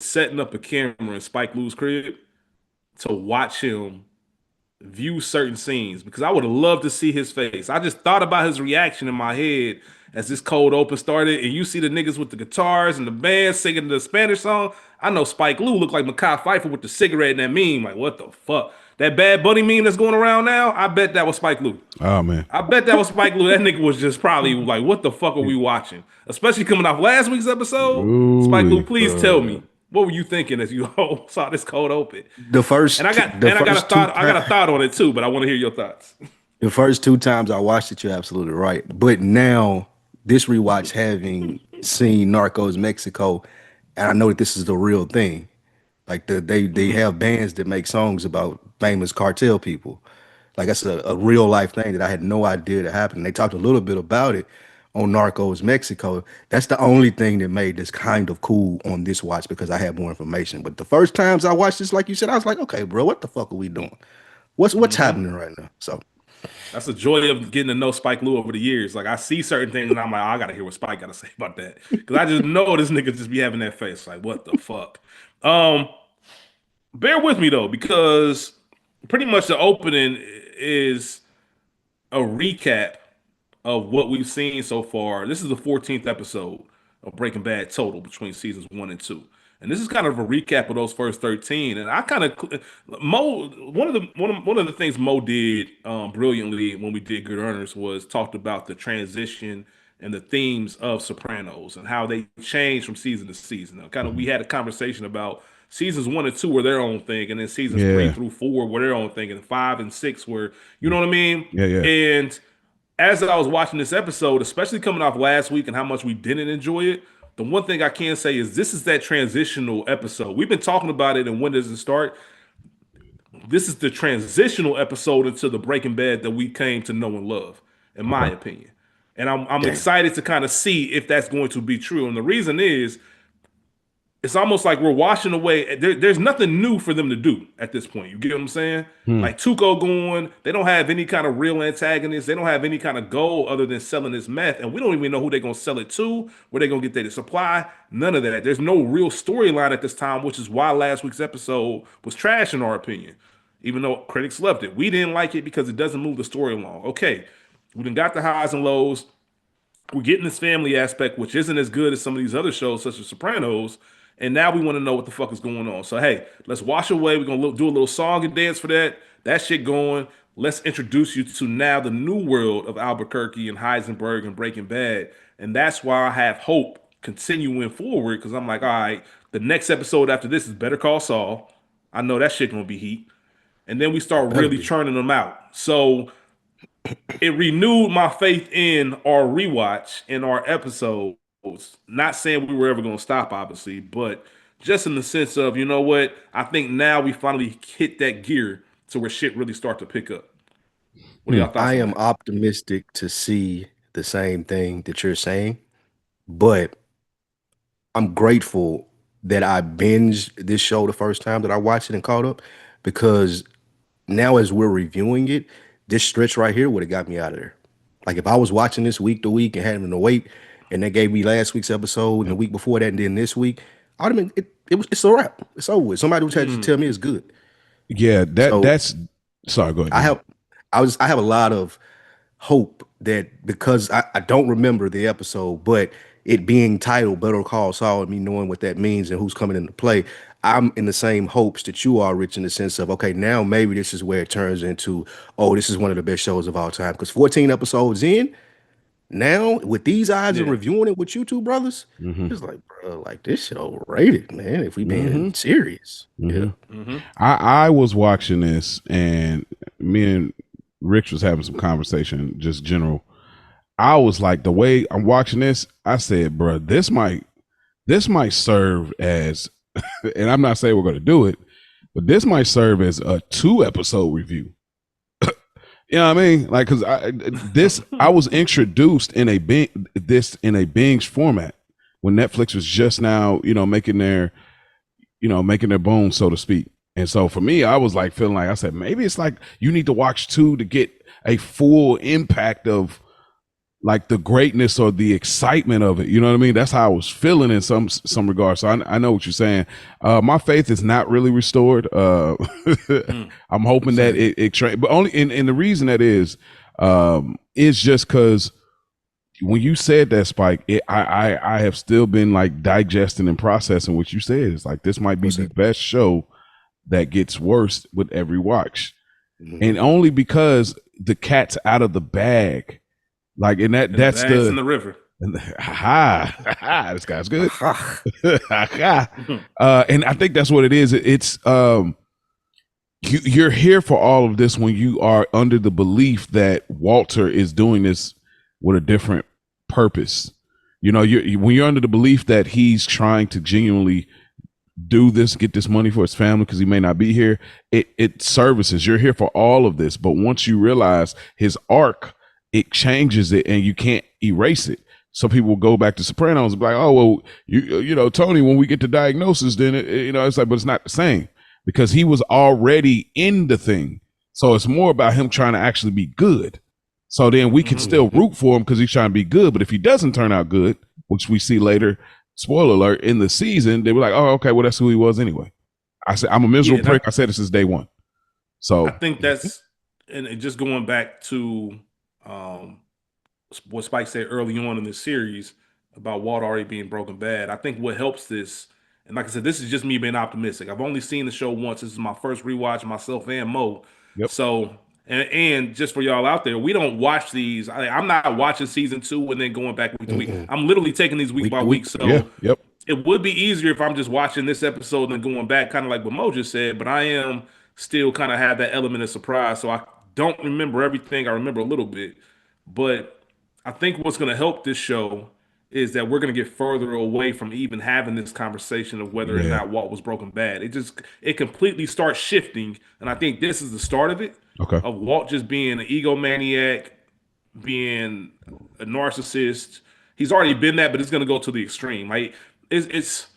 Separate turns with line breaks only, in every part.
setting up a camera in Spike Lee's crib to watch him view certain scenes because I would have loved to see his face. I just thought about his reaction in my head as this cold open started, and you see the niggas with the guitars and the band singing the Spanish song. I know Spike Lee looked like Mekhi Phifer with the cigarette and that meme. Like, what the fuck? That Bad Bunny meme that's going around now, I bet that was Spike Lee.
Oh man,
I bet that was Spike Lee. That nigga was just probably like, what the fuck are we watching? Especially coming off last week's episode. Spike Lee,
ooh,
please tell me. What were you thinking as you saw this cold open?
The first,
And I got
the
and I got a
first two,
thought. I got a thought on it too, but I want to hear your thoughts.
the first two times I watched it, you're absolutely right. But now this rewatch, having seen Narcos Mexico, and I know that this is the real thing. Like they have bands that make songs about famous cartel people. Like that's a real life thing that I had no idea that happened. They talked a little bit about it on Narcos Mexico. That's the only thing that made this kind of cool on this watch because I had more information. But the first times I watched this, like you said, I was like, okay, bro, what the fuck are we doing? What's happening right now? So
That's the joy of getting to know Spike Lee over the years. Like I see certain things and I'm like, oh, I gotta hear what Spike gotta say about that. Because I just know this nigga just be having that face. Like, what the fuck? Um, Bear with me though, because pretty much the opening is a recap of what we've seen so far. This is the 14th episode of Breaking Bad total between seasons 1 and 2. And this is kind of a recap of those first 13. And I kind of Mo one of the things Mo did brilliantly when we did Good Earners was talked about the transition and the themes of Sopranos and how they change from season to season. Now, kind of we had a conversation about seasons 1 and 2 were their own thing, and then seasons three
yeah,
through four were their own thing, and 5 and 6 were, you know what I mean?
yeah, yeah.
And as I was watching this episode, especially coming off last week and how much we didn't enjoy it, the one thing I can say is this is that transitional episode. We've been talking about it and when does it start? This is the transitional episode into the Breaking Bad that we came to know and love, in my opinion. And I'm
damn.
excited to kind of see if that's going to be true. And the reason is it's almost like we're washing away. There's nothing new for them to do at this point. You get what I'm saying? Like Tuco going, they don't have any kind of real antagonist. They don't have any kind of goal other than selling this meth. And we don't even know who they're going to sell it to, where they're going to get their supply. None of that. There's no real storyline at this time, which is why last week's episode was trash in our opinion. Even though critics loved it. We didn't like it because it doesn't move the story along. Okay, we done got the highs and lows. We're getting this family aspect, which isn't as good as some of these other shows, such as Sopranos. And now we want to know what the fuck is going on. So hey, let's wash away. We're gonna do a little song and dance for that. That shit going. Let's introduce you to now the new world of Albuquerque and Heisenberg and Breaking Bad. And that's why I have hope continuing forward because I'm like, all right, the next episode after this is Better Call Saul. I know that shit gonna be heat. And then we start
Better
really
be.
churning them out. So it renewed my faith in our rewatch in our episodes. Not saying we were ever going to stop, obviously, but just in the sense of, you know what? I think now we finally hit that gear to where shit really start to pick up. What are y'all thoughts
I
on
am
that?
optimistic to see the same thing that you're saying, but I'm grateful that I binged this show the first time that I watched it and caught up because now as we're reviewing it, this stretch right here would have got me out of there. Like if I was watching this week to week and having to wait, and they gave me last week's episode and the week before that, and then this week, I'd have been it's a wrap. It's over with. Somebody would have to tell me it's good.
Yeah,
So
that's sorry, go ahead.
I have I have a lot of hope that because I don't remember the episode, but it being titled Better Call Saul and me knowing what that means and who's coming into play, I'm in the same hopes that you are, Rich, in the sense of, okay, now maybe this is where it turns into, oh, this is one of the best shows of all time. Because 14 episodes in, now with these odds and
Yeah.
reviewing it with you two brothers,
hmm
it's like, bro, like this shit overrated, man. If we being serious. Yeah.
hmm
Mm-hmm.
I was watching this, and me and Rich was having some conversation, just general. I was like, the way I'm watching this, I said, bro, this might serve as, and I'm not saying we're going to do it, but this might serve as a 2 episode review. You know what I mean? Like, because I was introduced in a binge format when Netflix was just now, making their bones, so to speak. And so for me, I was like feeling like I said, maybe it's like you need to watch 2 to get a full impact of like the greatness or the excitement of it. You know what I mean? That's how I was feeling in some regards. So I know what you're saying. My faith is not really restored. I'm hoping that but only in the reason that is just because when you said that, Spike, I have still been like digesting and processing what you said. It's like this might be the best show that gets worse with every watch, and only because the cat's out of the bag. Like, and that's
in the river.
This guy's good. And I think that's what it is. It's you're here for all of this when you are under the belief that Walter is doing this with a different purpose. You know, when you're under the belief that he's trying to genuinely do this, get this money for his family because he may not be here, it services. You're here for all of this, but once you realize his arc, it changes it and you can't erase it. So people will go back to Sopranos and be like, oh, well, you know, Tony, when we get to diagnosis, then it's like, but it's not the same because he was already in the thing. So it's more about him trying to actually be good. So then we can still root for him because he's trying to be good. But if he doesn't turn out good, which we see later, spoiler alert, in the season, they were like, oh, okay, well, that's who he was anyway. I said, I'm a miserable prick. I said this since day one. So
I think that's, and just going back to what Spike said early on in this series about Walt already being broken bad. I think what helps this, and like I said, this is just me being optimistic. I've only seen the show once. This is my first rewatch, myself and Mo.
Yep.
So, and just for y'all out there, we don't watch these. I'm not watching season 2 and then going back week to week. I'm literally taking these week by week. So it would be easier if I'm just watching this episode and going back, kind of like what Mo just said. But I am still kind of have that element of surprise. So I don't remember everything. I remember a little bit. But I think what's going to help this show is that we're going to get further away from even having this conversation of whether or not Walt was broken bad. It completely starts shifting, and I think this is the start of it.
Okay.
Of Walt just being an egomaniac, being a narcissist. He's already been that, but it's going to go to the extreme. Like it's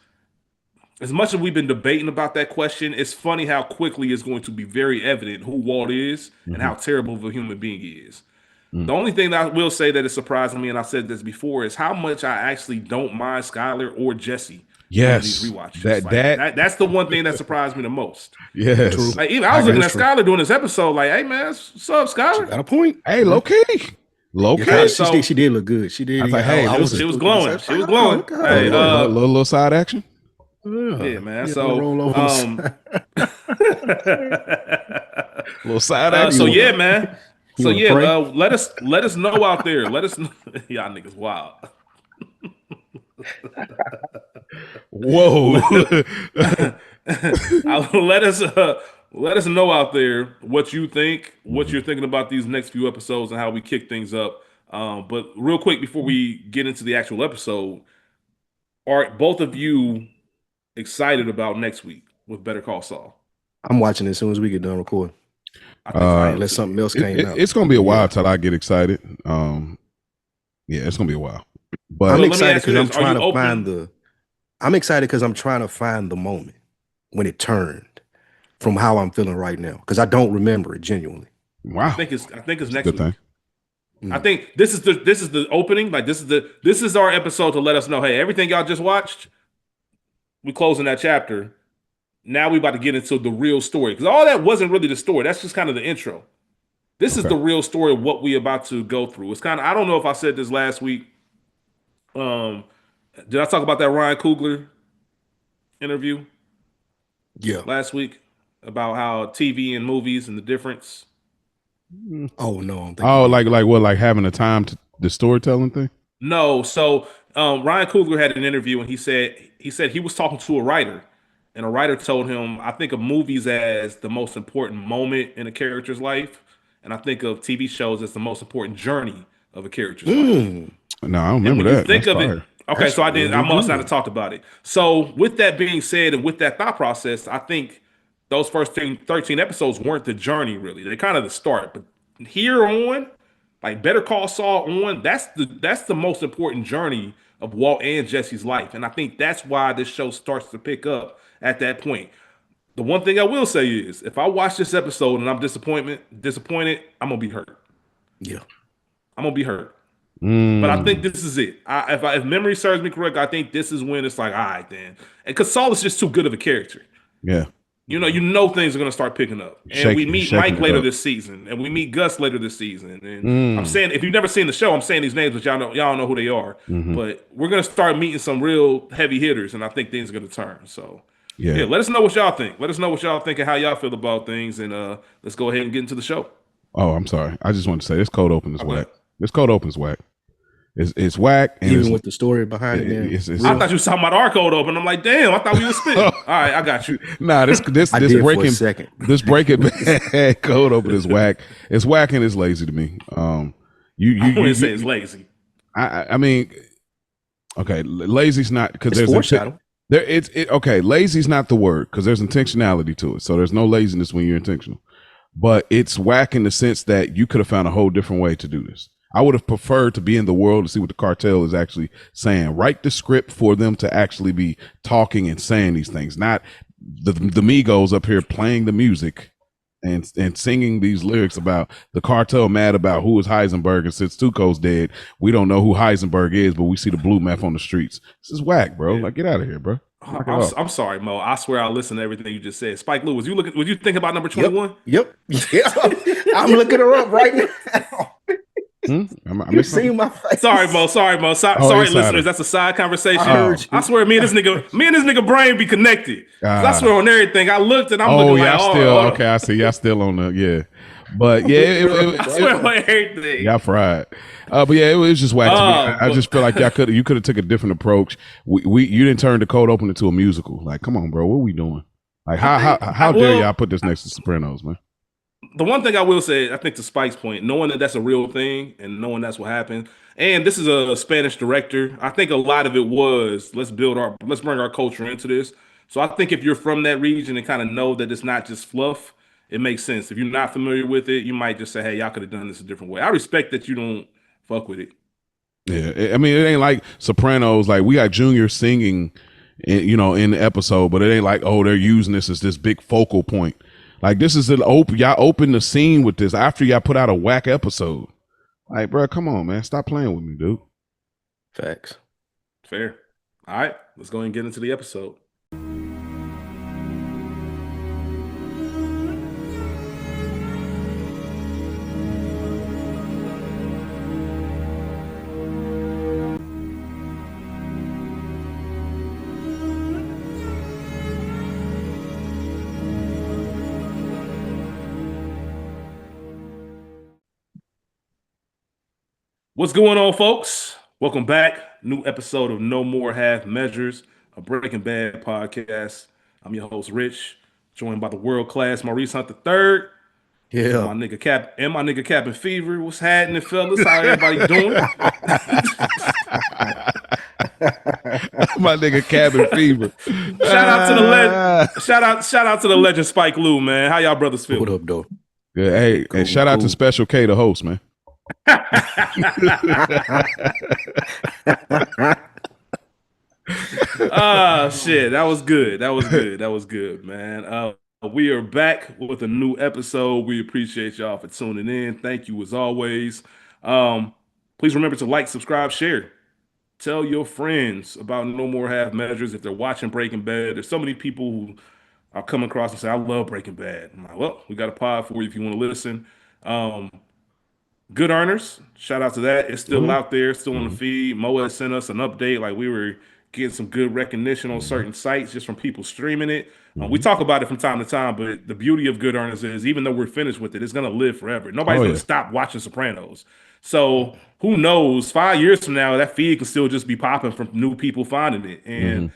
as much as we've been debating about that question, it's funny how quickly it's going to be very evident who Walt is and how terrible of a human being he is. The only thing that I will say that is surprising me, and I said this before, is how much I actually don't mind Skyler or Jesse.
Yes,
these rewatches. That's the one thing that surprised me the most.
Yes,
like, even I was looking at Skyler doing this episode, like, "Hey man, what's up, Skyler?
Got a point.
Hey, low key.
Yeah, she did look good. She did.
I was like, hey,
she was glowing. She was glowing. Hey,
little side action.
Yeah, man.
Yeah,
So,
little side action.
So yeah, man. So yeah, let us know out there. Let us know. Y'all niggas wild.
Whoa.
Let us know out there what you think, what you're thinking about these next few episodes and how we kick things up. But real quick before we get into the actual episode, are both of you excited about next week with Better Call Saul?
I'm watching it as soon as we get done recording. Unless something else came out.
It's gonna be a while till I get excited. Yeah, it's gonna be a while. But
I'm excited because I'm trying to find I'm excited because I'm trying to find the moment when it turned from how I'm feeling right now. Because I don't remember it genuinely.
Wow.
I think it's next week. I think this is the opening. Like this is our episode to let us know, hey, everything y'all just watched, we closing that chapter. Now we about to get into the real story. Because all that wasn't really the story. That's just kind of the intro. This is the real story of what we about to go through. It's kind of, I don't know if I said this last week. Did I talk about that Ryan Coogler interview?
Yeah.
Last week about how TV and movies and the difference.
Oh no.
Like having a time to the storytelling thing?
No. So Ryan Coogler had an interview and he said he was talking to a writer. And a writer told him, I think of movies as the most important moment in a character's life. And I think of TV shows as the most important journey of a character's life.
No, I don't remember that.
Think of it. Okay, so I must not have talked about it. So with that being said, and with that thought process, I think those first 13 episodes weren't the journey, really. They're kind of the start. But here on, like Better Call Saul on, that's the most important journey of Walt and Jesse's life. And I think that's why this show starts to pick up at that point. The one thing I will say is, if I watch this episode and I'm disappointed, I'm gonna be hurt.
Yeah,
I'm gonna be hurt. But I think this is it. If memory serves me correct, I think this is when it's like, all right, then. And because Saul is just too good of a character.
Yeah.
You know things are going to start picking up. And we meet Mike later this season. And we meet Gus later this season. And I'm saying, if you've never seen the show, I'm saying these names, but y'all know who they are. But we're going to start meeting some real heavy hitters, and I think things are going to turn. So, yeah, let us know what y'all think. Let us know what y'all think and how y'all feel about things. And let's go ahead and get into the show.
Oh, I'm sorry. I just want to say this cold open is whack. This cold open is whack. It's whack. And
even with the story behind it.
I thought you were talking about our cold open. I'm like, damn, I thought we were spitting. All right, I got you.
Nah, this breaking bad cold open is whack. It's whack and it's lazy to me.
I wouldn't say it's lazy.
I mean, okay, lazy's not because there's
foreshadow.
Okay, lazy's not the word because there's intentionality to it. So there's no laziness when you're intentional. But it's whack in the sense that you could have found a whole different way to do this. I would have preferred to be in the world to see what the cartel is actually saying. Write the script for them to actually be talking and saying these things, not the Migos up here playing the music and singing these lyrics about the cartel mad about who is Heisenberg, and since Tuco's dead, we don't know who Heisenberg is, but we see the blue meth on the streets. This is whack, bro. Like, get out of here, bro.
I'm sorry, Mo. I swear I listened to everything you just said. Spike Lee, was you think about number 21?
Yep. I'm looking her up right now.
I
see my face.
Sorry, Mo. Sorry, listeners. That's a side conversation. I swear, me and this nigga brain be connected. I swear on everything. I looked and I'm looking like,
okay. I see y'all still on the but I
swear on everything.
Y'all fried. But yeah, it was just whack to me. I just feel like you could have took a different approach. You didn't turn the cold open into a musical. Like, come on, bro, what are we doing? Like, how dare y'all put this next to Sopranos, man?
The one thing I will say, I think to Spike's point, knowing that that's a real thing and knowing that's what happened, and this is a Spanish director, I think a lot of it was let's bring our culture into this. So I think if you're from that region and kind of know that it's not just fluff, it makes sense. If you're not familiar with it, you might just say, hey, y'all could have done this a different way. I respect that you don't fuck with it.
Yeah, I mean, it ain't like Sopranos. Like, we got Junior singing, in the episode, but it ain't like, oh, they're using this as this big focal point. Like, this is y'all open the scene with this after y'all put out a whack episode. Like, bro, come on, man. Stop playing with me, dude.
Facts.
Fair. All right, let's go and get into the episode. What's going on, folks? Welcome back. New episode of No More Half Measures, a Breaking Bad podcast. I'm your host, Rich, joined by the world-class Maurice Hunt III.
Yeah.
My nigga Captain Fever. What's happening, fellas? How everybody doing?
My nigga Cabin Fever.
Shout out to the legend Spike Lee, man. How y'all brothers feel?
What up, though?
Good. Hey, and shout out to Special K, the host, man.
Shit, that was good, man. We are back with a new episode. We appreciate y'all for tuning in. Thank you as always. Please remember to like, subscribe, share. Tell your friends about No More Half Measures if they're watching Breaking Bad. There's so many people who are coming across and say, I love Breaking Bad. I'm like, well, we got a pod for you if you want to listen. Good Earners, shout out to that. It's still out there, still on the feed. Mo has sent us an update. Like, we were getting some good recognition on certain sites just from people streaming it. We talk about it from time to time, but the beauty of Good Earners is even though we're finished with it, it's going to live forever. Nobody's going to stop watching Sopranos. So who knows, 5 years from now, that feed can still just be popping from new people finding it. And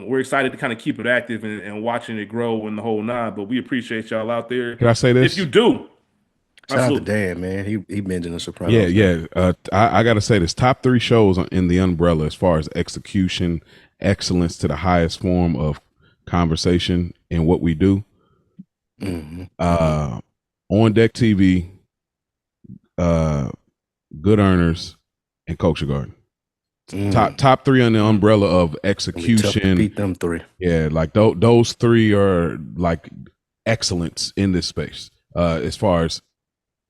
we're excited to kind of keep it active and watching it grow in the whole nine. But we appreciate y'all out there.
Can I say this?
If you do.
Shout out to Dan, man. He mentioned the Sopranos.
Yeah. I got to say this. Top 3 shows in the umbrella as far as execution, excellence to the highest form of conversation in what we do. On Deck TV, Good Earners, and Culture Garden. Top 3 on the umbrella of execution.
Beat them 3.
Yeah, like those 3 are like excellence in this space as far as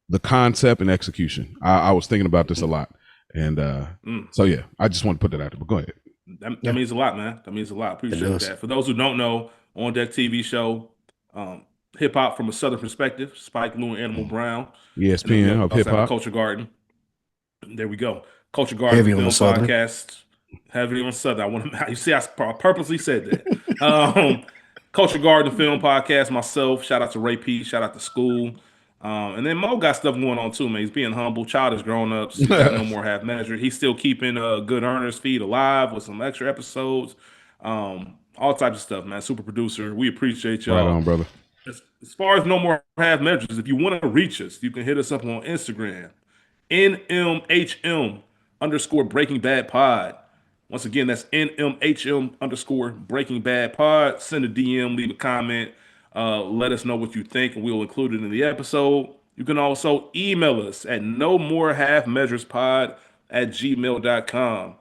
the concept and execution. I was thinking about this a lot. And so yeah, I just want to put that out there. But go ahead.
That means a lot, man. That means a lot. Appreciate that. For those who don't know, On Deck TV show, hip hop from a Southern perspective. Spike Lee and Animal Brown.
ESPN of hip hop.
Culture Garden. There we go. Culture Garden
Heavy
Film
on the Southern.
Podcast. Heavy on Southern. I want to. You see, I purposely said that. Culture Garden Film Podcast. Myself. Shout out to Ray P. Shout out to School. And then Mo got stuff going on too, man. He's being humble. Childish Grown Ups. He's got No More Half Measure. He's still keeping Good Earners feed alive with some extra episodes. All types of stuff, man. Super producer. We appreciate y'all.
Right on, brother.
As far as No More Half Measures, if you want to reach us, you can hit us up on Instagram. NMHM_Breaking Bad Pod. Once again, that's NMHM_Breaking Bad Pod. Send a DM, leave a comment. Let us know what you think, and we'll include it in the episode. You can also email us at nomorehalfmeasurespod@gmail.com.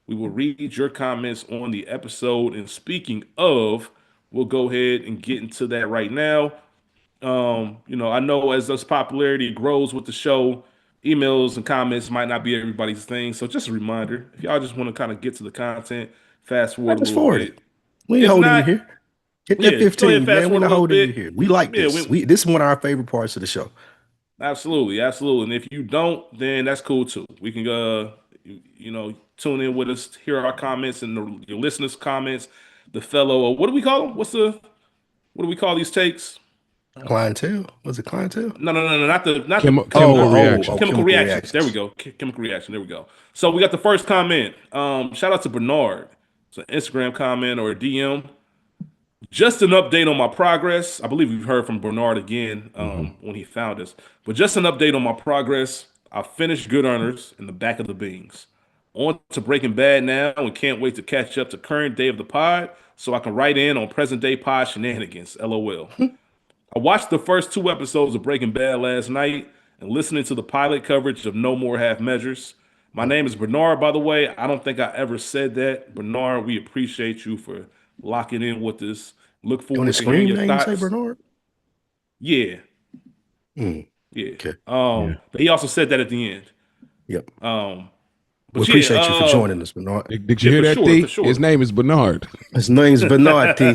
We will read your comments on the episode. And speaking of, we'll go ahead and get into that right now. I know as this popularity grows with the show, emails and comments might not be everybody's thing. So just a reminder, if y'all just want to kind of get to the content, fast forward a little bit.
We ain't holding you here. Get that 15, man. We're not holding you here. We like this. This is one of our favorite parts of the show.
Absolutely. And if you don't, then that's cool too. We can tune in with us, hear our comments and your listeners' comments. The fellow, what do we call them? What do we call these takes?
Clientele? Was it clientele?
No, not the
chemical reaction.
Chemical reactions. There we go. Chemical reaction. There we go. So we got the first comment. Shout out to Bernard. It's an Instagram comment or a DM. Just an update on my progress. I believe we've heard from Bernard again when he found us. But just an update on my progress. I finished Good Earners in the back of the beans. On to Breaking Bad now, and can't wait to catch up to current day of the pod so I can write in on present day pod shenanigans. LOL. I watched the first 2 episodes of Breaking Bad last night and listening to the pilot coverage of No More Half Measures. My name is Bernard, by the way. I don't think I ever said that. Bernard, we appreciate you for locking in with us. Look forward to hearing your thoughts.
You say Bernard?
Yeah. Yeah.
Okay.
But he also said that at the end.
Yep.
But
we appreciate you for joining us, Bernard.
Did you hear that, T? Sure. His name is Bernard.
His name's Bernard, T.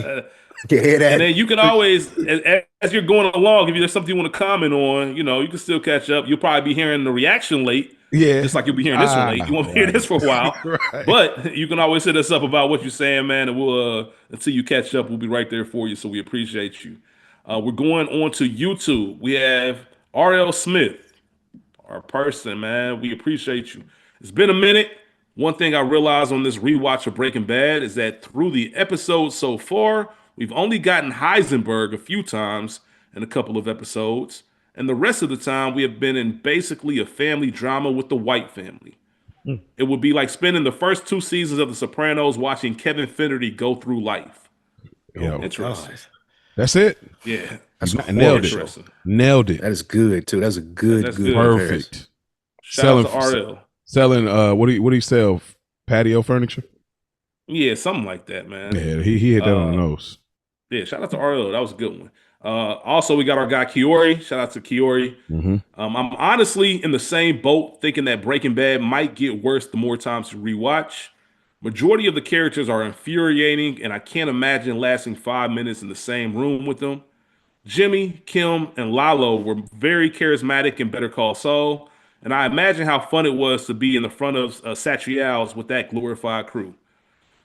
You hear that?
And then you can always, as you're going along, if there's something you want to comment on, you can still catch up. You'll probably be hearing the reaction late. Yeah. Just like you'll be hearing this one late. You won't hear this for a while. Right. But you can always hit us up about what you're saying, man. And we'll, until you catch up, we'll be right there for you. So we appreciate you. We're going on to YouTube. We have R.L. Smith, our person, man. We appreciate you. It's been a minute. One thing I realized on this rewatch of Breaking Bad is that through the episodes so far, we've only gotten Heisenberg a few times in a couple of episodes. And the rest of the time, we have been in basically a family drama with the White family. It would be like spending the first 2 seasons of The Sopranos watching Kevin Finnerty go through life. Interesting.
That's it?
Yeah.
Nailed it. Nailed it.
That is good, too. That's a good.
Perfect.
Shout out to RL.
Selling, what do you sell? Patio furniture?
Yeah, something like that, man.
Yeah, he hit that on the nose.
Yeah, shout out to RL. That was a good one. Also, we got our guy Kiori. Shout out to Kiori. I'm honestly in the same boat, thinking that Breaking Bad might get worse the more times you rewatch. Majority of the characters are infuriating, and I can't imagine lasting 5 minutes in the same room with them. Jimmy, Kim, and Lalo were very charismatic in Better Call Saul, and I imagine how fun it was to be in the front of Satriale's with that glorified crew.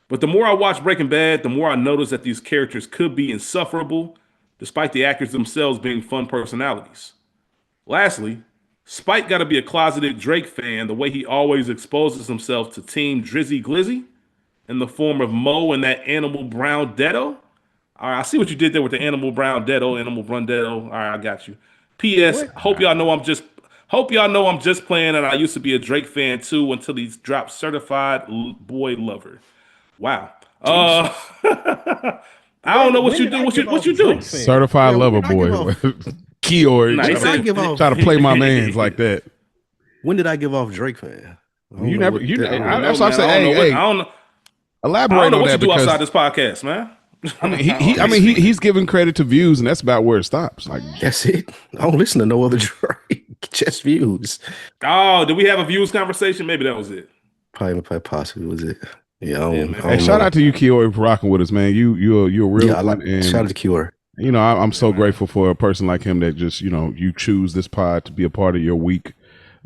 But the more I watch Breaking Bad, the more I notice that these characters could be insufferable, despite the actors themselves being fun personalities. Lastly, Spike got to be a closeted Drake fan the way he always exposes himself to Team Drizzy Glizzy in the form of Mo and that Animal Brown Detto. All right, I see what you did there with the Animal Brown Detto, Animal Brundetto. All right, I got you. P.S. Hope y'all know I'm just playing, and I used to be a Drake fan too until he dropped Certified Boy Lover. Wow. I don't know what you do. What you do?
Certified Lover Boy. Kiori. Try to play my mans like that.
When did I give off Drake fan?
You never. That's what I'm saying. Hey, I don't know. Elaborate on that.
What you do outside this podcast, man?
I mean, he's giving credit to views, and that's about where it stops. Like
that's it. I don't listen to no other Drake. Just views.
Oh, did we have a views conversation? Maybe that was it.
Probably possibly was it. Yeah, I don't
Hey, shout out to you, Kiori, for rocking with us, man. You're a real one. And
shout out to Kiori.
You know, I'm so grateful for a person like him that just, you choose this pod to be a part of your week,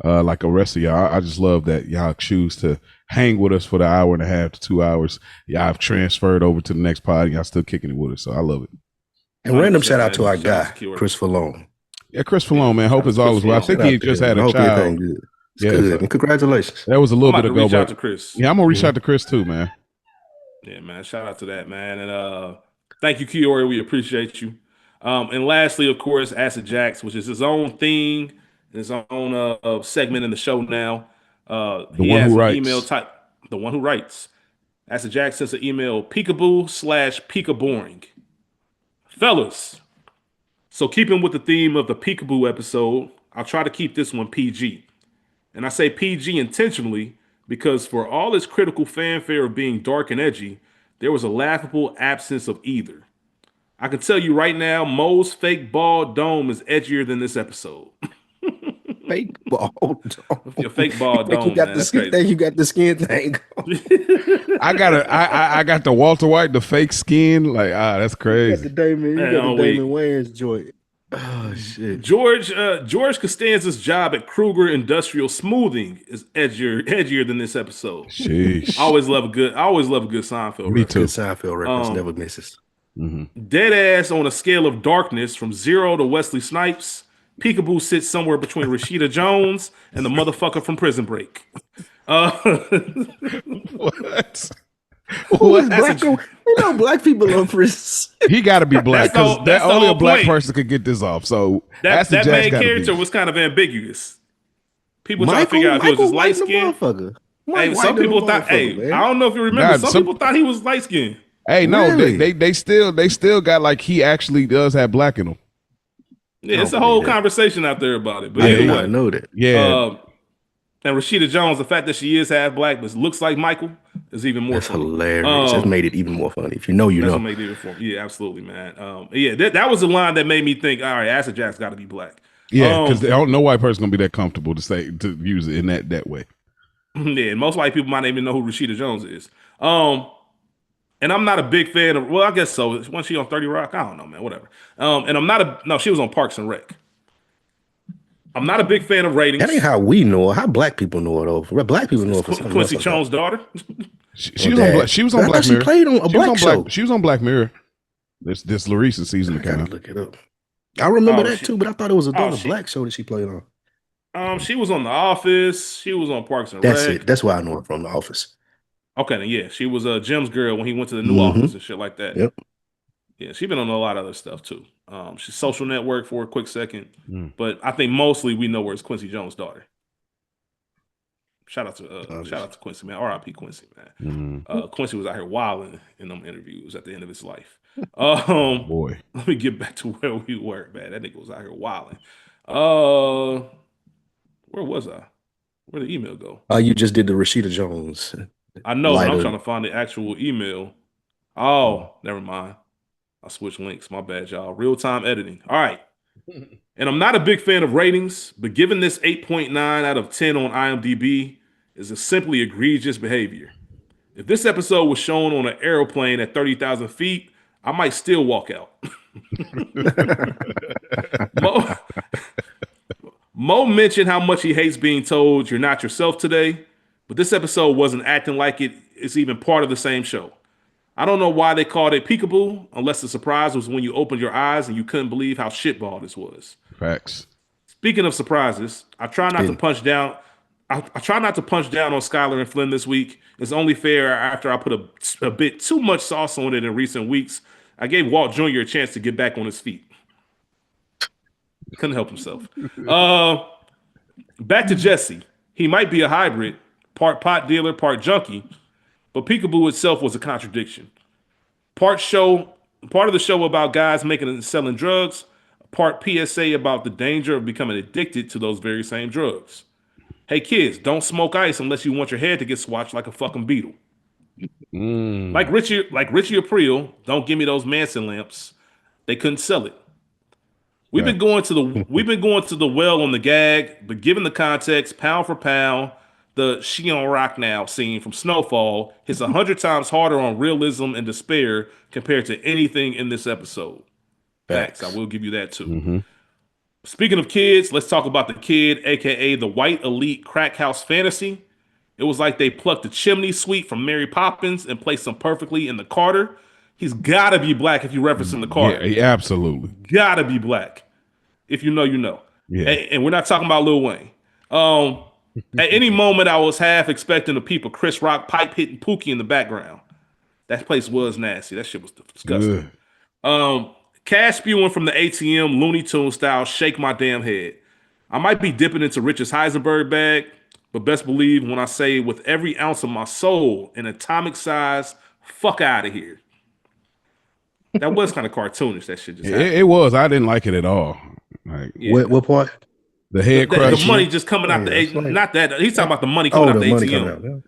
like the rest of y'all. I just love that y'all choose to hang with us for the hour and a half to 2 hours. Y'all have transferred over to the next pod. Y'all still kicking it with us, so I love it.
And random shout out to our guy, Chris Falone.
Yeah, Chris Falone, man. Hope is all is well. I think he just had a child.
Good. Yeah, good. And congratulations.
That was a little bit ago.
Reach out to Chris.
Yeah, I'm gonna reach out to Chris too, man.
Yeah, man. Shout out to that, man. And thank you, Kiori. We appreciate you. And lastly, of course, Acid Jax, which is his own thing, his own segment in the show now. He has an email type. The one who writes. Acid Jax sends an email, peekaboo/peekaboring. Fellas, so keeping with the theme of the peekaboo episode, I'll try to keep this one PG. And I say PG intentionally because for all its critical fanfare of being dark and edgy, there was a laughable absence of either. I can tell you right now, Mo's fake bald dome is edgier than this episode.
Fake bald dome.
Your fake bald dome,
you got the skin thing.
I got the Walter White, the fake skin. Like, that's crazy.
You got the Damon Wayans joint. Oh shit.
George Costanza's job at Kruger Industrial Smoothing is edgier than this episode.
Sheesh.
I always love a good Seinfeld.
Me too.
Good Seinfeld reference never misses.
Dead ass on a scale of darkness from 0 to Wesley Snipes. Peekaboo sits somewhere between Rashida Jones and the motherfucker from Prison Break.
What?
Black? Black people on prison.
He got to be black because only a black
point.
person could get this off. So
that main character was kind of ambiguous. People trying to figure out if he was just light skinned. Hey, some people thought. Hey, I don't know if you remember. Some people thought he was light skinned.
Hey, no,
really?
they still got like he actually does have black in him.
Yeah, it's a whole conversation out there about it. But
anyway, I know that.
Yeah.
And Rashida Jones, the fact that she is half black but looks like Michael is even more funny.
Hilarious. That's made it even more funny. If you know, you know.
Made it even funny. Yeah, absolutely, man. That was the line that made me think, all right, Acid Jack's got to be black.
Yeah, because no white person gonna be that comfortable to use it in that way.
Yeah, most white people might not even know who Rashida Jones is. And I'm not a big fan of. Well, I guess so. Wasn't she on 30 Rock? I don't know, man. Whatever. And I'm not no. She was on Parks and Rec. I'm not a big fan of ratings.
That ain't how we know it. How black people know it, though. Black people know it for something
Quincy
else
Jones' daughter.
She was on Black Mirror.
She played on a black show.
She was on Black Mirror. This Larissa's season.
I gotta look it up. I remember that too, but I thought it was a black show that she played on.
She was on The Office. She was on Parks and Rec.
That's it. That's why I know her from The Office.
Okay, then, yeah, she was Jim's girl when he went to the new office and shit like that.
Yep.
Yeah, she's been on a lot of other stuff too. She's Social Network for a quick second, but I think mostly we know her as Quincy Jones' daughter. Shout out to Quincy, man. R.I.P. Quincy, man. Quincy was out here wilding in them interviews at the end of his life.
Boy,
let me get back to where we were, man. That nigga was out here wilding. Where was I? Where'd the email go?
You just did the Rashida Jones.
I know, but I'm trying to find the actual email. Oh, never mind. I switched links. My bad, y'all. Real-time editing. All right. And I'm not a big fan of ratings, but given this 8.9 out of 10 on IMDb is a simply egregious behavior. If this episode was shown on an airplane at 30,000 feet, I might still walk out. Mo mentioned how much he hates being told you're not yourself today, but this episode wasn't acting like it's even part of the same show. I don't know why they called it peekaboo, unless the surprise was when you opened your eyes and you couldn't believe how shitball this was.
Facts.
Speaking of surprises, I try not to punch down. I try not to punch down on Skyler and Flynn this week. It's only fair after I put a bit too much sauce on it in recent weeks. I gave Walt Jr. a chance to get back on his feet. Couldn't help himself. Back to Jesse. He might be a hybrid, part pot dealer, part junkie, but peekaboo itself was a contradiction. Part of the show about guys making and selling drugs, part PSA about the danger of becoming addicted to those very same drugs. Hey kids, don't smoke ice unless you want your head to get swatched like a fucking beetle. Like Richie Aprile, don't give me those Manson lamps. They couldn't sell it. We've been going to the well on the gag, but given the context, pound for pound, the "She on Rock Now" scene from Snowfall hits 100 times harder on realism and despair compared to anything in this episode. Facts. I will give you that too.
Mm-hmm.
Speaking of kids, let's talk about the kid, aka the white elite crack house fantasy. It was like they plucked the chimney sweep from Mary Poppins and placed him perfectly in the Carter. He's gotta be black if you reference him the Carter.
Yeah, absolutely.
Gotta be black. If you know, you know.
Yeah.
And we're not talking about Lil Wayne. At any moment, I was half expecting to peep a Chris Rock pipe hitting Pookie in the background. That place was nasty. That shit was disgusting. Cash spewing from the ATM, Looney Tune style, shake my damn head. I might be dipping into Rich's Heisenberg bag, but best believe when I say with every ounce of my soul, an atomic size, fuck out of here. That was kind of cartoonish. That shit just happened.
It was. I didn't like it at all. Like
what part?
The head crush.
The money just coming out the ATM. Not that. He's talking about the money coming out the ATM.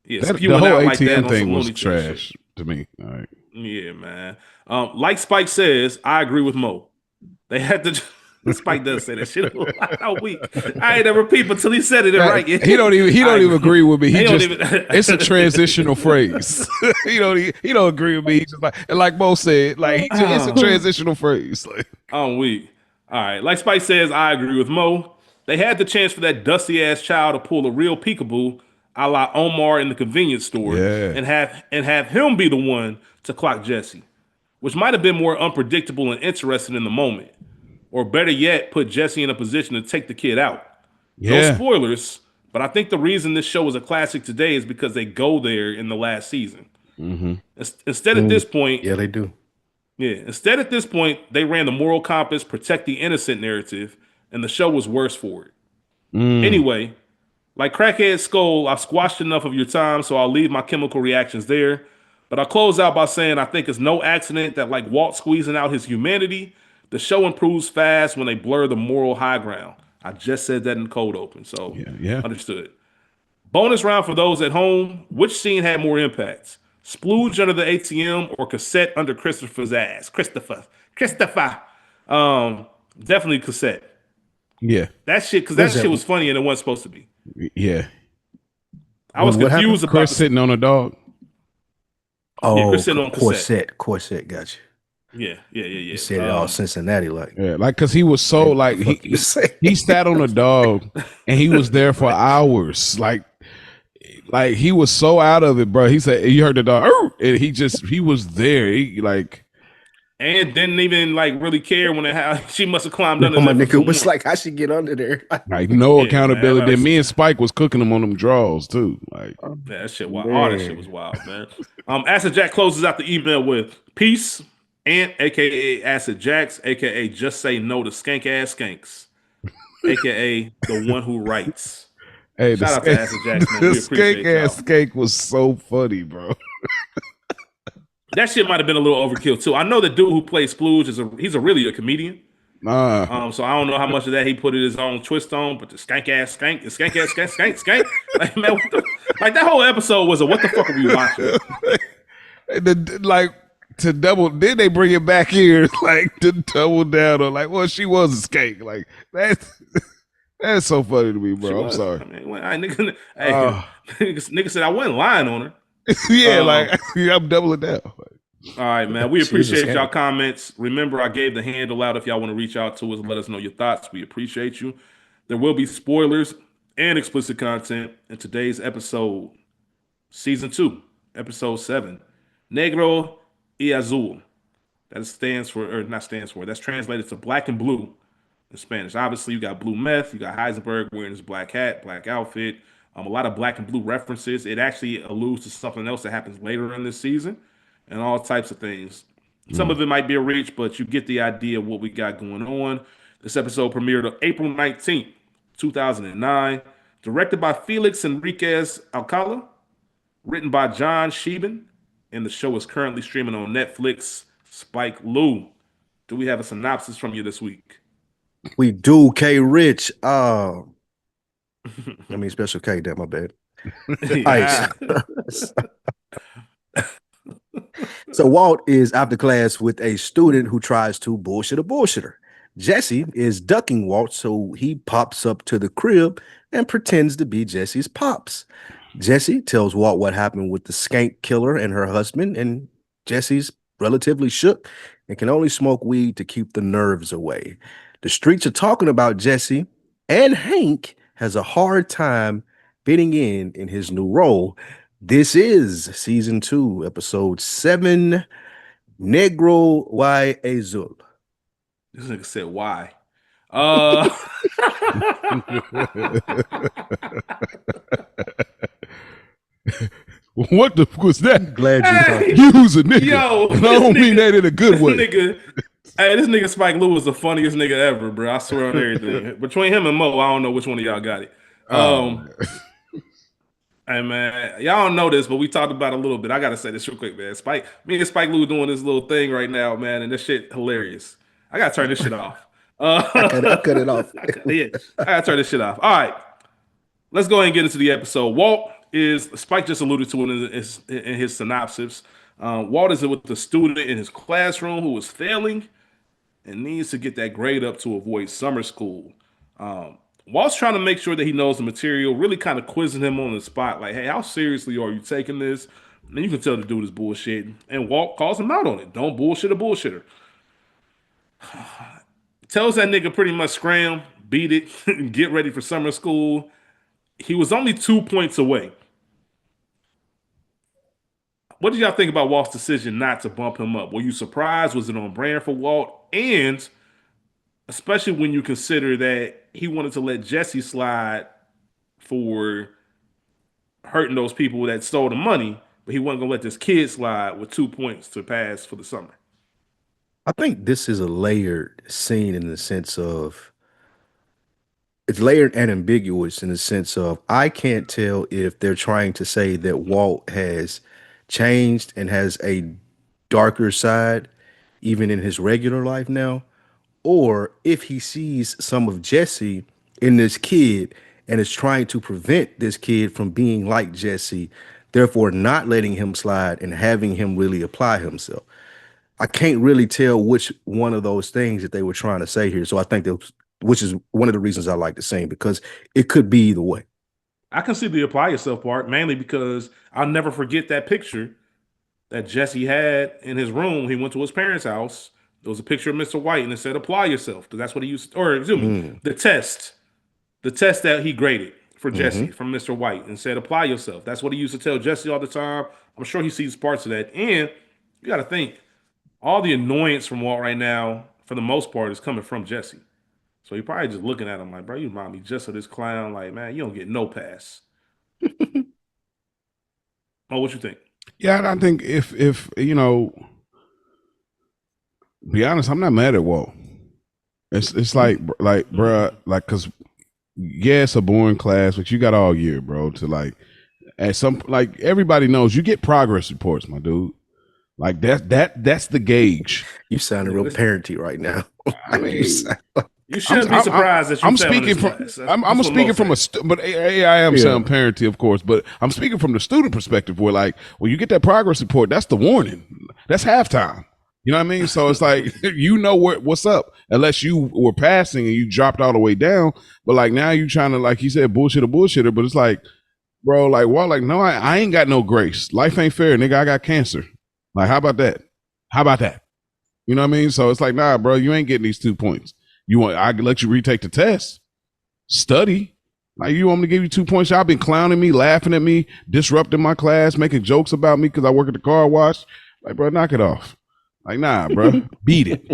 Yeah, the whole ATM thing was trash to me. All right.
Yeah, man. Like Spike says, I agree with Mo. They had to. Spike does say that shit all week. I ain't never peep until he said it right.
He don't even agree with me. It's a transitional phrase. he don't agree with me. He's just like Mo said, like it's a transitional phrase. Like
I'm weak. All right, like Spike says, I agree with Mo. They had the chance for that dusty ass child to pull a real peekaboo, a la Omar in the convenience store, and have him be the one to clock Jesse, which might have been more unpredictable and interesting in the moment. Or better yet, put Jesse in a position to take the kid out. No spoilers, but I think the reason this show is a classic today is because they go there in the last season.
Mm-hmm.
Instead at this point...
Yeah, they do.
Yeah, instead at this point, they ran the moral compass, protect the innocent narrative, and the show was worse for it. Anyway, like Crackhead Skull, I've squashed enough of your time, so I'll leave my chemical reactions there. But I'll close out by saying I think it's no accident that like Walt squeezing out his humanity, the show improves fast when they blur the moral high ground. I just said that in cold open, so understood. Bonus round for those at home. Which scene had more impact? Splooge under the ATM or cassette under Christopher's ass? Christopher. Definitely cassette.
Yeah.
That shit, because that shit was funny and it wasn't supposed to be.
Yeah.
I was confused about
Chris sitting on a dog.
Oh,
yeah, Chris sitting on
corset, gotcha.
Yeah.
You said it all Cincinnati like.
Yeah, like because he was so like he sat on a dog and he was there for hours. Like he was so out of it, bro. He said you heard the dog, and he was there. He like
and didn't even like really care when she must have climbed under.
My nigga was like, I should get under there.
Like no accountability. Then me and Spike was cooking them on them draws too. Like
that shit wild. All that shit was wild, man. Acid Jack closes out the email with peace. Ant, aka Acid Jax, aka Just Say No to Skank Ass Skanks, aka the one who writes.
Hey,
shout out to Acid Jax, man.
The Skank Ass Skank was so funny, bro.
That shit might have been a little overkill too. I know the dude who plays Splooge he's really a comedian. So I don't know how much of that he put his own twist on, but the skank ass skank, skank. Like man, like that whole episode was a what the fuck are we watching?
To double, then they bring it back here, like to double down on, like, well, she was a skank. Like that's so funny to me, bro. I'm sorry.
I mean, nigga said I wasn't lying on her.
Yeah, I'm doubling down.
All right, man. We appreciate y'all comments. Remember, I gave the handle out if y'all want to reach out to us and let us know your thoughts. We appreciate you. There will be spoilers and explicit content in today's episode, season 2, episode 7, Negro y Azul. That's translated to black and blue in Spanish. Obviously, you got blue meth, you got Heisenberg wearing his black hat, black outfit, a lot of black and blue references. It actually alludes to something else that happens later in this season and all types of things. Some of it might be a reach, but you get the idea of what we got going on. This episode premiered on April 19th, 2009, directed by Felix Enriquez Alcala, written by John Sheben, and the show is currently streaming on Netflix. Spike Lou, do we have a synopsis from you this week?
We do, K Rich. I mean, Special K, that my bad. Ice. So Walt is after class with a student who tries to bullshit a bullshitter. Jesse is ducking Walt, so he pops up to the crib and pretends to be Jesse's pops. Jesse tells Walt what happened with the skank killer and her husband, and Jesse's relatively shook and can only smoke weed to keep the nerves away. The streets are talking about Jesse, and Hank has a hard time fitting in his new role. This is season 2, episode 7, Negro y Azul.
This nigga said why. Uh
What the fuck was that?
Glad you talked.
You was a nigga.
Yo,
and I don't mean that in a good way.
This nigga Spike Lee was the funniest nigga ever, bro. I swear on everything. Between him and Mo, I don't know which one of y'all got it. Hey man, y'all don't know this, but we talked about it a little bit. I gotta say this real quick, man. Me and Spike Lee doing this little thing right now, man, and this shit hilarious. I gotta turn this shit off.
I cut it off.
Yeah, I gotta turn this shit off. All right, let's go ahead and get into the episode. Walt is, Spike just alluded to it in his synopsis. Walt is with the student in his classroom who is failing and needs to get that grade up to avoid summer school. Walt's trying to make sure that he knows the material, really kind of quizzing him on the spot, like, hey, how seriously are you taking this? And you can tell the dude is bullshitting. And Walt calls him out on it. Don't bullshit a bullshitter. Tells that nigga pretty much scram, beat it, and get ready for summer school. He was only 2 points away. What did y'all think about Walt's decision not to bump him up? Were you surprised? Was it on brand for Walt? And especially when you consider that he wanted to let Jesse slide for hurting those people that stole the money, but he wasn't gonna let this kid slide with 2 points to pass for the summer.
I think this is a layered scene in the sense of it's layered and ambiguous in the sense of I can't tell if they're trying to say that Walt has changed and has a darker side even in his regular life now, or if he sees some of Jesse in this kid and is trying to prevent this kid from being like Jesse, therefore not letting him slide and having him really apply himself. I can't really tell which one of those things that they were trying to say here. So I think that, which is one of the reasons I like the scene, because it could be either way.
I can see the apply yourself part, mainly because I'll never forget that picture that Jesse had in his room. He went to his parents' house. There was a picture of Mr. White, and it said apply yourself, because that's what he used, or excuse me, the test that he graded for Jesse from Mr. White, and said apply yourself. That's what he used to tell Jesse all the time. I'm sure he sees parts of that. And you got to think, all the annoyance from Walt right now, for the most part, is coming from Jesse. So he probably just looking at him like, bro, you remind me just of this clown. Like, man, you don't get no pass. Oh, what you think?
Yeah, I think if you know, be honest, I'm not mad at Walt. It's like bruh, like, cause yeah, it's a boring class, but you got all year, bro, to like, at some, like, everybody knows you get progress reports, my dude. Like that's the gauge.
You sounding real parenty right now.
I mean,
you shouldn't be surprised that you.
I'm speaking from. I'm speaking from but I am sound parenty, of course. But I'm speaking from the student perspective, where like, when you get that progress report, that's the warning. That's halftime. You know what I mean? So it's like, you know what's up, unless you were passing and you dropped all the way down. But like, now you trying to, like you said, bullshit a bullshitter. But it's like, bro, like, well, like, no, I ain't got no grace. Life ain't fair, nigga. I got cancer. Like, how about that? How about that? You know what I mean? So it's like, nah, bro, you ain't getting these 2 points. I can let you retake the test. Study. Like, you want me to give you 2 points? Y'all been clowning me, laughing at me, disrupting my class, making jokes about me because I work at the car wash. Like, bro, knock it off. Like, nah, bro, beat it.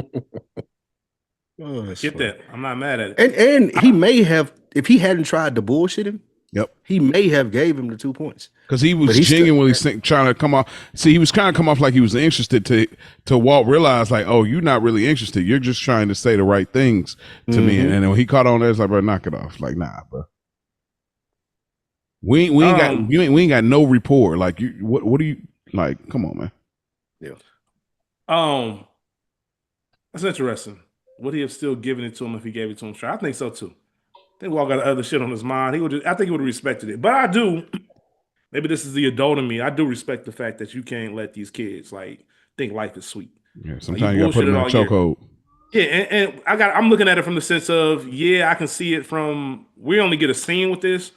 Get that. I'm not mad at
it. And he may have, if he hadn't tried to bullshit him, he may have gave him the 2 points.
Because he was genuinely trying to come off. See, he was trying to come off like he was interested to Walt realize, like, oh, you're not really interested. You're just trying to say the right things to me. And when he caught on there, it's like, bro, knock it off. Like, nah, bro. We ain't got no rapport. Like, you, what do you, like, come on, man.
Yeah. That's interesting. Would he have still given it to him if he gave it to him? Sure, I think so too. I think Walt got other shit on his mind. I think he would have respected it. But I do. Maybe this is the adult in me. I do respect the fact that you can't let these kids like think life is sweet.
Yeah, sometimes you gotta put them in a chokehold.
Yeah, and I'm looking at it from the sense of, yeah, I can see it from, we only get a scene with this.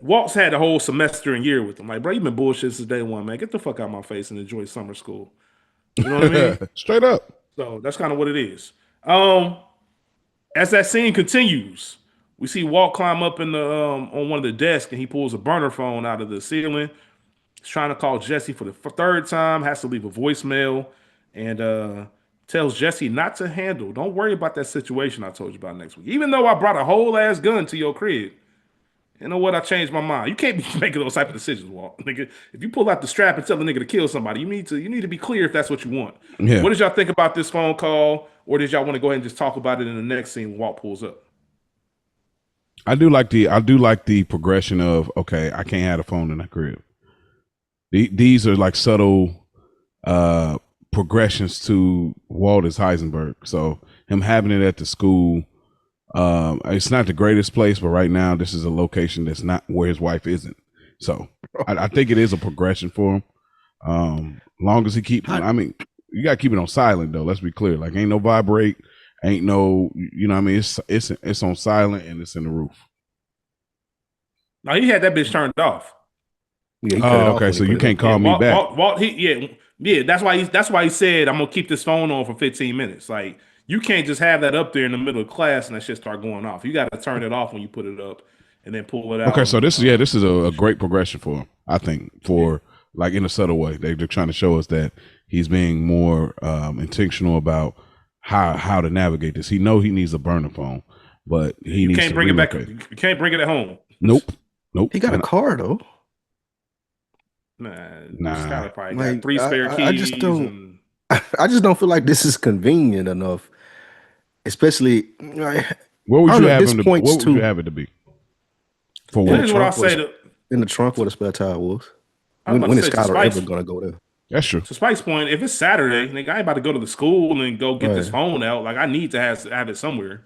Walt's had the whole semester and year with him. Like, bro, you been bullshit since day one, man. Get the fuck out of my face and enjoy summer school. You know what I mean?
Straight up.
So that's kind of what it is. As that scene continues, we see Walt climb up in the on one of the desks and he pulls a burner phone out of the ceiling. He's trying to call Jesse for the third time, has to leave a voicemail, and tells Jesse not to handle. Don't worry about that situation I told you about next week. Even though I brought a whole ass gun to your crib. You know what? I changed my mind. You can't be making those type of decisions, Walt. Nigga, if you pull out the strap and tell the nigga to kill somebody, you need to be clear if that's what you want.
Yeah.
What did y'all think about this phone call, or did y'all want to go ahead and just talk about it in the next scene when Walt pulls up?
I do like the progression of, okay, I can't have a phone in that crib. These are like subtle progressions to Walt as Heisenberg. So him having it at the school, it's not the greatest place, but right now this is a location that's not where his wife isn't. So I think it is a progression for him. Long as he keeps, I mean, you gotta keep it on silent though. Let's be clear. Like, ain't no vibrate, ain't no, you know what I mean? It's on silent and it's in the roof.
No, he had that bitch turned off.
Yeah,
okay. So you can't call me back.
Walt, yeah. That's why he said I'm gonna keep this phone on for 15 minutes. Like, you can't just have that up there in the middle of class and that shit start going off. You got to turn it off when you put it up and then pull it out.
Okay, so this is a great progression for him. I think like in a subtle way, they're trying to show us that he's being more intentional about how to navigate this. He needs a burner phone, but he needs
can't
to
bring it back.
relocate.
You can't bring it at home.
Nope.
He got a car though.
Man,
Nah.
Skyler probably
Like,
got 3 spare keys.
I just don't. I just don't feel like this is convenient enough, especially.
What would you have him to? What would you have it to be? For what?
This is what I say.
In the trunk where the spare tire was.
When
is Skyler ever gonna go there?
That's true.
To Spike's point, if it's Saturday, nigga, I ain't about to go to the school and go get this phone out. Like, I need to have it somewhere.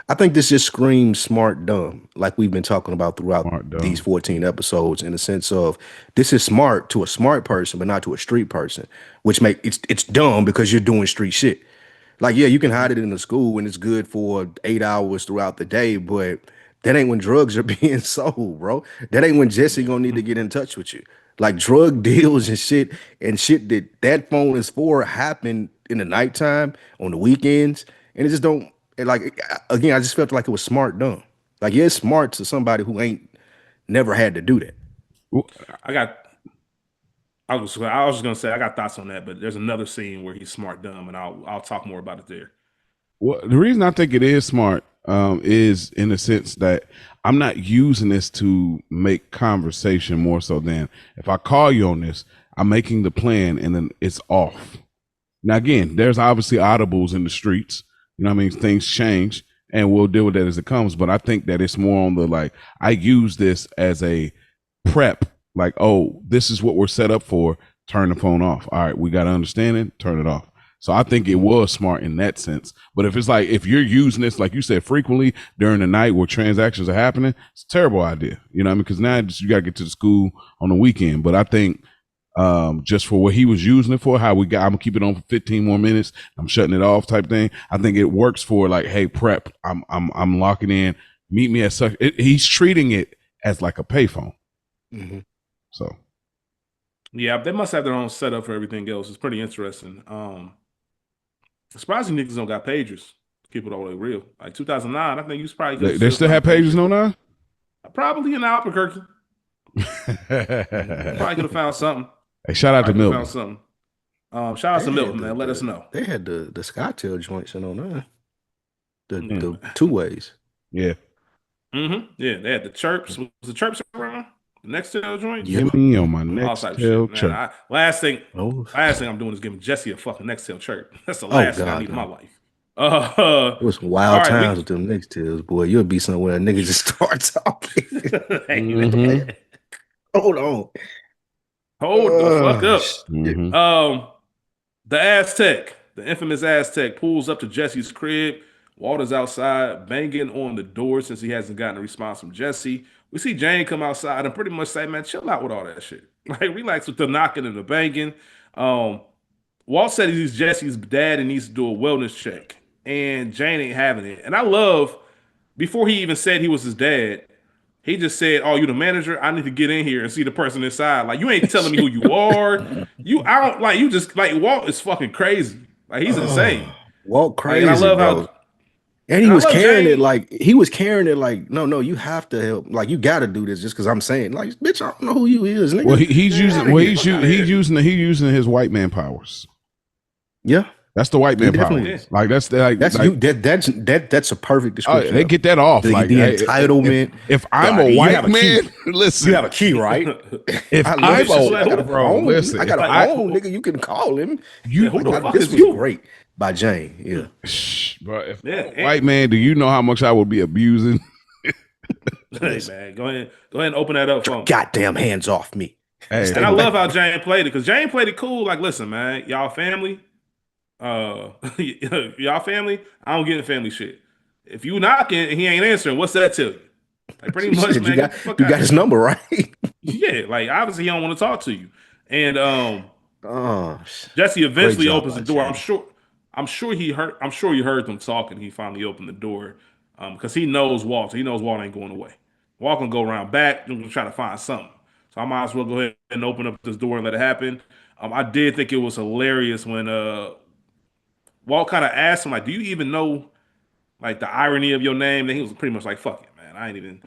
I think this just screams smart dumb, like we've been talking about throughout these 14 episodes, in the sense of this is smart to a smart person, but not to a street person, which it's dumb because you're doing street shit. Like, yeah, you can hide it in the school and it's good for 8 hours throughout the day, but that ain't when drugs are being sold, bro. That ain't when Jesse gonna need to get in touch with you. Like, drug deals and shit that phone is for happen in the nighttime, on the weekends, and it just don't. And like, again, I just felt like it was smart dumb. Like, yeah, it's smart to somebody who ain't never had to do that.
I was just gonna say I got thoughts on that, but there's another scene where he's smart dumb, and I'll talk more about it there.
Well, the reason I think it is smart is in the sense that I'm not using this to make conversation more so than if I call you on this, I'm making the plan and then it's off. Now, again, there's obviously audibles in the streets. You know what I mean? Things change and we'll deal with that as it comes. But I think that it's more on the, like, I use this as a prep, like, oh, this is what we're set up for. Turn the phone off. All right, we got to understand it. Turn it off. So I think it was smart in that sense. But if it's like, if you're using this, like you said, frequently during the night where transactions are happening, it's a terrible idea. You know what I mean? Because now you got to get to the school on the weekend. But I think just for what he was using it for, I'm gonna keep it on for 15 more minutes, I'm shutting it off type thing. I think it works for, like, hey, prep, I'm locking in, meet me at such. He's treating it as like a payphone.
Mm-hmm.
So
yeah, they must have their own setup for everything else. It's pretty interesting. Surprising niggas don't got pagers. Keep it all the way real. Like 2009, I think you probably
they still have pagers in 09?
Probably in Albuquerque. Probably could have found something.
Hey, shout out to Milton.
Found something. Shout out to Milton, man. Let us know.
They had the Skytail joints in 09. The 2 ways.
Yeah.
Mm-hmm. Yeah, they had the chirps. Was the chirps around? The next tail joint?
Give me on my next tail chirp.
Last thing I'm doing is giving Jesse a fucking next tail chirp. That's the last thing I need in my life.
It was some wild times with them next tails, boy. You'll be somewhere a nigga just start talking.
Mm-hmm.
Hold on.
Hold the fuck up.
Mm-hmm.
The Aztec, the infamous Aztec, pulls up to Jesse's crib. Walter's outside banging on the door since he hasn't gotten a response from Jesse. We see Jane come outside and pretty much say, man, chill out with all that shit. Like, relax with the knocking and the banging. Walt said he's Jesse's dad and needs to do a wellness check, and Jane ain't having it. And I love before he even said he was his dad. He just said, "Oh, you the manager? I need to get in here and see the person inside." Like you ain't telling me who you are. I don't like you. Just like Walt is fucking crazy. Like he's insane.
Walt crazy,
I love
bro.
how.
And he
I
was
love
carrying
Jane.
it like no, you have to help. Like you got to do this just because I'm saying, like, bitch, I don't know who you is, nigga.
Well, he's using. Well,
Fuck outta here.
he's using his white man powers.
Yeah,
That's the white man
definitely
powers.
is.
Like that's
that's a perfect description.
they get that off.
The entitlement.
If I'm
Dog,
a
you
white
have a
man,
key.
listen.
You have a key, right?
If
I
I'm
love
shit.
I got a phone.
listen.
I got
if
a
I-
phone, nigga. You can call him.
Who the fuck
This
is
was
you?
great by Jane. Yeah.
Shh, bro. If
Yeah,
I'm a white man, do you know how much I would be abusing?
Hey man, go ahead and open that up for him.
Goddamn hands off me.
Hey,
And I love how Jane played it because Jane played it cool. Like, listen, man, y'all family, y'all family. I don't get in family shit. If you knocking and he ain't answering, what's that tell you? Like, pretty much, man.
You got,
get the fuck
you
out
got
of
his
here.
number, right?
Yeah, like obviously he don't want to talk to you. And
Oh,
Jesse eventually
job
opens the
by
door.
Jane.
I'm sure he heard them talking. He finally opened the door because he knows Walt. So he knows Walt ain't going away. Walt gonna go around back and try to find something. So I might as well go ahead and open up this door and let it happen. I did think it was hilarious when Walt kind of asked him like, "Do you even know like the irony of your name?" And he was pretty much like, "Fuck it, man. I ain't even."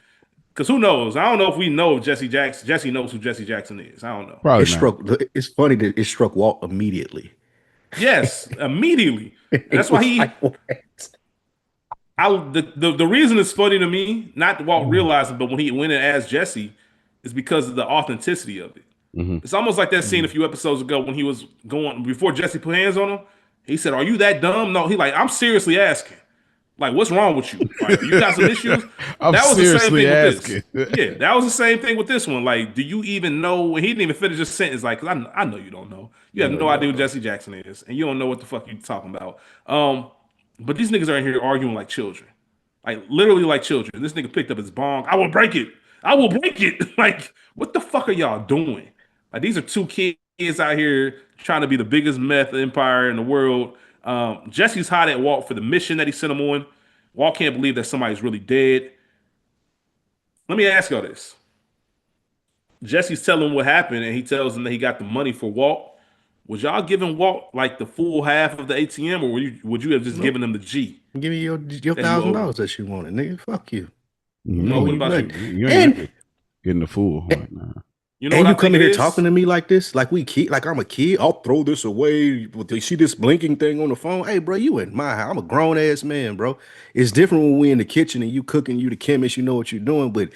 Because who knows? I don't know if we know if Jesse Jackson. Jesse knows who Jesse Jackson is. I don't know.
probably not.
It's funny that it struck Walt immediately.
Yes, immediately. And that's why he.
Like, what?
The reason it's funny to me, not Walt realizing, but when he went and asked Jesse, is because of the authenticity of it. It's almost like that scene a few episodes ago when he was going before Jesse put hands on him. He said, "Are you that dumb?" No, he like, "I'm seriously asking. Like, what's wrong with you? Like, you got some issues."
I'm
That was the same
seriously
thing
asking.
with this. Yeah, that was the same thing with this one. Like, do you even know? He didn't even finish his sentence. Like, 'cause I know you don't know. You have no idea who Jesse Jackson is, and you don't know what the fuck you talking about. But these niggas are in here arguing like children. Like literally like children. This nigga picked up his bong. I will break it. I will break it. Like, what the fuck are y'all doing? Like, these are two kids out here trying to be the biggest meth empire in the world. Jesse's hot at Walt for the mission that he sent him on. Walt can't believe that somebody's really dead. Let me ask y'all this. Jesse's telling him what happened, and he tells him that he got the money for Walt. Was y'all giving Walt like the full half of the ATM, or would you have just given him the G?
Give me your
you
$1,000 that you wanted, nigga. Fuck you.
No,
what about you?
You ain't getting the fool right now.
You know
And
what
you
I
come
think
in
it
here
is?
talking to me like this, like I'm a kid. I'll throw this away. You see this blinking thing on the phone? Hey, bro, you in my house. I'm a grown ass man, bro. It's different when we in the kitchen and you cooking, you the chemist, you know what you're doing, but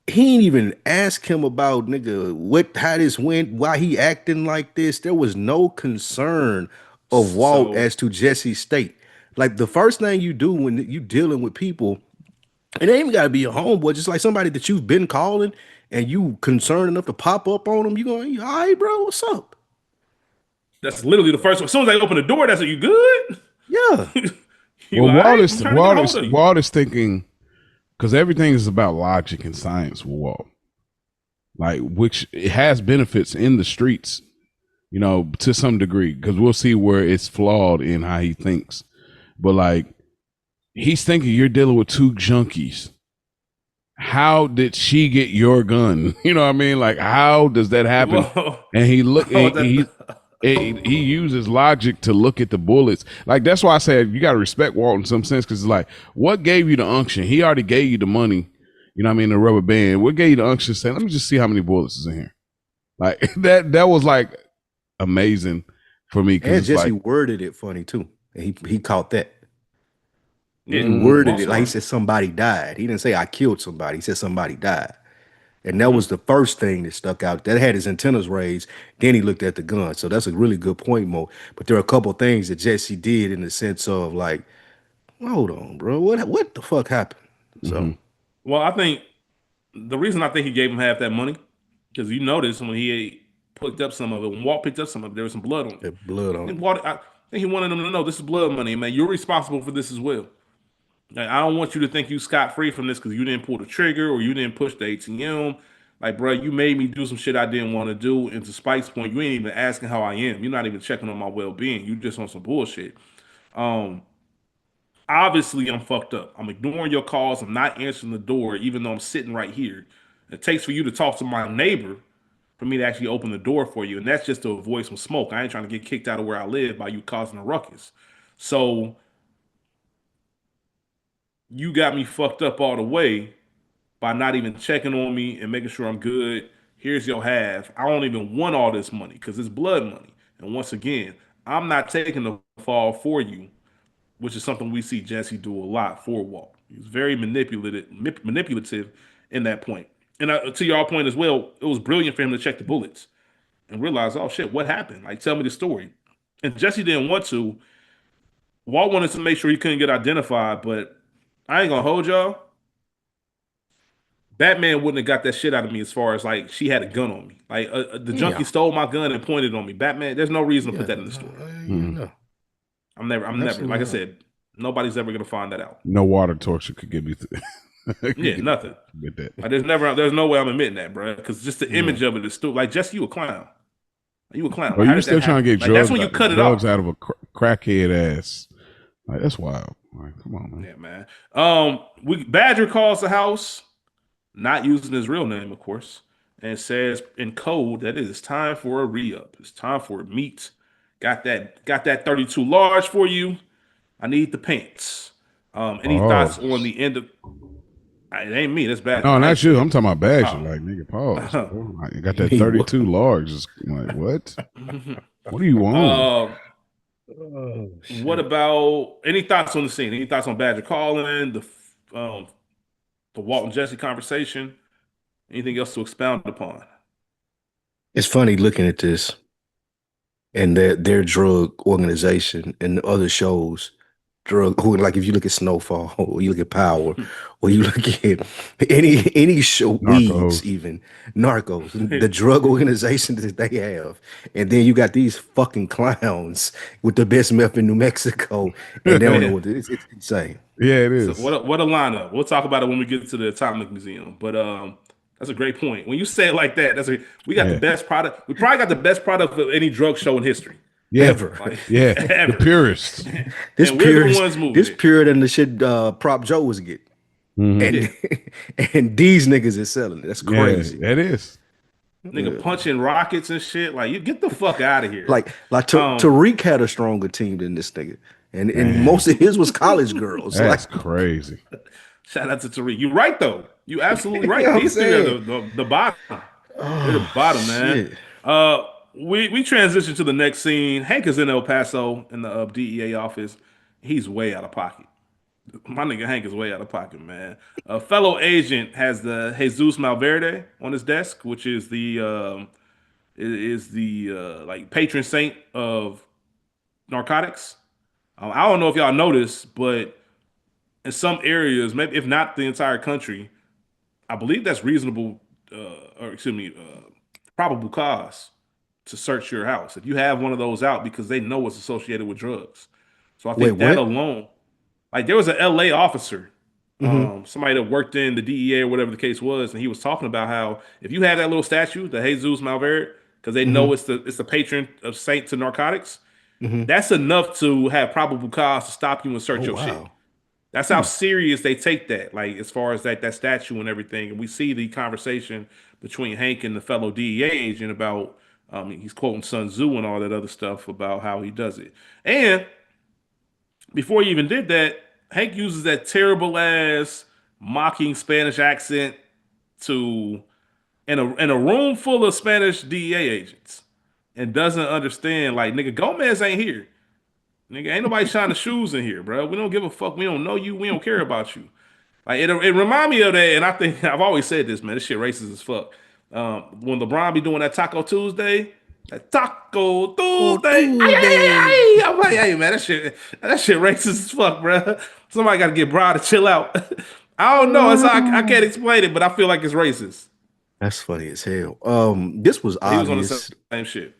he ain't even ask him about nigga how this went, why he acting like this. There was no concern of Walt
So-
as to Jesse's state. Like the first thing you do when you dealing with people, and it ain't even gotta be a homeboy, just like somebody that you've been calling and you concerned enough to pop up on them, you going, all right, bro, what's up?
That's literally the first one. As soon as I open the door, that's what you good?
Yeah.
You
Well,
all right? I'm trying to get a hold of you.
Walt is thinking because everything is about logic and science with Walt, like which it has benefits in the streets, you know, to some degree. Because we'll see where it's flawed in how he thinks, but like he's thinking you're dealing with two junkies. How did she get your gun? You know what I mean? Like, how does that happen?
Whoa.
And he look,
Oh,
he uses logic to look at the bullets. Like that's why I said you got to respect Walt in some sense because it's like, what gave you the unction? He already gave you the money. You know what I mean? The rubber band. What gave you the unction? Saying, let me just see how many bullets is in here. Like that was like amazing for me.
And Jesse
like,
worded it funny too. And he caught that.
Yeah,
He worded
Walt's
it like he
smart.
said somebody died. He didn't say I killed somebody. He said somebody died. And that was the first thing that stuck out. That had his antennas raised. Then he looked at the gun. So that's a really good point, Mo. But there are a couple of things that Jesse did in the sense of like, hold on, bro. What the fuck happened? So
Well, I think the reason I think he gave him half that money, because you notice when he picked up some of it, when Walt picked up some of it, there was some blood on it.
that blood on
And
it.
Walt, I think he wanted him to know this is blood money, man. You're responsible for this as well. Like, I don't want you to think you scot free from this because you didn't pull the trigger or you didn't push the ATM. Like, bro, you made me do some shit I didn't want to do. And to Spike's point, you ain't even asking how I am. You're not even checking on my well being. You just on some bullshit. Um, Obviously, I'm fucked up. I'm ignoring your calls. I'm not answering the door, even though I'm sitting right here. It takes for you to talk to my neighbor for me to actually open the door for you, and that's just to avoid some smoke. I ain't trying to get kicked out of where I live by you causing a ruckus. So you got me fucked up all the way by not even checking on me and making sure I'm good. Here's your half. I don't even want all this money because it's blood money. And once again, I'm not taking the fall for you, which is something we see Jesse do a lot for Walt. He's very manipulative in that point. And to y'all point as well, it was brilliant for him to check the bullets and realize, oh shit, what happened? Like, tell me the story. And Jesse didn't want to. Walt wanted to make sure he couldn't get identified, but I ain't gonna hold y'all. Batman wouldn't have got that shit out of me as far as like she had a gun on me. Like the junkie stole my gun and pointed on me. Batman, there's no reason to put that in the story.
No.
I'm never. Like I said, nobody's ever gonna find that out.
No water torture could get me through.
Yeah, nothing.
Get that.
Like, there's no way I'm admitting that, bro. Because just the image of it is stupid. Like, Jesse, you a clown. You a clown.
Well, you still trying to get drugs?
That's when you cut it off.
Drugs out of a crackhead ass. Like, that's wild. Like, come on, man.
Yeah, man. Badger calls the house, not using his real name, of course, and says in code that it is time for a re-up. It's time for a meet. Got that 32 large for you. I need the pants. Any thoughts on the end of? It ain't me. That's bad.
No, not you. I'm talking about Badger. Like, nigga, pause. You got that 32 large. Just like, what? What do you want?
What about any thoughts on the scene? Any thoughts on Badger calling the Walt and Jesse conversation? Anything else to expound upon?
It's funny looking at this and their drug organization and the other shows. Like if you look at Snowfall, or you look at Power, or you look at any show, Weeds, even Narcos, the drug organization that they have, and then you got these fucking clowns with the best meth in New Mexico, and they don't know what it is. It's insane.
Yeah, it is.
So what a lineup. We'll talk about it when we get to the Atomic Museum, but that's a great point. When you say it like that, we got the best product. We probably got the best product of any drug show in history.
Yeah.
Ever.
Like,
ever. The purest.
This purer than the shit Prop Joe was getting. And these niggas is selling it. That's crazy.
Yeah, that is.
Nigga punching rockets and shit. Like, you get the fuck out of here.
Like Tariq had a stronger team than this nigga. And most of his was college girls.
That's crazy.
Shout out to Tariq. You're right, though. You absolutely right. These niggas are the bottom. They're the bottom, man. We transition to the next scene. Hank is in El Paso in the DEA office. He's way out of pocket. My nigga Hank is way out of pocket, man. A fellow agent has the Jesus Malverde on his desk, which is the like patron saint of narcotics. I don't know if y'all noticed, but in some areas, maybe if not the entire country, I believe that's probable cause to search your house if you have one of those out because they know it's associated with drugs. So I think alone, like there was an LA officer, somebody that worked in the DEA or whatever the case was, and he was talking about how if you have that little statue, the Jesus Malverde, because they know it's the patron of saint to narcotics, that's enough to have probable cause to stop you and search your shit. That's how serious they take that, like as far as that statue and everything. And we see the conversation between Hank and the fellow DEA agent about he's quoting Sun Tzu and all that other stuff about how he does it. And before he even did that, Hank uses that terrible ass mocking Spanish accent in a room full of Spanish DEA agents and doesn't understand, like, nigga, Gomez ain't here. Nigga, ain't nobody shining shoes in here, bro. We don't give a fuck. We don't know you. We don't care about you. Like it remind me of that, and I think I've always said this, man. This shit racist as fuck. When LeBron be doing that Taco Tuesday, I'm like, hey man, that shit racist as fuck, bro. Somebody got to get Bron to chill out. I don't know. I can't explain it, but I feel like it's racist.
That's funny as hell. This was obvious.
He was on the same shit.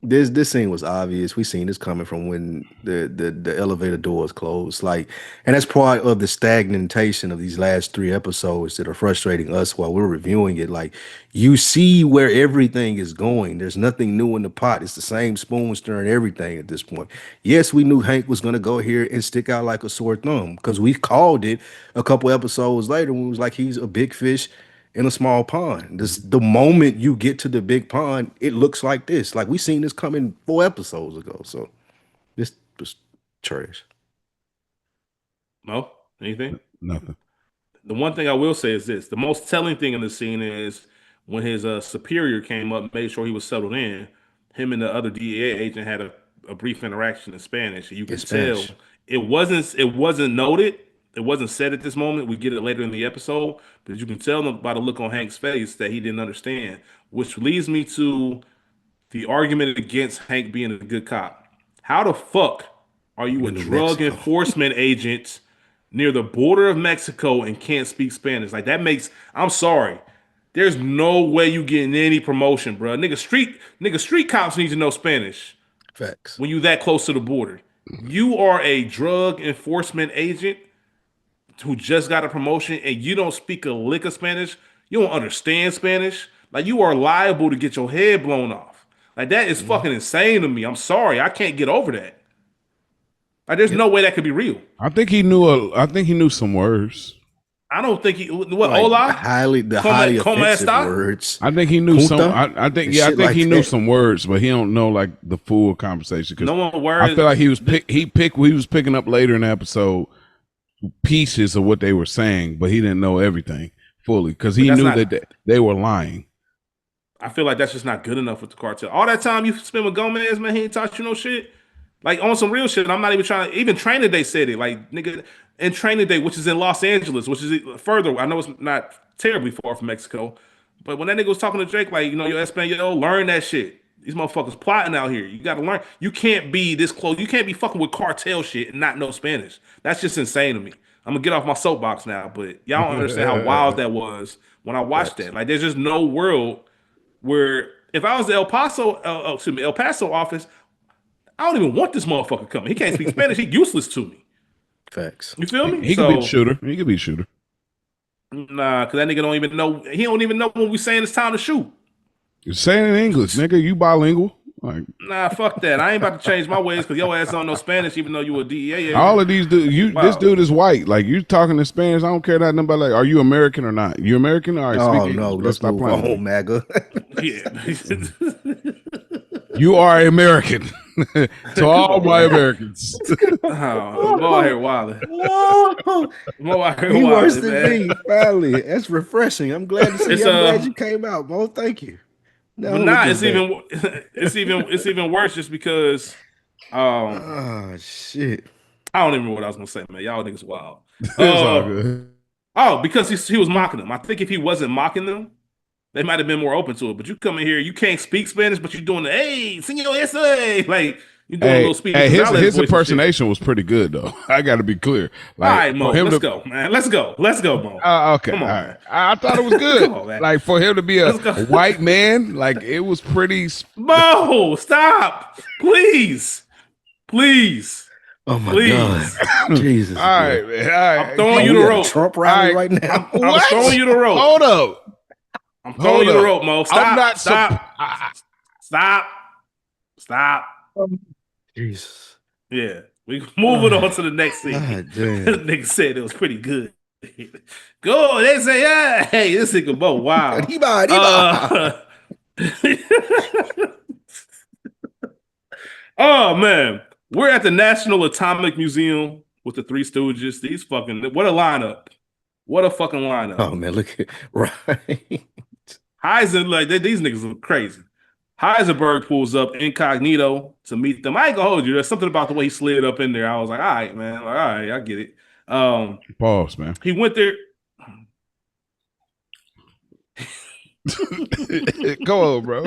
This scene was obvious. We seen this coming from when the elevator doors closed. Like, and that's part of the stagnation of these last 3 episodes that are frustrating us while we're reviewing it. Like, you see where everything is going. There's nothing new in the pot. It's the same spoon stirring everything at this point. Yes, we knew Hank was gonna go here and stick out like a sore thumb because we called it a couple episodes later when it was like he's a big fish in a small pond. The moment you get to the big pond, it looks like this. Like we seen this coming 4 episodes ago. So this was trash.
No, anything?
Nothing.
The one thing I will say is this: the most telling thing in the scene is when his superior came up, made sure he was settled in. Him and the other DEA agent had a brief interaction in Spanish. You
In
could
Spanish.
tell it wasn't noted. It wasn't said at this moment. We get it later in the episode, but you can tell by the look on Hank's face that he didn't understand. Which leads me to the argument against Hank being a good cop. How the fuck are you a
In New
drug
Mexico.
enforcement agent near the border of Mexico and can't speak Spanish? Like that makes. I'm sorry. There's no way you getting any promotion, bro. Street cops need to know Spanish
Facts.
when you that close to the border. You are a drug enforcement agent who just got a promotion and you don't speak a lick of Spanish. You don't understand Spanish. Like you are liable to get your head blown off. Like that is fucking insane to me. I'm sorry, I can't get over that. Like there's no way that could be real.
I think he knew some words.
I don't think he. What?
Like
Hola.
highly
Como
offensive
esta?
words.
I think he knew
Junta?
some. I think
And
yeah. I
shit
think
like
he knew
that.
some words, but he don't know like the full conversation. Because
No one worries.
I feel like he was picking up later in the episode pieces of what they were saying, but he didn't know everything fully because he knew that they were lying.
I feel like that's just not good enough with the cartel. All that time you spent with Gomez, man, he ain't taught you no shit. Like on some real shit. I'm not even trying. Even Training Day said it. Like nigga, in Training Day, which is in Los Angeles, which is further. I know it's not terribly far from Mexico, but when that nigga was talking to Drake, like your Espanol, learn that shit. These motherfuckers plotting out here. You got to learn. You can't be this close. You can't be fucking with cartel shit and not know Spanish. That's just insane to me. I'm gonna get off my soapbox now, but y'all don't understand how wild that was when I watched that. Like, there's just no world where if I was the El Paso office, I don't even want this motherfucker coming. He can't speak Spanish. He useless to me.
Facts.
You feel me?
He could be the shooter. He could be a shooter.
Nah, because that nigga don't even know. He don't even know when we saying it's time to shoot.
You're saying it in English, nigga. You bilingual. Like,
Nah, fuck that. I ain't about to change my ways because your ass don't know Spanish, even though you a DEA agent.
all of these dudes,
Wow.
this dude is white. Like you talking in Spanish. I don't care nothing about like, are you American or not? You American? All right,
Oh
speak
no,
English.
let's
Stop
move
playing.
on, MAGA.
Yeah.
You are American. To all my Americans.
Oh, Mo out here wilding. Mo out here
He worse
wilding,
than
man.
me. Finally, that's refreshing. I'm glad to see.
It's,
I'm glad you came out, Mo. Thank you. No,
But nah, it's even worse just because
Oh shit.
I don't even know what I was gonna say, man. Y'all niggas wild.
It's all good.
Oh, because he was mocking them. I think if he wasn't mocking them, they might have been more open to it. But you come in here, you can't speak Spanish, but you're doing the hey, senor esa, like you doing a little speech.
Hey, his impersonation was pretty good though. I got to be clear. Like,
all right, Mo,
for him
let's go, man. Let's go, Mo.
Okay,
Come on,
all
man.
right. I thought it was good.
Come on, man.
Like for him to be a
Let's go.
white man, like it was pretty.
Mo, stop, please.
Oh my
Please.
God. Jesus.
All right, man. All right.
I'm throwing you
We
the
at a
rope.
Trump rally
All
right now.
I'm throwing you the rope.
Hold up.
I'm throwing you the rope, Mo. Stop.
I'm not
Stop.
Jesus.
Yeah. We moving on to the next scene.
God damn.
Nigga said it was pretty good. Go. They say, yeah. Hey, this nigga Mo. Wow.
Diva.
Oh man. We're at the National Atomic Museum with the Three Stooges. These fucking what a lineup. What a fucking lineup.
Oh man, look at right.
Heisenberg, these niggas look crazy. Heisenberg pulls up incognito to meet them. I ain't gonna hold you. There's something about the way he slid up in there. I was like, all right, man. Like, all right, I get it.
Pause, man.
He went there.
Go on, bro.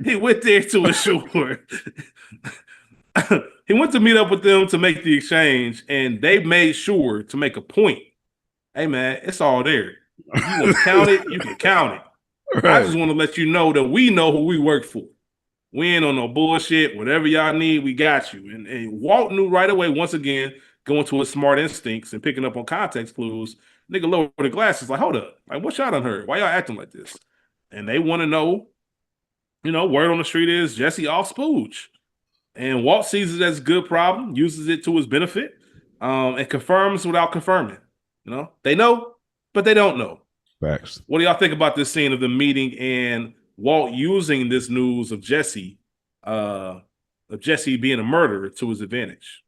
He went there to assure. He went to meet up with them to make the exchange, and they made sure to make a point. Hey, man, it's all there. If you want to count it, you can count it.
Right.
I just want to let you know that we know who we work for. We ain't on no bullshit. Whatever y'all need, we got you. And Walt knew right away, once again, going to his smart instincts and picking up on context clues. Nigga lowered the glasses, like, hold up. Like, what y'all done heard? Why y'all acting like this? And they want to know, word on the street is Jesse off spooge. And Walt sees it as a good problem, uses it to his benefit, and confirms without confirming. They know, but they don't know.
Facts.
What do y'all think about this scene of the meeting and Walt using this news of Jesse being a murderer to his advantage?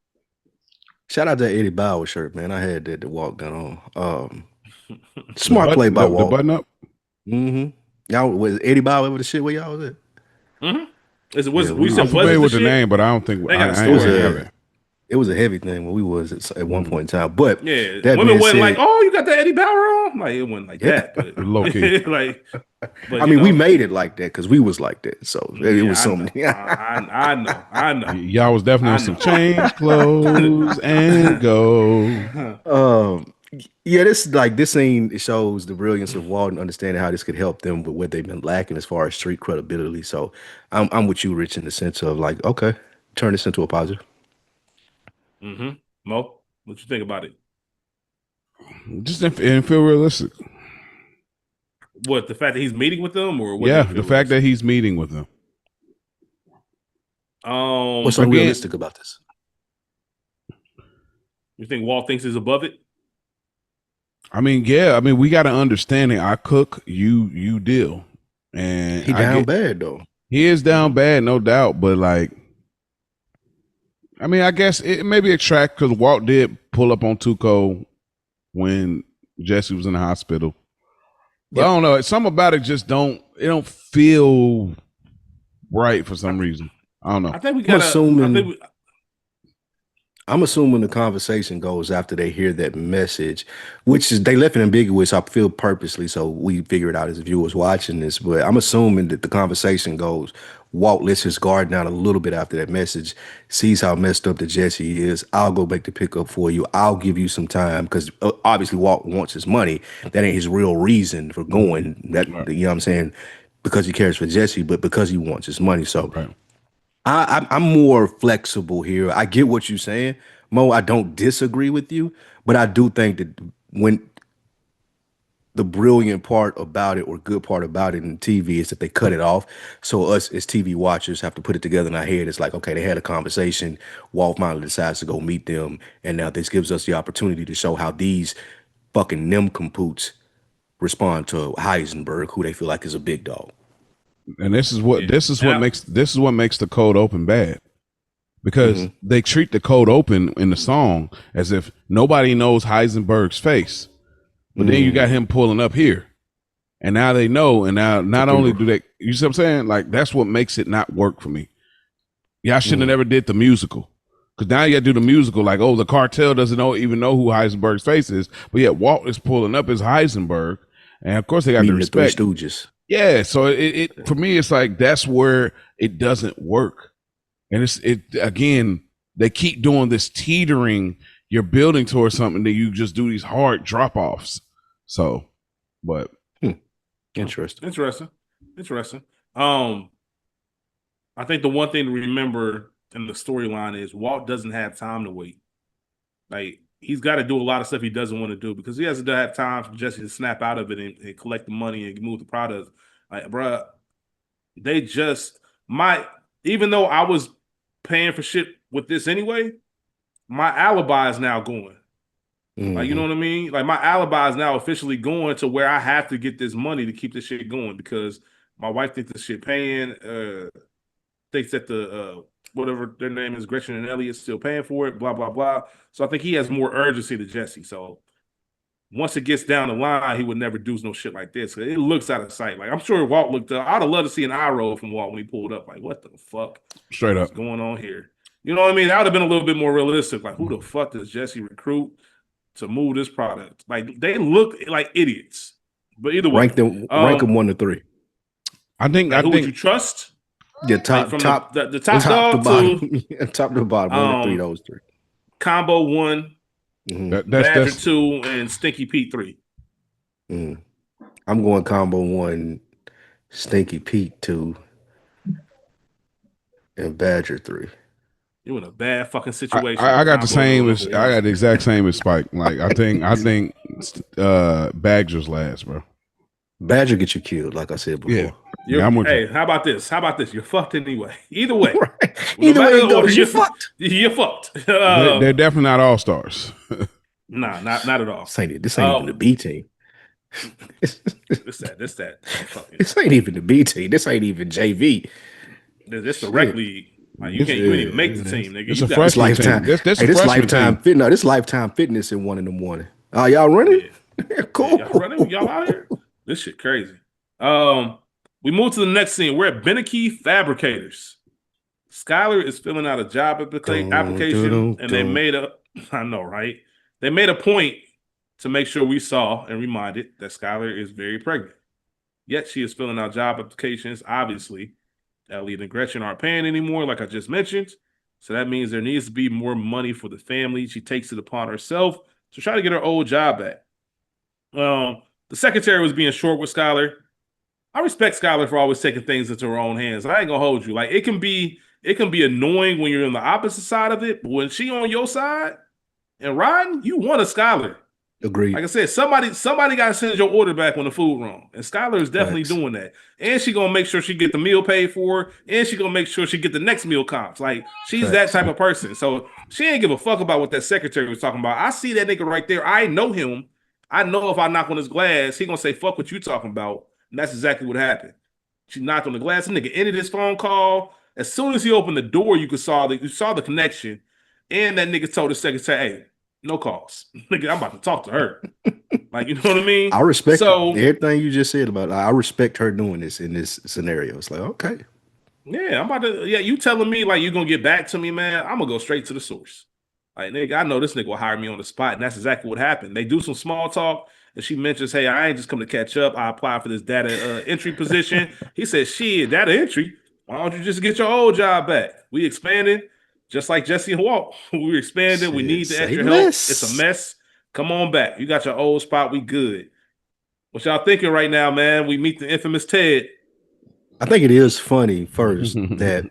Shout out to Eddie Bauer shirt, man. I had that the Walt gun on. Smart play by Walt.
The button up.
Y'all was Eddie Bauer ever the shit where y'all was at?
I'm
familiar with the name, but I don't think
it was a heavy thing when we was at one point in time. But
yeah, women wasn't like, "Oh, you got the Eddie Bauer on." Like it wasn't like that. But
low key.
I mean, we made it like that because we was like that. So it was something.
I know.
Y'all was definitely on some change clothes and go.
Yeah, this scene shows the brilliance of Walt and understanding how this could help them with what they've been lacking as far as street credibility. So I'm with you, Rich, in the sense of like, okay, turn this into a positive.
Mo, what you think about it?
Just didn't feel realistic.
What, the fact that he's meeting with them, or what?
Yeah, the fact that he's meeting with them.
What's so realistic about this?
You think Walt thinks he's above it?
I mean, yeah. I mean, we got to understand it. I cook, you deal, and
he down bad though.
He is down bad, no doubt. But like, I mean, I guess it may be a track because Walt did pull up on Tuco when Jesse was in the hospital. But I don't know. Something about it just don't feel right for some reason. I don't know.
I think we got.
I'm assuming the conversation goes after they hear that message, which is they left it ambiguous, I feel purposely, so we figure it out as viewers watching this. But I'm assuming that the conversation goes, Walt lets his guard down a little bit after that message, sees how messed up that Jesse is. I'll go make the pickup for you. I'll give you some time because obviously Walt wants his money. That ain't his real reason for going. That you know what I'm saying? Because he cares for Jesse, but because he wants his money. So. Right. I'm more flexible here. I get what you're saying, Mo. I don't disagree with you, but I do think that when the brilliant part about it or good part about it in TV is that they cut it off. So us as TV watchers have to put it together in our head. It's like, okay, they had a conversation. Walt finally decides to go meet them. And now this gives us the opportunity to show how these fucking nimcompoops respond to Heisenberg, who they feel like is a big dog.
And this is what makes the cold open bad, because they treat the cold open in the song as if nobody knows Heisenberg's face, but then you got him pulling up here, and now they know, and now not only do they, you see what I'm saying? Like that's what makes it not work for me. Yeah, I shouldn't have never did the musical, because now you got to do the musical like, oh, the cartel doesn't even know who Heisenberg's face is, but yet Walt is pulling up as Heisenberg, and of course they got to respect
the Three Stooges.
Yeah, so it for me, it's like that's where it doesn't work, and it again. They keep doing this teetering. You're building towards something that you just do these hard drop offs. So, but
interesting.
I think the one thing to remember in the storyline is Walt doesn't have time to wait. Like he's got to do a lot of stuff he doesn't want to do because he doesn't have time for Jesse to snap out of it and collect the money and move the product. Like, bruh, even though I was paying for shit with this anyway, my alibi is now going. Like, you know what I mean? Like, my alibi is now officially going to where I have to get this money to keep this shit going because my wife thinks this shit paying, thinks that the whatever their name is, Gretchen and Elliot, still paying for it, blah, blah, blah. So I think he has more urgency than Jesse. So once it gets down the line, he would never do no shit like this. It looks out of sight. Like, I'm sure Walt looked up. I'd have loved to see an eye roll from Walt when he pulled up. Like, what the fuck?
Straight up.
What's going on here? You know what I mean? That would have been a little bit more realistic. Like, who the fuck does Jesse recruit to move this product? Like, they look like idiots. But either way,
rank them 1 to 3.
I think
who would you trust?
Yeah, top
dog
to bottom. Top to bottom, 1 to 3. Those 3.
Combo 1. Badger 2 and Stinky Pete 3.
I'm going combo 1, Stinky Pete 2. And Badger 3.
You in a bad fucking situation.
I got the
Combo
same
number
as
one.
I got the exact same as Spike. Like I think Badger's last, bro.
Badger get you killed, like I said before.
Yeah, I'm with
Hey,
you.
how about this? How about this? You're fucked anyway. Either way.
Right.
No
Either way
matter
it
the
goes,
order,
you're fucked.
You're fucked.
They're definitely not all stars.
Nah, not at all.
This ain't even the B team.
This that fucking.
This ain't even the B team. This ain't even JV.
This the rec league. Like you can't even make the team, nigga.
It's
You
a
got
This
freshman
lifetime.
team. This a
This
freshman
lifetime
team.
fit. No, this lifetime fitness at 1 a.m. Oh, y'all running?
Yeah.
Cool.
Y'all running? Y'all out here? This shit crazy. We move to the next scene. We're at Beneke Fabricators. Skyler is filling out a job application, and they made a. I know, right? They made a point to make sure we saw and reminded that Skyler is very pregnant. Yet she is filling out job applications. Obviously, Elliot and Gretchen aren't paying anymore, like I just mentioned. So that means there needs to be more money for the family. She takes it upon herself to try to get her old job back. The secretary was being short with Skyler. I respect Skyler for always taking things into her own hands. I ain't gonna hold you. Like it can be annoying when you're on the opposite side of it, but when she on your side and riding, you want a Skyler.
Agreed.
Like I said, somebody got to send your order back when the food wrong, and Skyler is definitely doing that. And she gonna make sure she get the meal paid for, and she gonna make sure she get the next meal comps. Like she's that type of person, so she ain't give a fuck about what that secretary was talking about. I see that nigga right there. I know him. I know if I knock on his glass, he gonna say fuck what you talking about, and that's exactly what happened. She knocked on the glass. The nigga ended his phone call. As soon as he opened the door, you saw the connection, and that nigga told the secretary, "Hey, no calls. Nigga, I'm about to talk to her." Like, you know what I mean?
I respect everything you just said about it. I respect her doing this in this scenario. It's like, okay.
Yeah, you telling me like you're gonna get back to me, man. I'm gonna go straight to the source. Like, nigga, I know this nigga will hire me on the spot, and that's exactly what happened. They do some small talk, and she mentions, "Hey, I ain't just come to catch up. I applied for this data entry position." He says, "Shit, data entry? Why don't you just get your old job back? We expanded, just like Jesse and Walt. We expanded. We need the extra help. It's a mess. Come on back. You got your old spot. We good." What y'all thinking right now, man? We meet the infamous Ted.
I think it is funny first that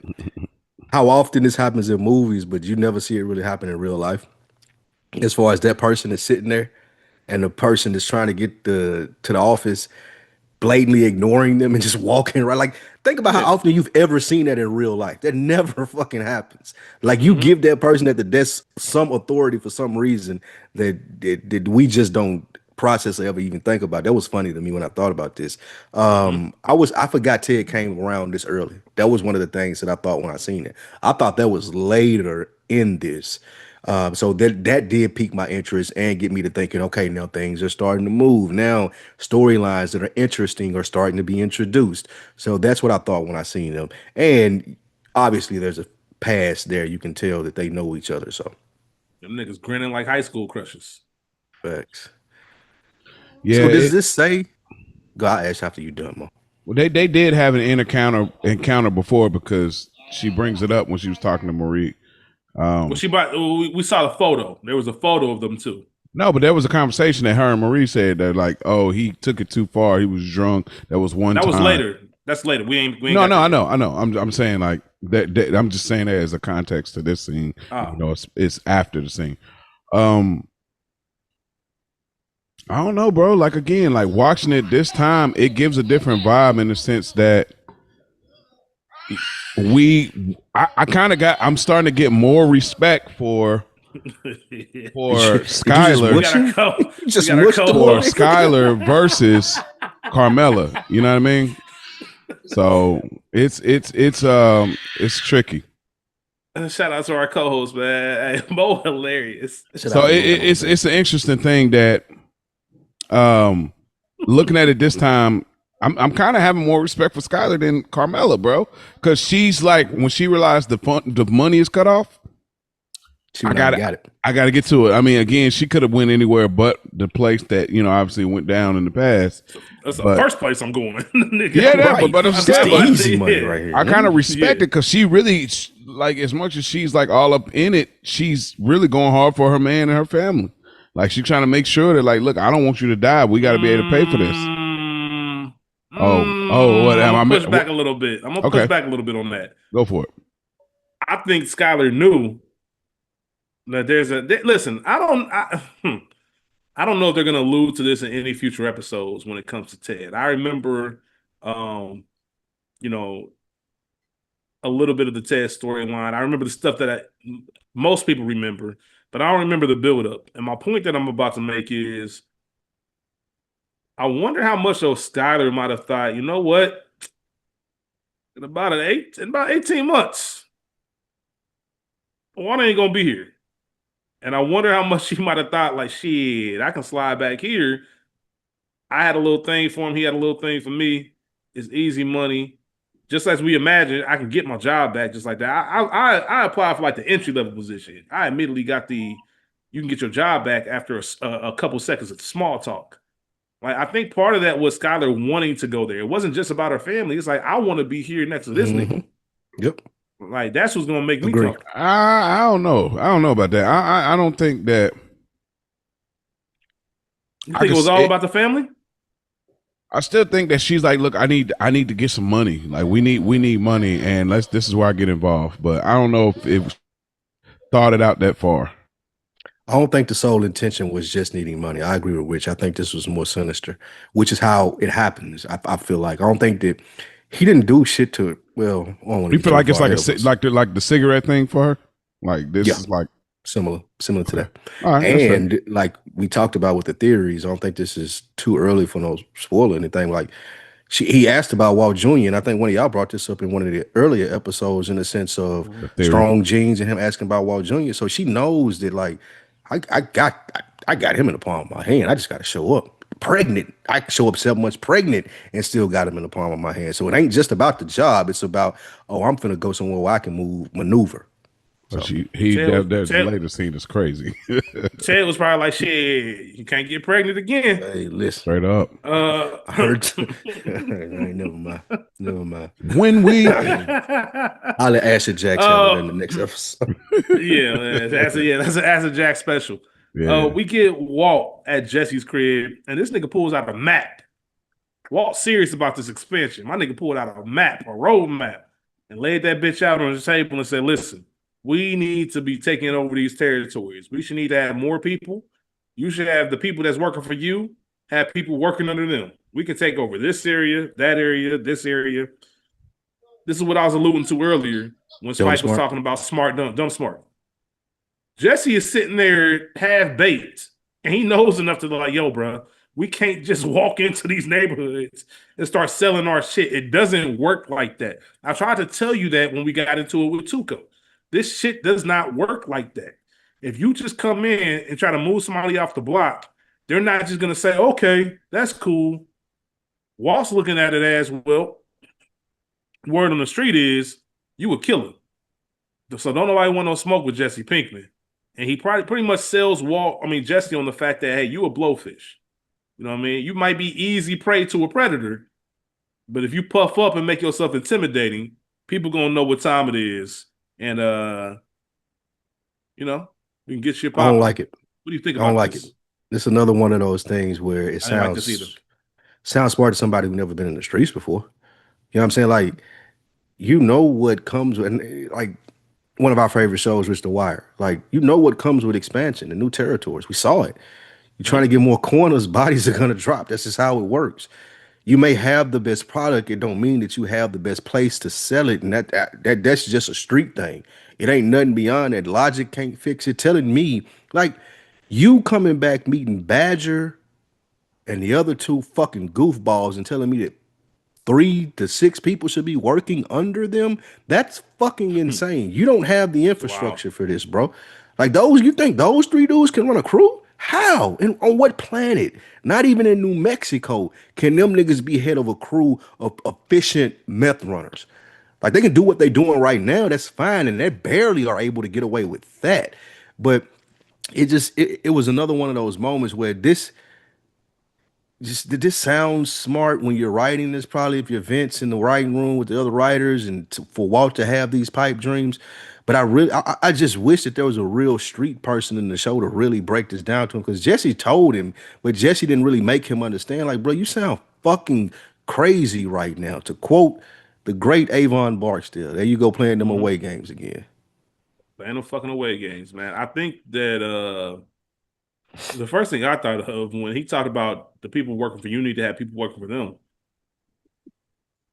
how often this happens in movies, but you never see it really happen in real life. As far as that person is sitting there and the person is trying to get to the office, blatantly ignoring them and just walking right. Like, think about how often you've ever seen that in real life. That never fucking happens. Like, you give that person at the desk some authority for some reason that we just don't process or ever even think about. That was funny to me when I thought about this. I forgot Ted came around this early. That was one of the things that I thought when I seen it. I thought that was later in this. So that did pique my interest and get me to thinking, okay, now things are starting to move. Now storylines that are interesting are starting to be introduced. So that's what I thought when I seen them. And obviously there's a past there. You can tell that they know each other. So
them niggas grinning like high school crushes.
Facts.
Yeah.
So does this say? Go, I ask after you done, Mo.
Well, they did have an encounter before because she brings it up when she was talking to Marie.
We saw the photo. There was a photo of them too.
No, but there was a conversation that her and Marie said that like, oh, he took it too far. He was drunk. That was one. That was
later. That's later. We ain't.
No, I know. I'm saying like that. I'm just saying that as a context to this scene.
Oh.
You know, it's after the scene. I don't know, bro. Like again, like watching it this time, it gives a different vibe in the sense that I kind of I'm starting to get more respect for Skyler. For Skyler versus Carmela. You know what I mean? So it's tricky.
Shout out to our co-host, man. Hey, Mo hilarious.
So it's an interesting thing that looking at it this time, I'm kind of having more respect for Skyler than Carmela, bro, because she's like when she realized the money is cut off. I got to get to it. I mean, again, she could have went anywhere but the place that obviously went down in the past.
That's the first place I'm going.
but I'm
the easy money right here.
I kind of respect it because she really like as much as she's like all up in it, she's really going hard for her man and her family. Like she's trying to make sure that like, look, I don't want you to die. We got to be able to pay for this. What?
I'm gonna push back a little bit. I'm gonna push back a little bit on that.
Go for it.
I think Skyler knew that listen. I don't know if they're going to allude to this in any future episodes when it comes to Ted. I remember, you know, a little bit of the Ted storyline. I remember the stuff that most people remember, but I don't remember the buildup. And my point that I'm about to make is, I wonder how much of Skyler might have thought, you know what? In about 18 months, Walt ain't gonna be here. And I wonder how much he might have thought, like, shit, I can slide back here. I had a little thing for him. He had a little thing for me. It's easy money. Just as we imagined, I can get my job back just like that. I applied for like the entry level position. I immediately got you can get your job back after a couple seconds of small talk. Like, I think part of that was Skyler wanting to go there. It wasn't just about her family. It's like, I want to be here next to this nigga.
Yep.
Like, that's what's gonna make me come.
I don't know. I don't know about that. I don't think that.
You think it was all about the family?
I still think that she's like, look, I need to get some money. Like, we need money, and this is where I get involved. But I don't know if it thought it out that far.
I don't think the sole intention was just needing money. I agree with Rich. I think this was more sinister, which is how it happens. I feel like I don't think that he didn't do shit to it. Well, I don't want to
you feel like it's like the cigarette thing for her. Like, this is like
similar to that.
All right,
and like we talked about with the theories, I don't think this is too early for no spoiler or anything. Like, he asked about Walt Jr., and I think one of y'all brought this up in one of the earlier episodes in the sense of strong genes and him asking about Walt Jr. So she knows that, like, I got him in the palm of my hand. I just got to show up. Pregnant. I show up 7 months pregnant and still got him in the palm of my hand. So it ain't just about the job. It's about, I'm finna go somewhere where I can maneuver.
So that later scene is crazy.
Ted was probably like, shit, you can't get pregnant again.
Hey, listen.
Straight up.
I heard. Never mind.
When we
I'll let Asher Jack tell it in the next episode.
Yeah, man. That's an Asher Jack special. Yeah. We get Walt at Jesse's crib, and this nigga pulls out a map. Walt's serious about this expansion. My nigga pulled out a map, a road map, and laid that bitch out on the table and said, listen, we need to be taking over these territories. We should need to have more people. You should have the people that's working for you, have people working under them. We can take over this area, that area, this area. This is what I was alluding to earlier when Spike was talking about smart, dumb, smart. Jesse is sitting there half baked, and he knows enough to be like, yo, bro, we can't just walk into these neighborhoods and start selling our shit. It doesn't work like that. I tried to tell you that when we got into it with Tuco. This shit does not work like that. If you just come in and try to move somebody off the block, they're not just going to say, okay, that's cool. Walt's looking at it as, well, word on the street is you a killer. So don't nobody want no smoke with Jesse Pinkman. And he probably pretty much sells Jesse on the fact that, hey, you a blowfish. You know what I mean? You might be easy prey to a predator, but if you puff up and make yourself intimidating, people going to know what time it is. And, you can get your pop.
I don't like it.
What do you think about
I don't like it. It's another one of those things where it sounds smart to somebody who's never been in the streets before. You know what I'm saying? Like, what comes with, like, one of our favorite shows was The Wire. Like, what comes with expansion, the new territories. We saw it. You're trying to get more corners, bodies are going to drop. That's just how it works. You may have the best product. It don't mean that you have the best place to sell it. And that's just a street thing. It ain't nothing beyond that. Logic can't fix it. Telling me, like, you coming back meeting Badger and the other two fucking goofballs and telling me that 3 to 6 people should be working under them. That's fucking insane. You don't have the infrastructure for this, bro. Like, you think those 3 dudes can run a crew? How? And on what planet? Not even in New Mexico can them niggas be head of a crew of efficient meth runners. Like, they can do what they're doing right now. That's fine. And they barely are able to get away with that. But it was another one of those moments where this sounds smart when you're writing this, probably if you're Vince in the writing room with the other writers and for Walt to have these pipe dreams. But I just wish that there was a real street person in the show to really break this down to him, because Jesse told him, but Jesse didn't really make him understand. Like, bro, you sound fucking crazy right now. To quote the great Avon Barksdale, there you go playing them away games again.
Playing no fucking away games, man. I think that the first thing I thought of when he talked about the people working for you need to have people working for them.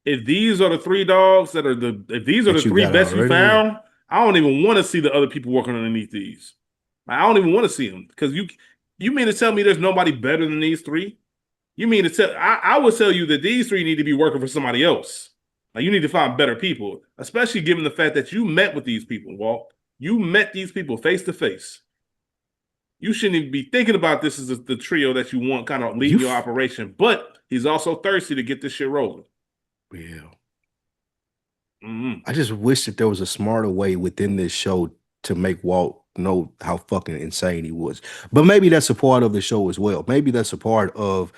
If these are the three dogs if these are the three best you found, I don't even want to see the other people working underneath these. I don't even want to see them because you mean to tell me there's nobody better than these three? You mean to tell I would tell you that these three need to be working for somebody else. Like you need to find better people, especially given the fact that you met with these people, Walt. You met these people face to face. You shouldn't even be thinking about this as the trio that you want kind of leading your operation. But he's also thirsty to get this shit rolling.
Yeah. I just wish that there was a smarter way within this show to make Walt know how fucking insane he was. But maybe that's a part of the show as well. Maybe that's a part of,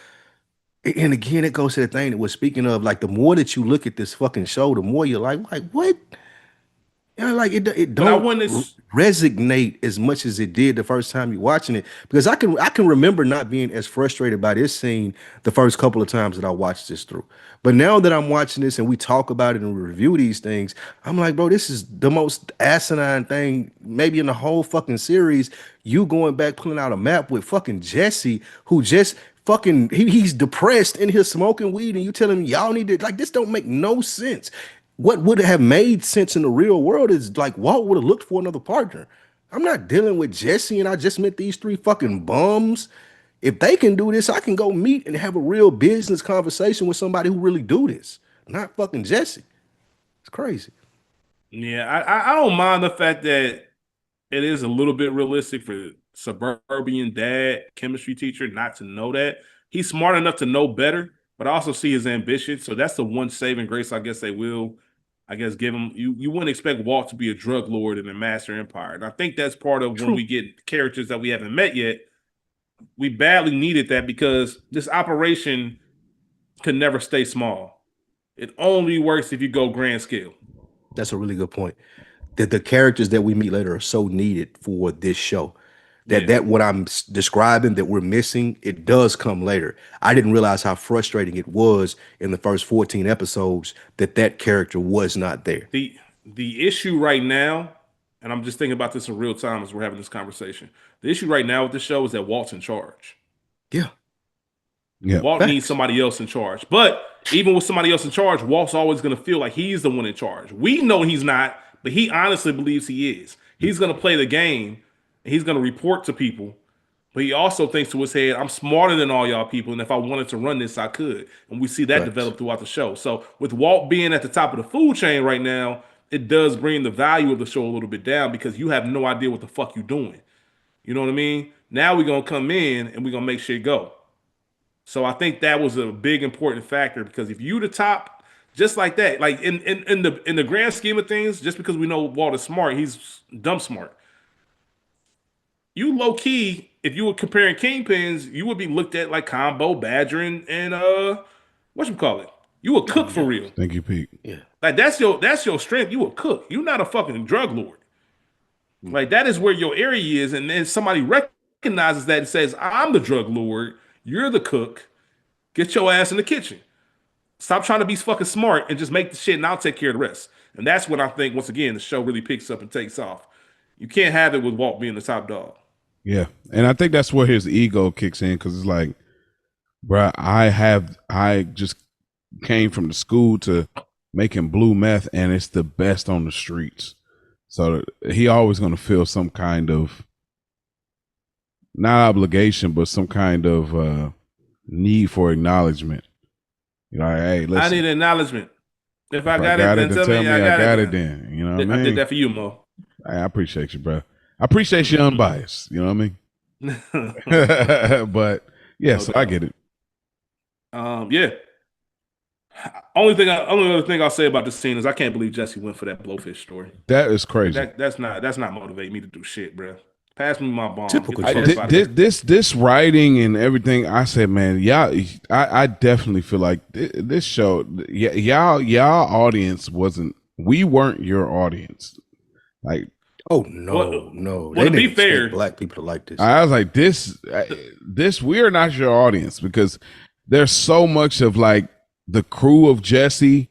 and again, it goes to the thing that we're speaking of. Like the more that you look at this fucking show, the more you're like what? You know, like it don't resonate as much as it did the first time you're watching it. Because I can remember not being as frustrated by this scene the first couple of times that I watched this through. But now that I'm watching this and we talk about it and we review these things, I'm like, bro, this is the most asinine thing maybe in the whole fucking series. You going back pulling out a map with fucking Jesse, who just fucking he's depressed in here smoking weed, and you tell him y'all need to, like, this don't make no sense. What would have made sense in the real world is like Walt would have looked for another partner. I'm not dealing with Jesse and I just met these three fucking bums. If they can do this, I can go meet and have a real business conversation with somebody who really do this. Not fucking Jesse. It's crazy.
Yeah, I don't mind the fact that it is a little bit realistic for suburban dad, chemistry teacher, not to know that. He's smart enough to know better, but I also see his ambition. So that's the one saving grace I guess they will, give him. You wouldn't expect Walt to be a drug lord in a master empire. And I think that's part of when we get characters that we haven't met yet. We badly needed that because this operation can never stay small. It only works if you go grand scale.
That's a really good point. That the characters that we meet later are so needed for this show. That what I'm describing that we're missing, it does come later. I didn't realize how frustrating it was in the first 14 episodes that character was not there.
The issue right now, and I'm just thinking about this in real time as we're having this conversation. The issue right now with the show is that Walt's in charge.
Yeah.
Walt needs somebody else in charge. But even with somebody else in charge, Walt's always going to feel like he's the one in charge. We know he's not, but he honestly believes he is. He's going to play the game. He's going to report to people, but he also thinks to his head, I'm smarter than all y'all people, and if I wanted to run this, I could. And we see that develop throughout the show. So with Walt being at the top of the food chain right now, it does bring the value of the show a little bit down because you have no idea what the fuck you're doing. You know what I mean? Now we're going to come in and we're going to make shit go. So I think that was a big important factor because if you the top, just like that, like in the grand scheme of things, just because we know Walt is smart, he's dumb smart. You low key, if you were comparing kingpins, you would be looked at like Combo, Badger, and whatchamacallit. You a cook for real.
Thank you, Pete.
Yeah.
Like that's your strength. You a cook. You're not a fucking drug lord. Like that is where your area is, and then somebody recognizes that and says, I'm the drug lord, you're the cook. Get your ass in the kitchen. Stop trying to be fucking smart and just make the shit and I'll take care of the rest. And that's what I think, once again, the show really picks up and takes off. You can't have it with Walt being the top dog.
Yeah. And I think that's where his ego kicks in because it's like, bruh, I just came from the school to making blue meth and it's the best on the streets. So he always going to feel some kind of, not obligation, but some kind of need for acknowledgement. You know, hey, listen.
I need acknowledgement. If I got it, then tell me I got it.
Then. You know what I mean?
I did that for you, Mo.
I appreciate you, bro. I appreciate you unbiased. You know what I mean? But yeah, so I get it.
Yeah. Only other thing I'll say about this scene is I can't believe Jesse went for that blowfish story.
That is crazy.
That's not motivating me to do shit, bro. Pass me my bomb.
Typical.
This writing and everything. I said, man, y'all. I definitely feel like this show. Y'all audience wasn't. We weren't your audience. Like,
oh no.
Well,
They
to be
didn't
fair,
expect black people to like this.
I was like, this we are not your audience because there's so much of like the crew of Jesse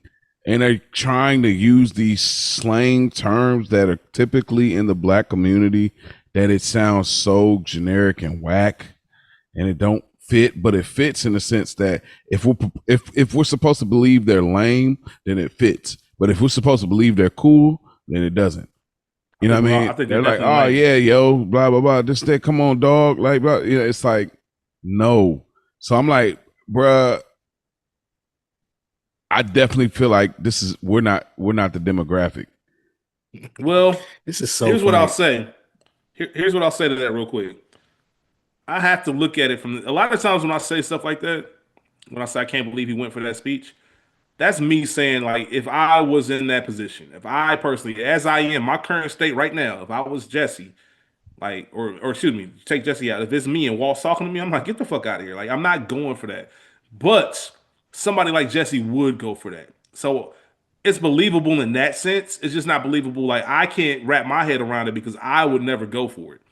and they're trying to use these slang terms that are typically in the black community that it sounds so generic and whack, and it don't fit, but it fits in the sense that if we're supposed to believe they're lame, then it fits. But if we're supposed to believe they're cool, then it doesn't. You know what I mean?
I think
they're like, oh yeah, yo, blah blah blah. This that, come on, dog. Like, blah. You know, it's like, no. So I'm like, bruh, I definitely feel like we're not the demographic.
Well,
this is so.
Here's
funny.
what I'll say. Here's what I'll say to that real quick. I have to look at it from a lot of times when I say stuff like that. When I say I can't believe he went for that speech, that's me saying, like, if I was in that position, if I personally, as I am, my current state right now, if I was Jesse, like, or excuse me, take Jesse out. If it's me and Walt's talking to me, I'm like, get the fuck out of here. Like, I'm not going for that. But somebody like Jesse would go for that. So it's believable in that sense. It's just not believable. Like, I can't wrap my head around it because I would never go for it.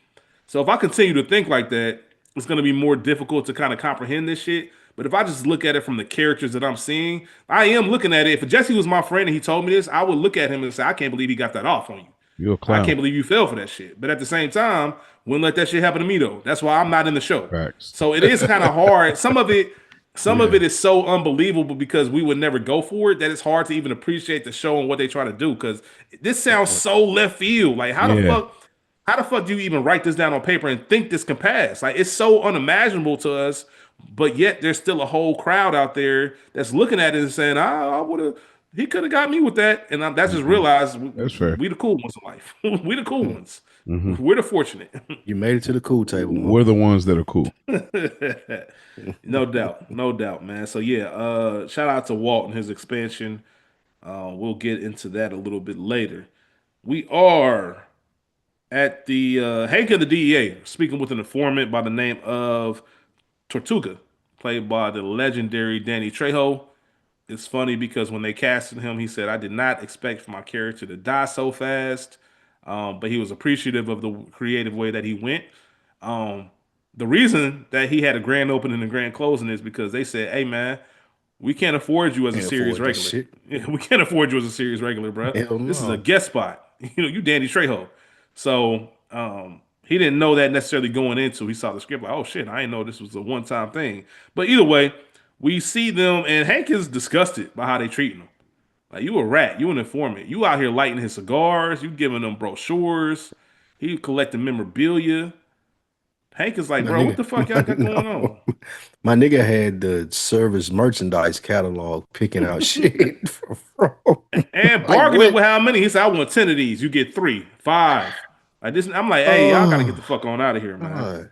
So if I continue to think like that, it's going to be more difficult to kind of comprehend this shit. But if I just look at it from the characters that I'm seeing, I am looking at it. If Jesse was my friend and he told me this, I would look at him and say, I can't believe he got that off on you.
You're a clown.
I can't believe you fell for that shit. But at the same time, wouldn't let that shit happen to me though. That's why I'm not in the show.
Facts.
So it is kind of hard. Some of it is so unbelievable because we would never go for it that it's hard to even appreciate the show and what they try to do. Because this sounds so left field. Like how the fuck do you even write this down on paper and think this can pass? Like it's so unimaginable to us, but yet there's still a whole crowd out there that's looking at it and saying, I would have. He could have got me with that, and that's just realized we the cool ones in life. We the cool ones. Mm-hmm. We're the fortunate.
You made it to the cool table. Man.
We're the ones that are cool.
No doubt, man. So yeah, shout out to Walt and his expansion. We'll get into that a little bit later. We are at the Hank of the DEA, speaking with an informant by the name of Tortuga, played by the legendary Danny Trejo. It's funny because when they casted him, he said, I did not expect for my character to die so fast, but he was appreciative of the creative way that he went. The reason that he had a grand opening and grand closing is because they said, hey, man, we can't afford you as a series regular. Yeah, we can't afford you as a series regular, bro. This is a guest spot. You Danny Trejo. So he didn't know that necessarily going into. He saw the script like, oh, shit, I didn't know this was a one-time thing. But either way, we see them, and Hank is disgusted by how they treating him. Like, you a rat. You an informant. You out here lighting his cigars. You giving them brochures. He collecting memorabilia. Hank is like, bro, what the fuck y'all got going on?
My nigga had the service merchandise catalog picking out shit.
And bargaining with how many? He said, I want 10 of these. You get 3, 5. Like this, I'm like, hey, y'all got to get the fuck on out of here, man.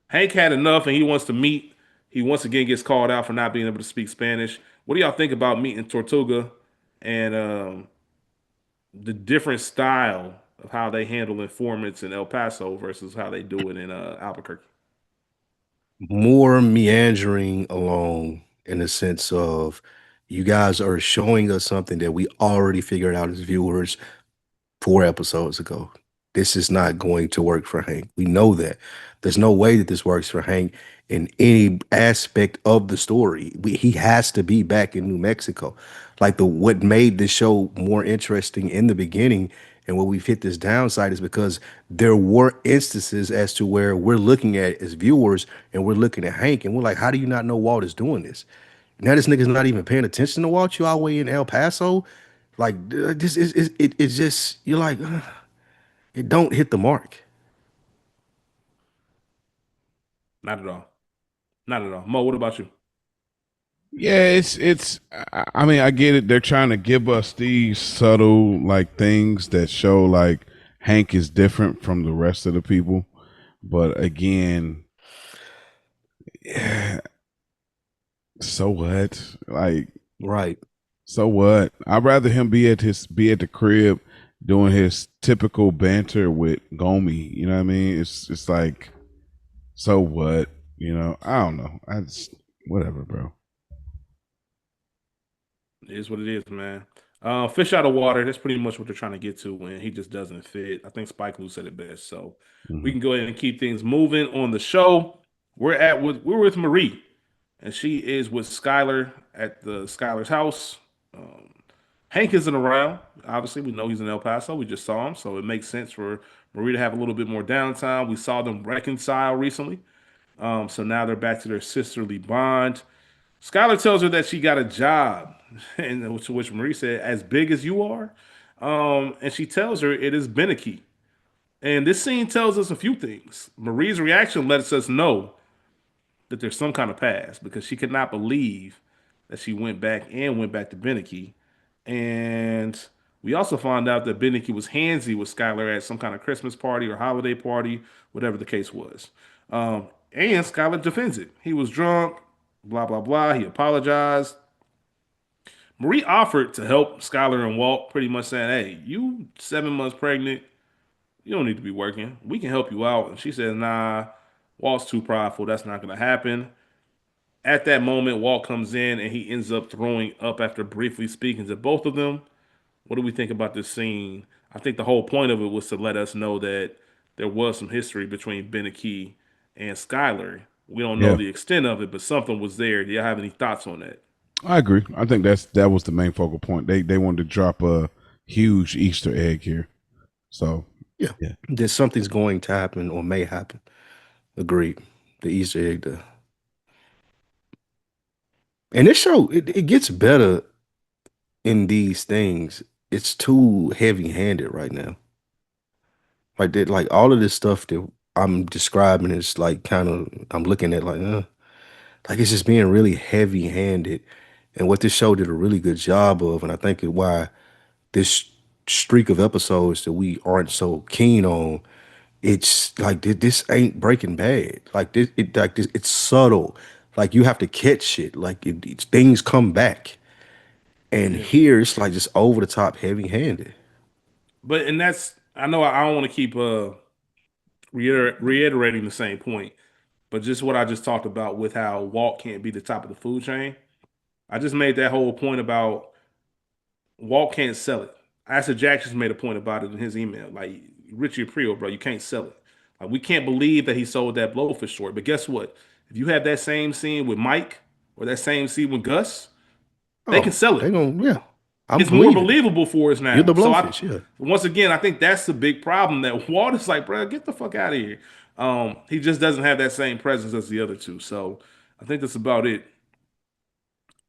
Hank had enough, and he wants to meet. He once again gets called out for not being able to speak Spanish. What do y'all think about meeting Tortuga and the different style of how they handle informants in El Paso versus how they do it in Albuquerque?
More meandering along in the sense of you guys are showing us something that we already figured out as viewers 4 episodes ago. This is not going to work for Hank. We know that. There's no way that this works for Hank in any aspect of the story. He has to be back in New Mexico. Like what made this show more interesting in the beginning and what we've hit this downside is because there were instances as to where we're looking at it as viewers and we're looking at Hank and we're like, how do you not know Walt is doing this? Now this nigga's not even paying attention to Walt. You all the way in El Paso. Like this is it's just, you're like, it don't hit the mark.
Not at all. Not at all. Mo, what about you?
Yeah, it's I mean, I get it. They're trying to give us these subtle like things that show like Hank is different from the rest of the people. But again, yeah, so what? Like,
right.
So what? I'd rather him be at the crib doing his typical banter with Gomi. You know what I mean? It's like, so what? You know, I don't know. I just whatever, bro.
It is what it is, man. Fish out of water. That's pretty much what they're trying to get to when he just doesn't fit. I think Spike Lee said it best. So we can go ahead and keep things moving on the show. We're with Marie, and she is with Skyler at the Skyler's house. Hank isn't around. Obviously, we know he's in El Paso. We just saw him, so it makes sense for Marie to have a little bit more downtime. We saw them reconcile recently, so now they're back to their sisterly bond. Skyler tells her that she got a job, and which Marie said, "As big as you are," and she tells her it is Beneke. And this scene tells us a few things. Marie's reaction lets us know that there's some kind of past because she could not believe that she went back to Beneke. And we also found out that Beneke was handsy with Skylar at some kind of Christmas party or holiday party, whatever the case was. And Skylar defends it. He was drunk, blah, blah, blah. He apologized. Marie offered to help Skylar and Walt, pretty much saying, hey, you 7 months pregnant. You don't need to be working. We can help you out. And she said, nah, Walt's too prideful. That's not going to happen. At that moment, Walt comes in and he ends up throwing up after briefly speaking to both of them. What do we think about this scene? I think the whole point of it was to let us know that there was some history between Beneke and Skyler. We don't know
Yeah,
the extent of it, but something was there. Do y'all have any thoughts on that?
I agree. I think that was the main focal point. They wanted to drop a huge Easter egg here. So
Yeah.
yeah,
That something's going to happen or may happen. Agreed. The Easter egg. And this show, it gets better in these things. It's too heavy-handed right now. Like that, like all of this stuff that I'm describing is like kind of I'm looking at like it's just being really heavy-handed. And what this show did a really good job of, and I think is why this streak of episodes that we aren't so keen on, it's like this ain't Breaking Bad. Like this, it's subtle. Like you have to catch shit. Like things come back. And
Yeah.
here it's like just over the top, heavy-handed.
But, and that's, I know I don't want to keep reiterating the same point, but just what I just talked about with how Walt can't be the top of the food chain. I just made that whole point about Walt can't sell it. Acid Jack just made a point about it in his email. Like Richie Aprile, bro, you can't sell it. Like we can't believe that he sold that blowfish short. But guess what? If you have that same scene with Mike or that same scene with Gus, they can
Oh,
sell it.
they gonna, yeah. I'm
It's more
believing it.
believable for us
You're
now.
the
So I
blowfish, yeah.
once again, I think that's the big problem that Walt is like, bro, get the fuck out of here. He just doesn't have that same presence as the other two. So I think that's about it.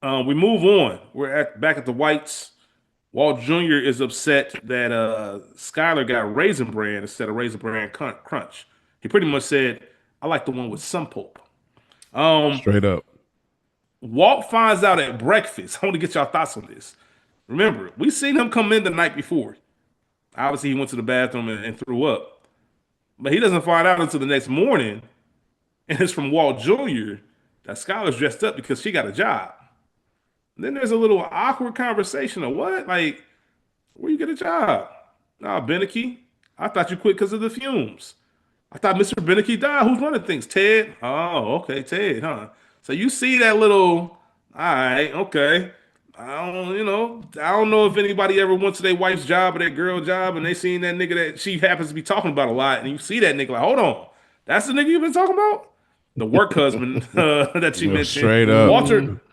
We move on. We're back at the Whites. Walt Jr. is upset that Skyler got Raisin Bran instead of Raisin Bran Crunch. He pretty much said, I like the one with some pulp. Um,
straight up.
Walt finds out at breakfast. I want to get y'all thoughts on this. Remember, we seen him come in the night before. Obviously, he went to the bathroom and threw up. But he doesn't find out until the next morning, and it's from Walt Jr. that Skyler's dressed up because she got a job. Then there's a little awkward conversation of what? Like, where you get a job? Nah, Beneke. I thought you quit because of the fumes. I thought Mr. Beneke died. Who's running things? Ted? Oh, okay, Ted, huh? So you see that little, all right, okay. I don't know if anybody ever went to their wife's job or their girl job and they seen that nigga that she happens to be talking about a lot, and you see that nigga like, hold on, that's the nigga you've been talking about? The work husband that she
Well,
mentioned.
straight up.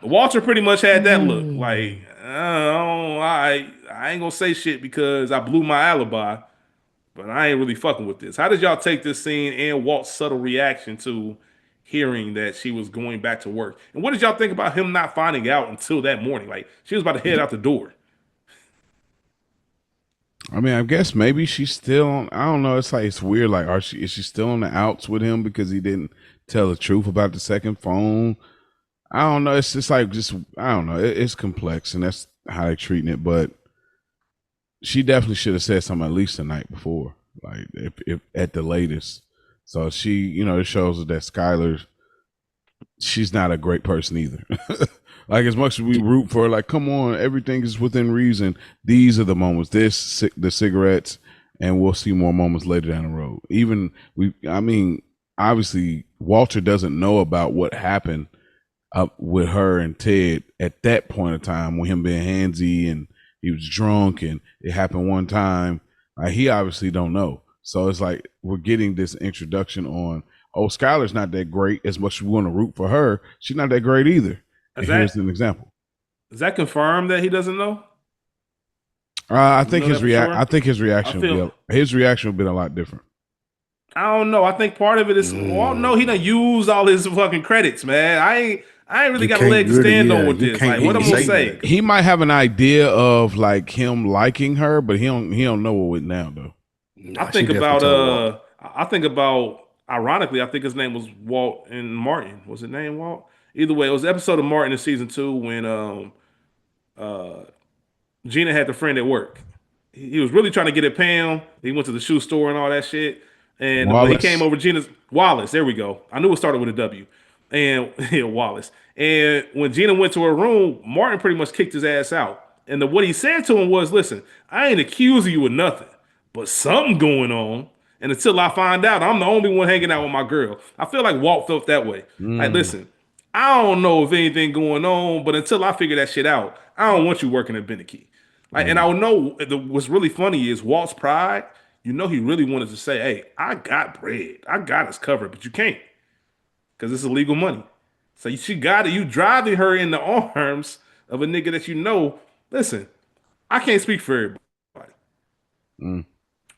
Walter pretty much had that look. Like, I ain't gonna say shit because I blew my alibi, but I ain't really fucking with this. How did y'all take this scene and Walt's subtle reaction to hearing that she was going back to work? And what did y'all think about him not finding out until that morning? Like she was about to head out the door.
I mean, I guess maybe she's still on. I don't know. It's like it's weird. Like, is she still on the outs with him because he didn't tell the truth about the second phone? I don't know. It's just like I don't know. It's complex, and that's how they're treating it. But she definitely should have said something at least the night before, like if at the latest. So she, it shows that Skyler, she's not a great person either. Like as much as we root for her, like come on, everything is within reason. These are the moments. The cigarettes, and we'll see more moments later down the road. Obviously, Walter doesn't know about what happened up with her and Ted at that point in time when him being handsy and he was drunk and it happened one time. He obviously don't know. So it's like we're getting this introduction on, Skylar's not that great as much as we want to root for her. She's not that great either. And here's an example.
Is that confirmed that he doesn't know?
I think
You know
his
that for sure?
I think his reaction
feel-
his reaction would be a lot different.
I don't know. I think part of it is well, no, he done used all his fucking credits, man. I ain't really
You
got a
can't
leg to
really-
stand
yeah,
on with
you
this.
can't
Like, what I'm
really
gonna
say
say?
that.
He might have an idea of like him liking her, but he don't know it now though.
Nah,
I think
she definitely told Walt.
I think about ironically, I think his name was Walt and Martin. Was it named Walt? Either way, it was an episode of Martin in season 2 when uh Gina had the friend at work. He was really trying to get at Pam. He went to the shoe store and all that shit. And when he came over Gina's Wallace, there we go. I knew it started with a W. And yeah, Wallace. And when Gina went to her room, Martin pretty much kicked his ass out. And what he said to him was, listen, I ain't accusing you of nothing, but something going on. And until I find out, I'm the only one hanging out with my girl. I feel like Walt felt that way. Like, listen, I don't know if anything going on, but until I figure that shit out, I don't want you working at Beneke. Like, and I would know what's really funny is Walt's pride. You know, he really wanted to say, "Hey, I got bread, I got us covered," but you can't because it's illegal money. So she got it. You driving her in the arms of a nigga that you know. Listen, I can't speak for everybody.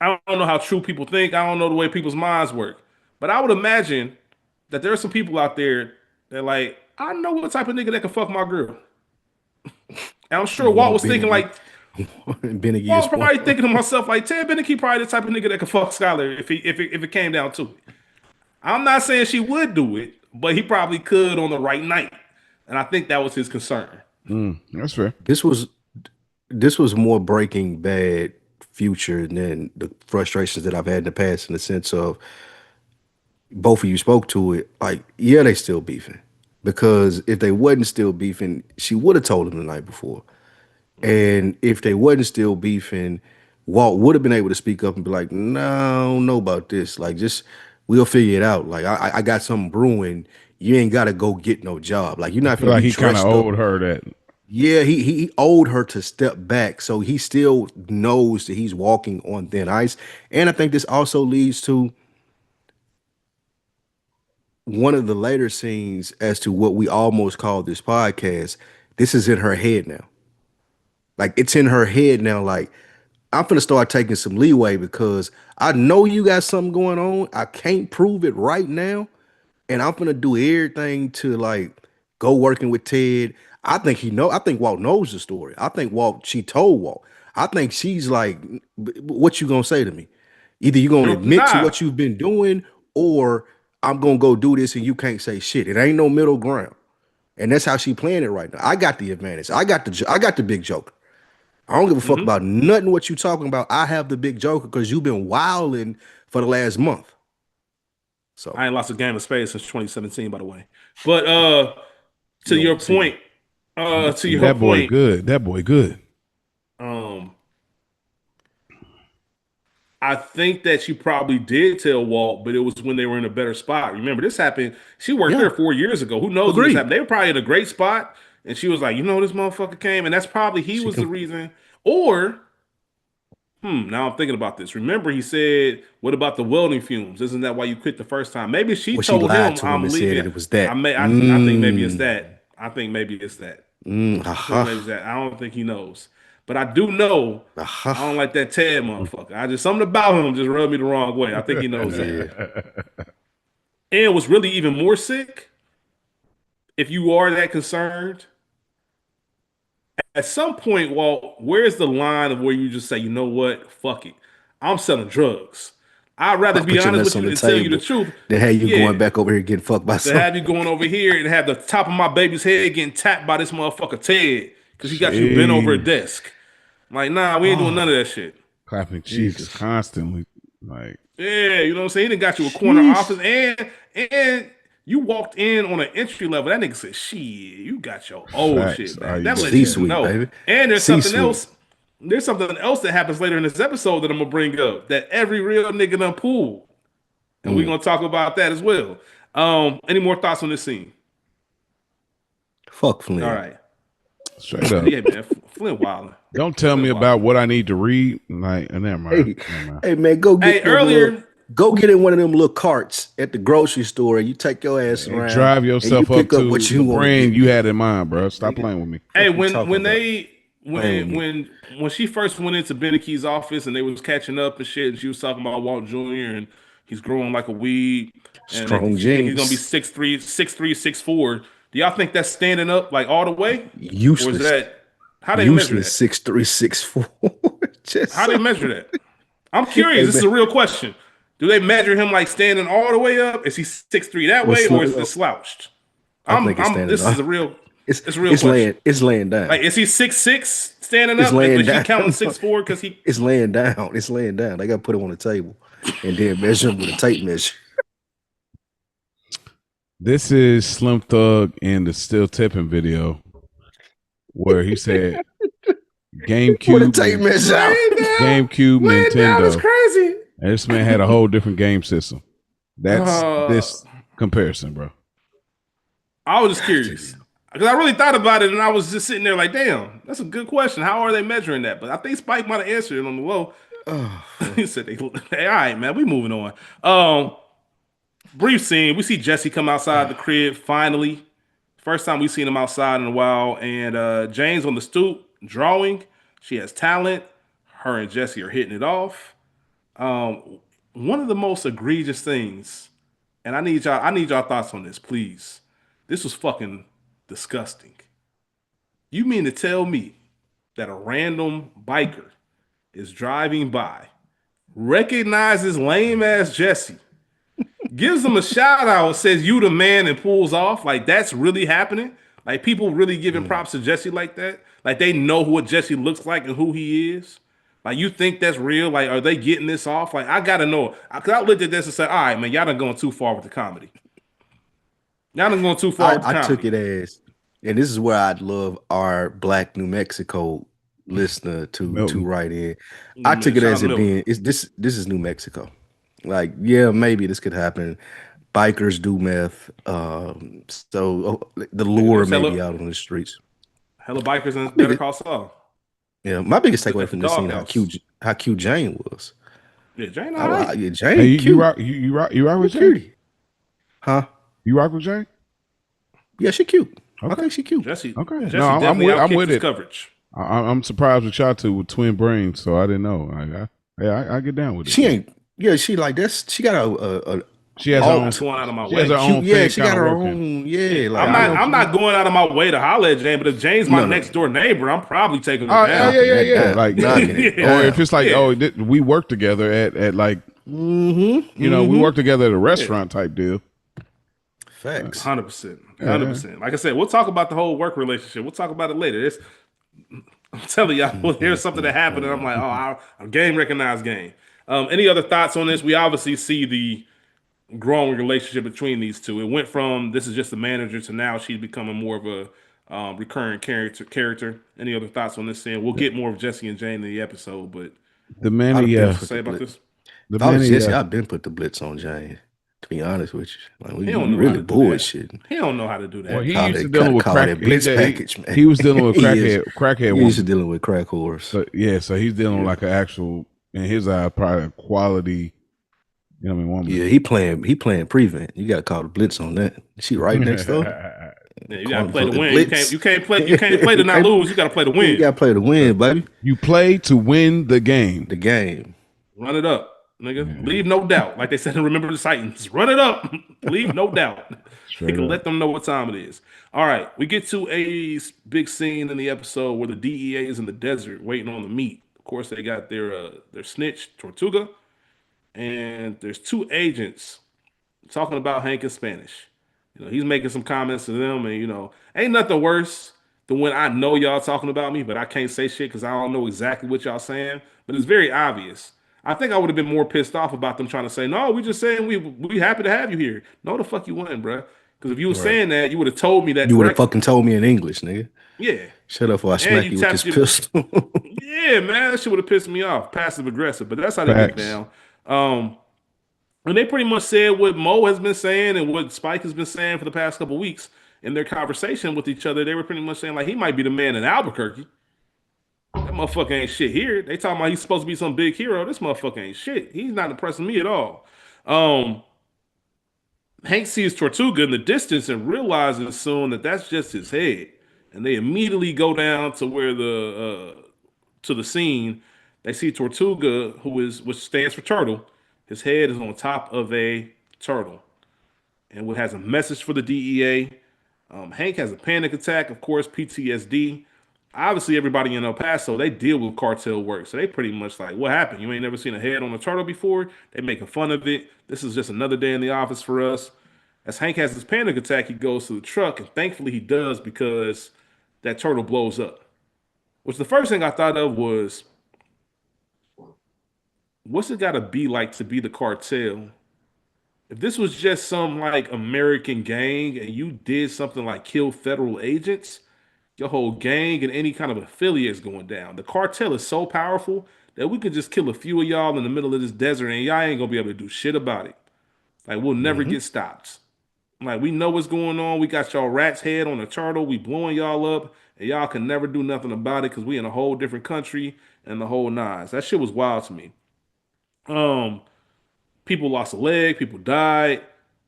I don't know how true people think. I don't know the way people's minds work, but I would imagine that there are some people out there that like, I know what type of nigga that can fuck my girl. And I'm sure Walt was thinking like,
Beneke
I was
is
probably thinking to myself like, Ted Beneke probably the type of nigga that could fuck Skyler if it came down to it. I'm not saying she would do it, but he probably could on the right night, and I think that was his concern.
That's fair.
This was more Breaking Bad future than the frustrations that I've had in the past, in the sense of both of you spoke to it. Like, yeah, they still beefing, because if they wasn't still beefing, she would have told him the night before. And if they wasn't still beefing, Walt would have been able to speak up and be like, "No, I don't know about this. Like, just we'll figure it out. Like, I got something brewing. You ain't got to go get no job. Like, you're not
I feel
gonna
like
be
he kind of
dressed up."
owed her that.
Yeah, he owed her to step back, so he still knows that he's walking on thin ice. And I think this also leads to one of the later scenes as to what we almost call this podcast. This is in her head now. Like, it's in her head now. Like, I'm finna start taking some leeway because I know you got something going on. I can't prove it right now. And I'm finna do everything to like go working with Ted. I think Walt knows the story. I think she told Walt. I think she's like, what you gonna say to me? Either you gonna admit to what you've been doing, or I'm gonna go do this and you can't say shit. It ain't no middle ground. And that's how she playing it right now. I got the advantage. I got the big joker. I don't give a fuck about nothing what you talking about. I have the big joker because you've been wilding for the last month. So
I ain't lost a game of spades since 2017, by the way. But to your point,
that boy good. That boy good.
I think that she probably did tell Walt, but it was when they were in a better spot. Remember, this happened. She worked there 4 years ago. Who knows when this happened? They were probably in a great spot, and she was like, "You know, this motherfucker came," and that's probably the reason. Or, now I'm thinking about this. Remember, he said, "What about the welding fumes? Isn't that why you quit the first time?" Maybe she told him, "I'm leaving."
It was that.
I think maybe it's that. I think maybe it's that. I don't think he knows. But I do know I don't like that Ted motherfucker. Something about him just rubbed me the wrong way. I think he knows that. And what's really even more sick, if you are that concerned, at some point, Walt, where's the line of where you just say, you know what, fuck it, I'm selling drugs. I'd rather be honest with you and tell you the truth
than have you going back over here getting fucked by something.
To have you going over here and have the top of my baby's head getting tapped by this motherfucker Ted because he got you bent over a desk. Like, nah, we ain't doing none of that shit.
Clapping cheeks constantly. Like,
yeah, you know what I'm saying? He done got you a corner office and you walked in on an entry level. That nigga said, shit, you got your old shit, man. That lets you know. Baby. And there's something else. There's something else that happens later in this episode that I'm gonna bring up that every real nigga done pulled. And we're gonna talk about that as well. Any more thoughts on this scene?
Fuck Flynn.
All right.
Straight up.
Yeah, man. Flynn Wilder.
Don't tell me about what I need to read. Like, never mind.
Hey man, go get
earlier.
Go get in one of them little carts at the grocery store and you take your ass around.
Drive yourself up to
what you
the brand you had in mind, bro. Stop playing with me.
Hey, when when she first went into Beneke's office and they was catching up and shit, and she was talking about Walt Jr. and he's growing like a weed, and
Strong
he's gonna be
genes.
6'3", 6'3", 6'4". Do y'all think that's standing up like all the way?
Useless.
Or is that how they measure that?
6'3", 6'4". Just
How they measure that? I'm curious. This is a real question. Do they measure him like standing all the way up? Is he 6'3" that way, or is it slouched?
I think it's standing
this
up.
is a real. It's a real
it's
question.
It's laying down.
Like, is he 6'6" standing
It's
up?
laying
Is
down.
he counting 6'4" because he?
It's laying down. It's laying down. They got to put him on the table and then measure him with a tape measure.
This is Slim Thug in the Still Tipping video where he said GameCube,
With a tape measure.
GameCube, Nintendo.
That's crazy.
And this man had a whole different game system. That's this comparison, bro.
I was just curious because I really thought about it, and I was just sitting there like, "Damn, that's a good question. How are they measuring that?" But I think Spike might have answered it on the low. He said, "Hey, all right, man, we moving on." Brief scene. We see Jesse come outside the crib finally. First time we've seen him outside in a while, and Jane's on the stoop drawing. She has talent. Her and Jesse are hitting it off. One of the most egregious things, and I need y'all thoughts on this, please. This was fucking disgusting. You mean to tell me that a random biker is driving by, recognizes lame ass Jesse, gives him a shout out, says you the man, and pulls off? Like, that's really happening? Like, people really giving props to Jesse like that? Like, they know what Jesse looks like and who he is? Like, you think that's real? Like, are they getting this off? Like, I gotta know. Because I looked at this and said, all right, man, y'all done going too far with the comedy. Y'all done going too far with the comedy.
I took it as, and this is where I'd love our Black New Mexico listener to write in. I took it as it being, this is New Mexico. Like, yeah, maybe this could happen. Bikers do meth. So the lure may be out on the streets.
Hella bikers in Better Call Saul.
Yeah, my biggest takeaway from this scene how cute Jane was.
Yeah, Jane.
Yeah, Jane.
Hey, you rock with Jane?
Huh?
You rock with Jane?
Yeah, she cute.
Okay.
I think she cute.
Jesse.
Okay.
Jesse
No, I'm with it.
Coverage.
I'm surprised with y'all two with twin brains, so I didn't know. I get down with it.
She ain't. Yeah, she like this. She got a
she has her own.
Going out of my way.
She has her own.
Yeah, she got her own. Yeah, like
I'm not going out of my way to holler at Jane, but if Jane's my next door neighbor, I'm probably taking her down.
Yeah. Like, or if it's like, we work together at like, you know, we work together at a restaurant type deal.
Facts.
100%. Like I said, we'll talk about the whole work relationship. We'll talk about it later. I'm telling y'all, there's something that happened, and I'm like, our game recognized game. Any other thoughts on this? We obviously see the growing relationship between these two. It went from this is just a manager to now she's becoming more of a recurring character. Any other thoughts on this scene? We'll get more of Jesse and Jane in the episode, but
the man,
say about this.
If I was Jesse, I've been put the blitz on Jane. To be honest with you, like, we really bullshitting.
He don't know how to do that.
Well, he used to dealing with crack. He was dealing with crackhead.
He used to dealing with crack whores.
So he's dealing with like an actual, in his eye, probably a quality. You know what I mean? Woman.
Yeah, he playing prevent. You got to call the blitz on that. She right next door.
Yeah, you got to play to win. You can't play to not lose. You got to play to win.
You got to play to win, baby.
You play to win the game.
The game.
Run it up. Nigga, leave no doubt. Like they said in Remember the Titans, run it up. Leave no doubt. They can let them know what time it is. All right, we get to a big scene in the episode where the DEA is in the desert waiting on the meat. Of course, they got their snitch, Tortuga, and there's two agents talking about Hank in Spanish. You know, he's making some comments to them, and you know, ain't nothing worse than when I know y'all talking about me, but I can't say shit because I don't know exactly what y'all saying. But it's very obvious. I think I would have been more pissed off about them trying to say, no, we just saying we happy to have you here. No, the fuck you wouldn't, bro. Because if you were saying that, you would have told me that.
You would have fucking told me in English, nigga.
Yeah.
Shut up or I smack you with this pistol.
Yeah, man. That shit would have pissed me off. Passive aggressive. But that's how they get down. And they pretty much said what Mo has been saying and what Spike has been saying for the past couple of weeks in their conversation with each other. They were pretty much saying, like, he might be the man in Albuquerque. That motherfucker ain't shit here. They talking about he's supposed to be some big hero. This motherfucker ain't shit. He's not impressing me at all. Hank sees Tortuga in the distance and realizes soon that that's just his head. and they immediately go down to where to the scene. They see Tortuga, which stands for turtle. His head is on top of a turtle, and it has a message for the DEA. Hank has a panic attack, of course, PTSD. Obviously, everybody in El Paso, they deal with cartel work. So they pretty much like, what happened? You ain't never seen a head on a turtle before? They making fun of it. This is just another day in the office for us. As Hank has his panic attack, he goes to the truck, and thankfully he does because that turtle blows up. Which the first thing I thought of was, what's it got to be like to be the cartel? If this was just some like American gang and you did something like kill federal agents, your whole gang and any kind of affiliate is going down. The cartel is so powerful that we could just kill a few of y'all in the middle of this desert and y'all ain't gonna be able to do shit about it. Like we'll never get stopped. Like we know what's going on. We got y'all rat's head on a turtle. We blowing y'all up, and y'all can never do nothing about it because we in a whole different country and the whole nines. That shit was wild to me. People lost a leg. People died.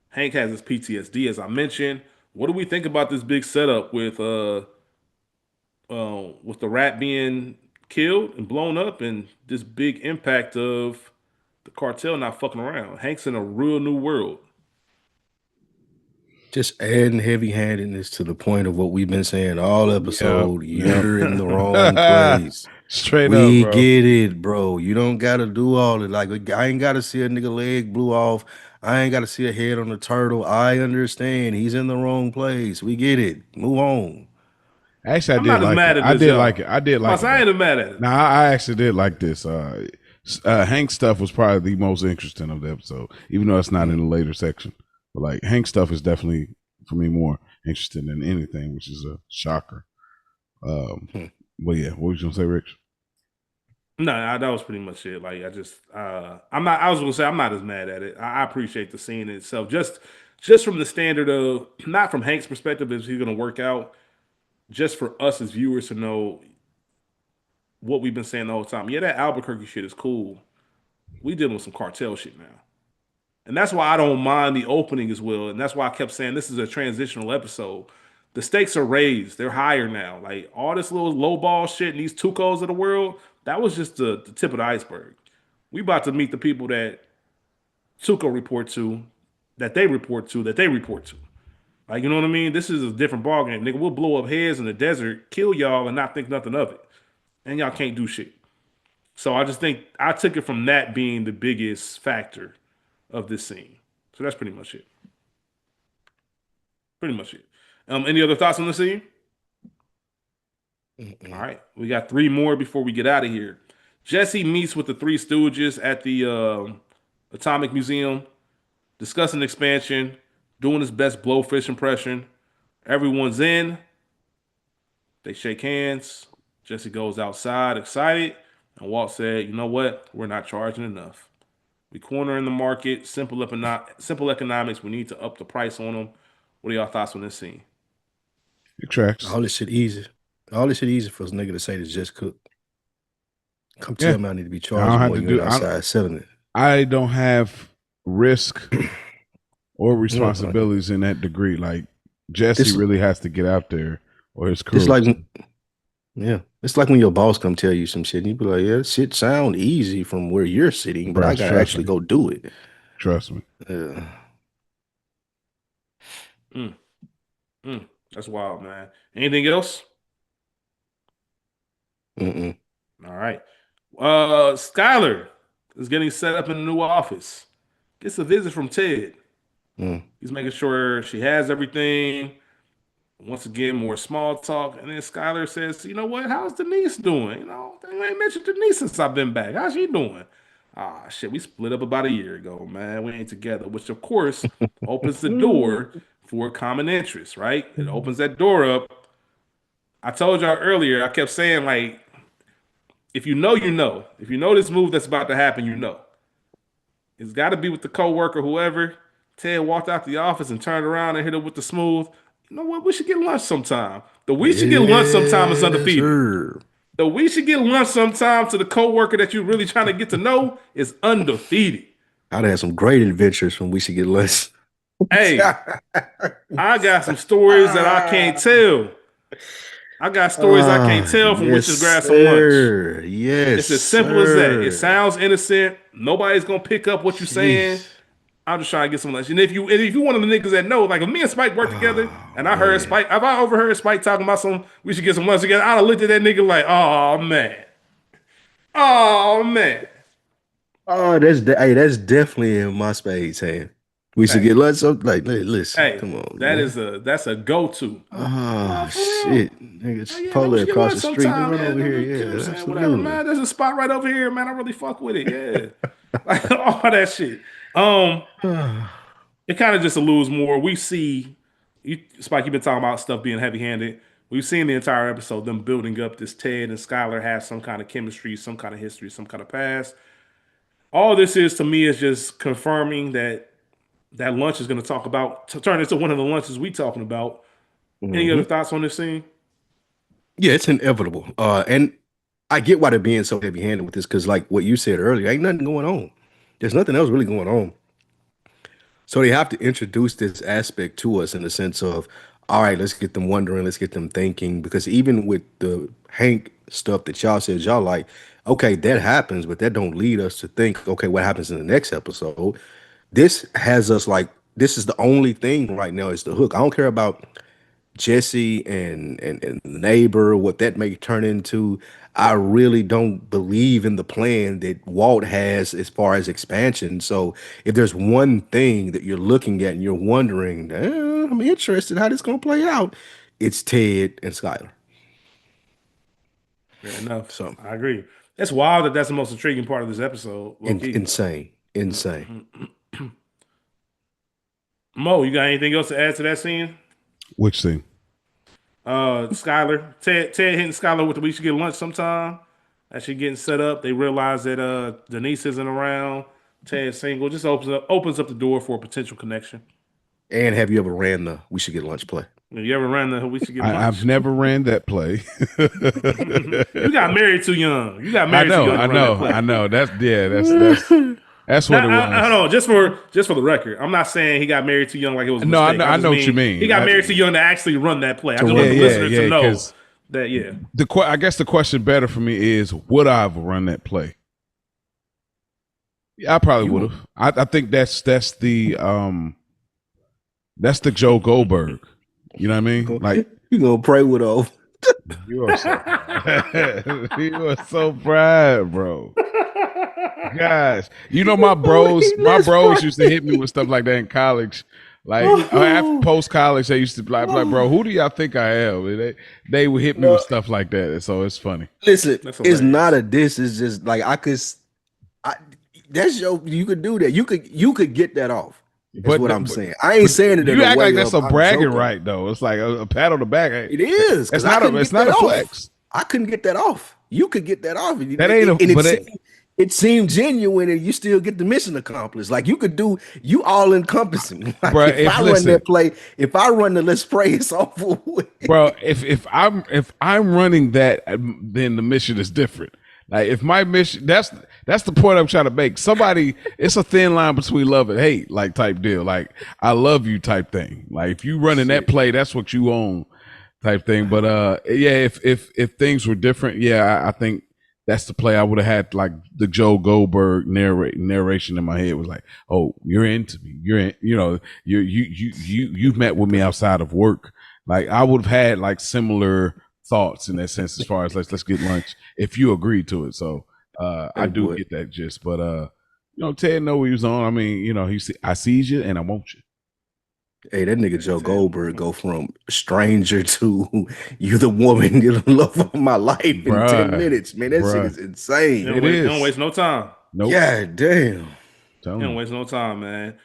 Hank has his PTSD, as I mentioned. What do we think about this big setup with the rat being killed and blown up, and this big impact of the cartel not fucking around? Hank's in a real new world.
Just adding heavy-handedness to the point of what we've been saying all episode. You're in the wrong place.
Straight up,
We
bro.
get it, bro. You don't gotta do all it. Like I ain't gotta see a nigga leg blew off. I ain't gotta see a head on a turtle. I understand. He's in the wrong place. We get it. Move on.
Actually,
I'm not as mad at this.
I did like it. I did like it.
I ain't mad at it.
Nah, I actually did like this. Hank's stuff was probably the most interesting of the episode, even though it's not in the later section. But like Hank's stuff is definitely for me more interesting than anything, which is a shocker. But yeah, what was you gonna say, Rich?
No, that was pretty much it. Like I'm not. I was gonna say I'm not as mad at it. I appreciate the scene itself, just from the standard of not from Hank's perspective, is he's gonna work out. Just for us as viewers to know what we've been saying the whole time. Yeah, that Albuquerque shit is cool. We dealing with some cartel shit now. And that's why I don't mind the opening as well. And that's why I kept saying this is a transitional episode. The stakes are raised. They're higher now. Like all this little low ball shit and these Tucos of the world, that was just the tip of the iceberg. We about to meet the people that Tuco report to, that they report to, that they report to. Like, you know what I mean? This is a different ballgame. Nigga, we'll blow up heads in the desert, kill y'all, and not think nothing of it. And y'all can't do shit. So I just think I took it from that being the biggest factor of this scene. So that's pretty much it. Pretty much it. Any other thoughts on the scene? All right. We got 3 more before we get out of here. Jesse meets with the 3 Stooges at the Atomic Museum, discussing expansion, doing his best blowfish impression. Everyone's in. They shake hands. Jesse goes outside excited. And Walt said, you know what? We're not charging enough. We corner in the market. Simple economics. We need to up the price on them. What are y'all thoughts on this scene?
It tracks.
All this shit easy. All this shit easy for a nigga to say this just cooked. Come tell me I need to be charged more. You're outside selling it.
I don't have risk or responsibilities in that degree. Like Jesse really has to get out there, or his crew.
It's like, it's like when your boss come tell you some shit, and you be like, "Yeah, shit sound easy from where you're sitting, but I gotta actually go do it."
Trust me.
That's wild, man. Anything else?
All
right. Skyler is getting set up in a new office. Gets a visit from Ted. He's making sure she has everything. Once again, more small talk. And then Skyler says, you know what? How's Denise doing? You know, they ain't mentioned Denise since I've been back. How's she doing? Ah, shit, we split up about a year ago, man. We ain't together, which of course opens the door for common interest, right? It opens that door up. I told y'all earlier, I kept saying, like, if you know, you know. If you know this move that's about to happen, you know. It's got to be with the coworker, whoever. Ted walked out the office and turned around and hit her with the smooth. You know what? We should get lunch sometime. The we should get lunch sometime is undefeated.
Sure.
The we should get lunch sometime to the coworker that you're really trying to get to know is undefeated.
I'd have some great adventures when we should get lunch.
Hey, I got some stories that I can't tell. I got stories I can't tell from
Yes,
which is grab some lunch.
sir. Yes,
It's as simple as that. It
sir.
sounds innocent. Nobody's gonna pick up what you're saying.
Jeez.
I'm just trying to get some lunch. And if you one of the niggas that know, like if me and Spike work together,
Oh
and I heard
man.
Spike, if I overheard Spike talking about we should get some lunch together, I'd have looked at that nigga like, oh man, oh man.
Oh, that's definitely in my spades hand. We should
Hey,
get lunch. So, like, listen,
hey,
come on, man.
that's a go to.
Oh
For real.
shit, nigga,
Oh,
it's
yeah, man, we
Chipotle
should get
across
lunch
the street. We
sometime,
run
man.
over here.
You know what I'm
Yeah,
saying? Whatever,
absolutely.
man. There's a spot right over here, man. I really fuck with it. Yeah. Like all that shit. Um, it kind of just alludes more. We see Spike, you've been talking about stuff being heavy handed. We've seen the entire episode, them building up this Ted and Skyler have some kind of chemistry, some kind of history, some kind of past. All this is to me is just confirming that lunch is going to talk about to turn into one of the lunches we talking about. Any other
Mhm.
thoughts on this scene?
Yeah, it's inevitable. And I get why they're being so heavy-handed with this, because like what you said earlier, ain't nothing going on. There's nothing else really going on. So they have to introduce this aspect to us in the sense of, all right, let's get them wondering, let's get them thinking. Because even with the Hank stuff that y'all said y'all like, okay, that happens, but that don't lead us to think, okay, what happens in the next episode? This has us like, this is the only thing right now is the hook. I don't care about Jesse and the neighbor, what that may turn into. I really don't believe in the plan that Walt has as far as expansion. So if there's one thing that you're looking at and you're wondering, I'm interested how this gonna play out, it's Ted and Skyler.
Fair enough.
So
I agree. It's wild that that's the most intriguing part of this episode, low key.
insane, insane.
Mo, you got anything else to add to that scene?
Which thing?
Skyler, Ted hitting Skyler with the we should get lunch sometime. As she getting set up, they realize that Denise isn't around. Ted's single. Just opens up the door for a potential connection.
And have you ever ran the we should get lunch play?
You ever ran the we should get lunch?
I've never ran that play.
You got married too young. You got married too young.
I know. That's what it was.
I know. Just for the record, I'm not saying he got married too young like it was a
No,
mistake.
I know what you mean.
He got married too young to actually run that play. I just want the listener to know that. Yeah.
I guess the question better for me is, would I have run that play? Yeah, I probably would have. I think that's the Joe Goldberg. You know what I mean? Like
you gonna pray with oath.
You are so you are so proud, bro. Gosh, you know my bros used to hit me with stuff like that in college. Like after post college, they used to be like, bro, who do y'all think I am? And they would hit me with stuff like that. So it's funny.
Listen, it's not a diss. It's just like you could do that. You could get that off. That's what I'm saying. I ain't saying it.
You act like that's a bragging right though. It's like a pat on the back.
It is.
It's not a flex.
I couldn't get that off. You could get that off.
That ain't
it seemed genuine, and you still get the mission accomplished. Like you could do, you all encompassing. Like
bro,
if I run that play, if I run the let's pray, it's over with.
Bro, if I'm running that, then the mission is different. Like if my mission, that's the point I'm trying to make. Somebody, it's a thin line between love and hate, like type deal. Like I love you type thing. Like if you running that play, that's what you own, type thing. But yeah, if things were different, yeah, I think that's the play I would have had. Like the Joe Goldberg narration in my head was like, oh, you're into me. You're in, you've met with me outside of work. Like I would have had like similar thoughts in that sense as far as let's get lunch if you agree to it. So I do get that gist, but Ted know what he was on. I mean, I sees you and I want you.
Hey, that nigga Joe Goldberg go from stranger to you the woman, you the love of my life in 10 minutes. Man, that shit is insane.
Don't waste no time.
Nope. Yeah, damn.
Don't waste no time, man.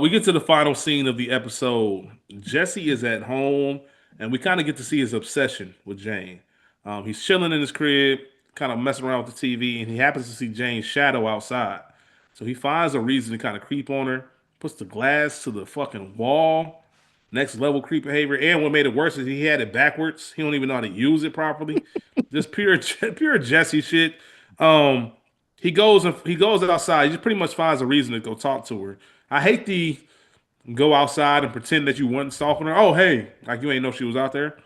We get to the final scene of the episode. Jesse is at home, and we kind of get to see his obsession with Jane. He's chilling in his crib, kind of messing around with the TV, and he happens to see Jane's shadow outside. So he finds a reason to kind of creep on her, puts the glass to the fucking wall. Next level creep behavior. And what made it worse is he had it backwards. He don't even know how to use it properly. Just pure Jesse shit. He goes outside. He just pretty much finds a reason to go talk to her. I hate the go outside and pretend that you weren't stalking her. Oh, hey, like you ain't know she was out there.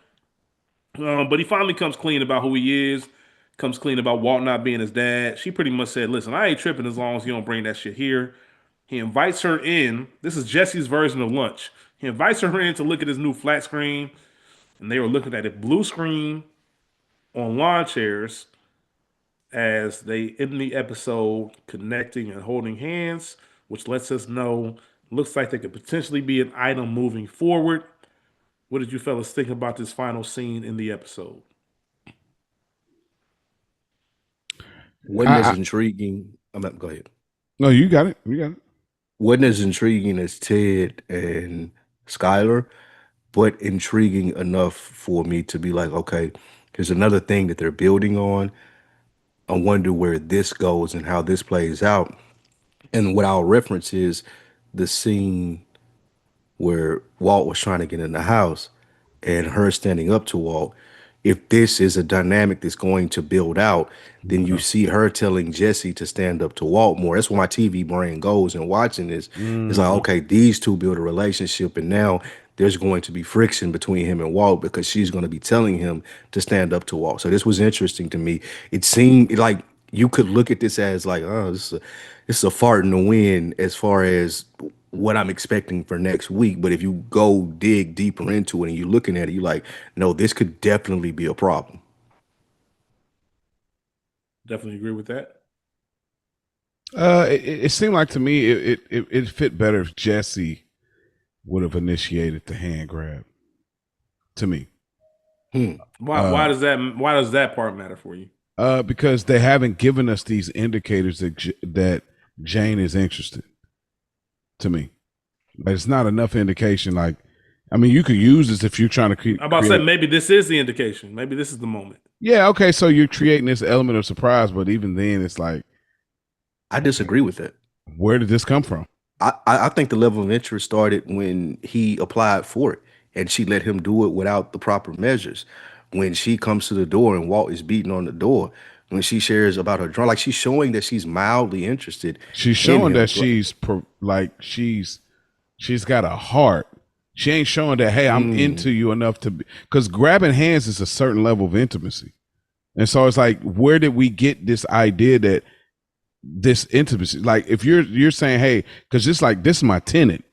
But he finally comes clean about who he is, comes clean about Walt not being his dad. She pretty much said, listen, I ain't tripping as long as you don't bring that shit here. He invites her in. This is Jesse's version of lunch. He invites her in to look at his new flat screen, and they were looking at a blue screen on lawn chairs as they end the episode connecting and holding hands, which lets us know looks like they could potentially be an item moving forward. What did you fellas think about this final scene in the episode?
Wasn't as intriguing. Go ahead.
No, you got it. You got it.
Wasn't as intriguing as Ted and Skyler, but intriguing enough for me to be like, okay, here's another thing that they're building on. I wonder where this goes and how this plays out. And what I'll reference is the scene where Walt was trying to get in the house and her standing up to Walt. If this is a dynamic that's going to build out, then you see her telling Jesse to stand up to Walt more. That's where my TV brain goes and watching this. It's like, okay, these two build a relationship, and now there's going to be friction between him and Walt because she's going to be telling him to stand up to Walt. So this was interesting to me. It seemed like you could look at this as like, oh, this is a fart in the wind as far as what I'm expecting for next week. But if you go dig deeper into it and you're looking at it, you're like, no, this could definitely be a problem.
Definitely agree with that.
It seemed like to me it fit better if Jesse would have initiated the hand grab. To me,
why does that part matter for you?
Because they haven't given us these indicators that Jane is interested. To me, but it's not enough indication. Like, I mean, you could use this if you're trying to create.
I'm about to say maybe this is the indication. Maybe this is the moment.
Yeah, okay. So you're creating this element of surprise, but even then, it's like
I disagree with that.
Where did this come from?
I think the level of interest started when he applied for it, and she let him do it without the proper measures. When she comes to the door and Walt is beating on the door, when she shares about her drama, like she's showing that she's mildly interested.
She's showing that she's got a heart. She ain't showing that, hey, I'm into you enough to be, because grabbing hands is a certain level of intimacy. And so it's like, where did we get this idea that this intimacy, like if you're saying, hey, because it's like, this is my tenant.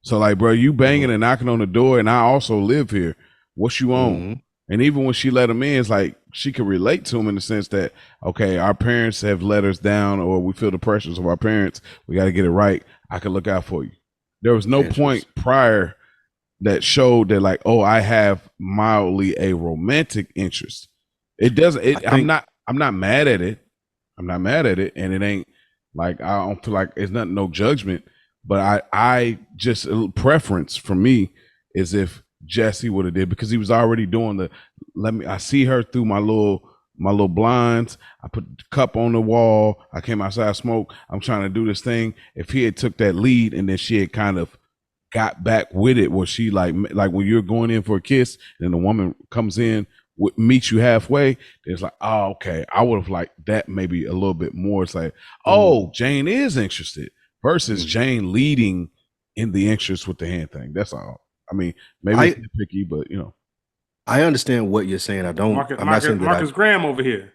So like, bro, you banging and knocking on the door and I also live here. What you own? And even when she let him in, it's like she could relate to him in the sense that, okay, our parents have let us down, or we feel the pressures of our parents. We got to get it right. I can look out for you. There was no point prior that showed that, like, oh, I have mildly a romantic interest. It doesn't. I'm not mad at it. I'm not mad at it, and it ain't like, I don't feel like it's no judgment. But I just, preference for me is if Jesse would have did, because he was already doing I see her through my little blinds. I put the cup on the wall. I came outside, smoke. I'm trying to do this thing. If he had took that lead and then she had kind of got back with it, where she like when you're going in for a kiss and the woman comes in, meets you halfway, it's like, oh, okay. I would have liked that maybe a little bit more. It's like, oh, Jane is interested versus Jane leading in the interest with the hand thing. That's all. I mean, maybe it's picky, but you know.
I understand what you're saying. I'm not saying
Marcus Graham over here.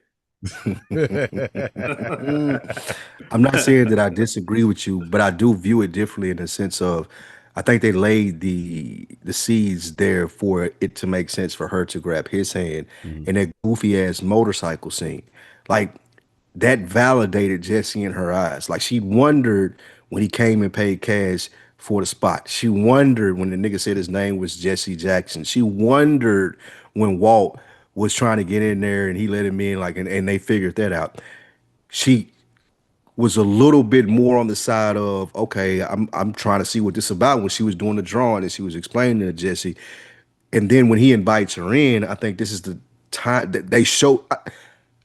I'm not saying that I disagree with you, but I do view it differently in the sense of, I think they laid the seeds there for it to make sense for her to grab his hand. And that goofy ass motorcycle scene, like that validated Jesse in her eyes. Like she wondered when he came and paid cash for the spot. She wondered when the nigga said his name was Jesse Jackson. She wondered when Walt was trying to get in there and he let him in, like, and they figured that out. She was a little bit more on the side of, okay, I'm trying to see what this is about, when she was doing the drawing and she was explaining to Jesse. And then when he invites her in, I think this is the time that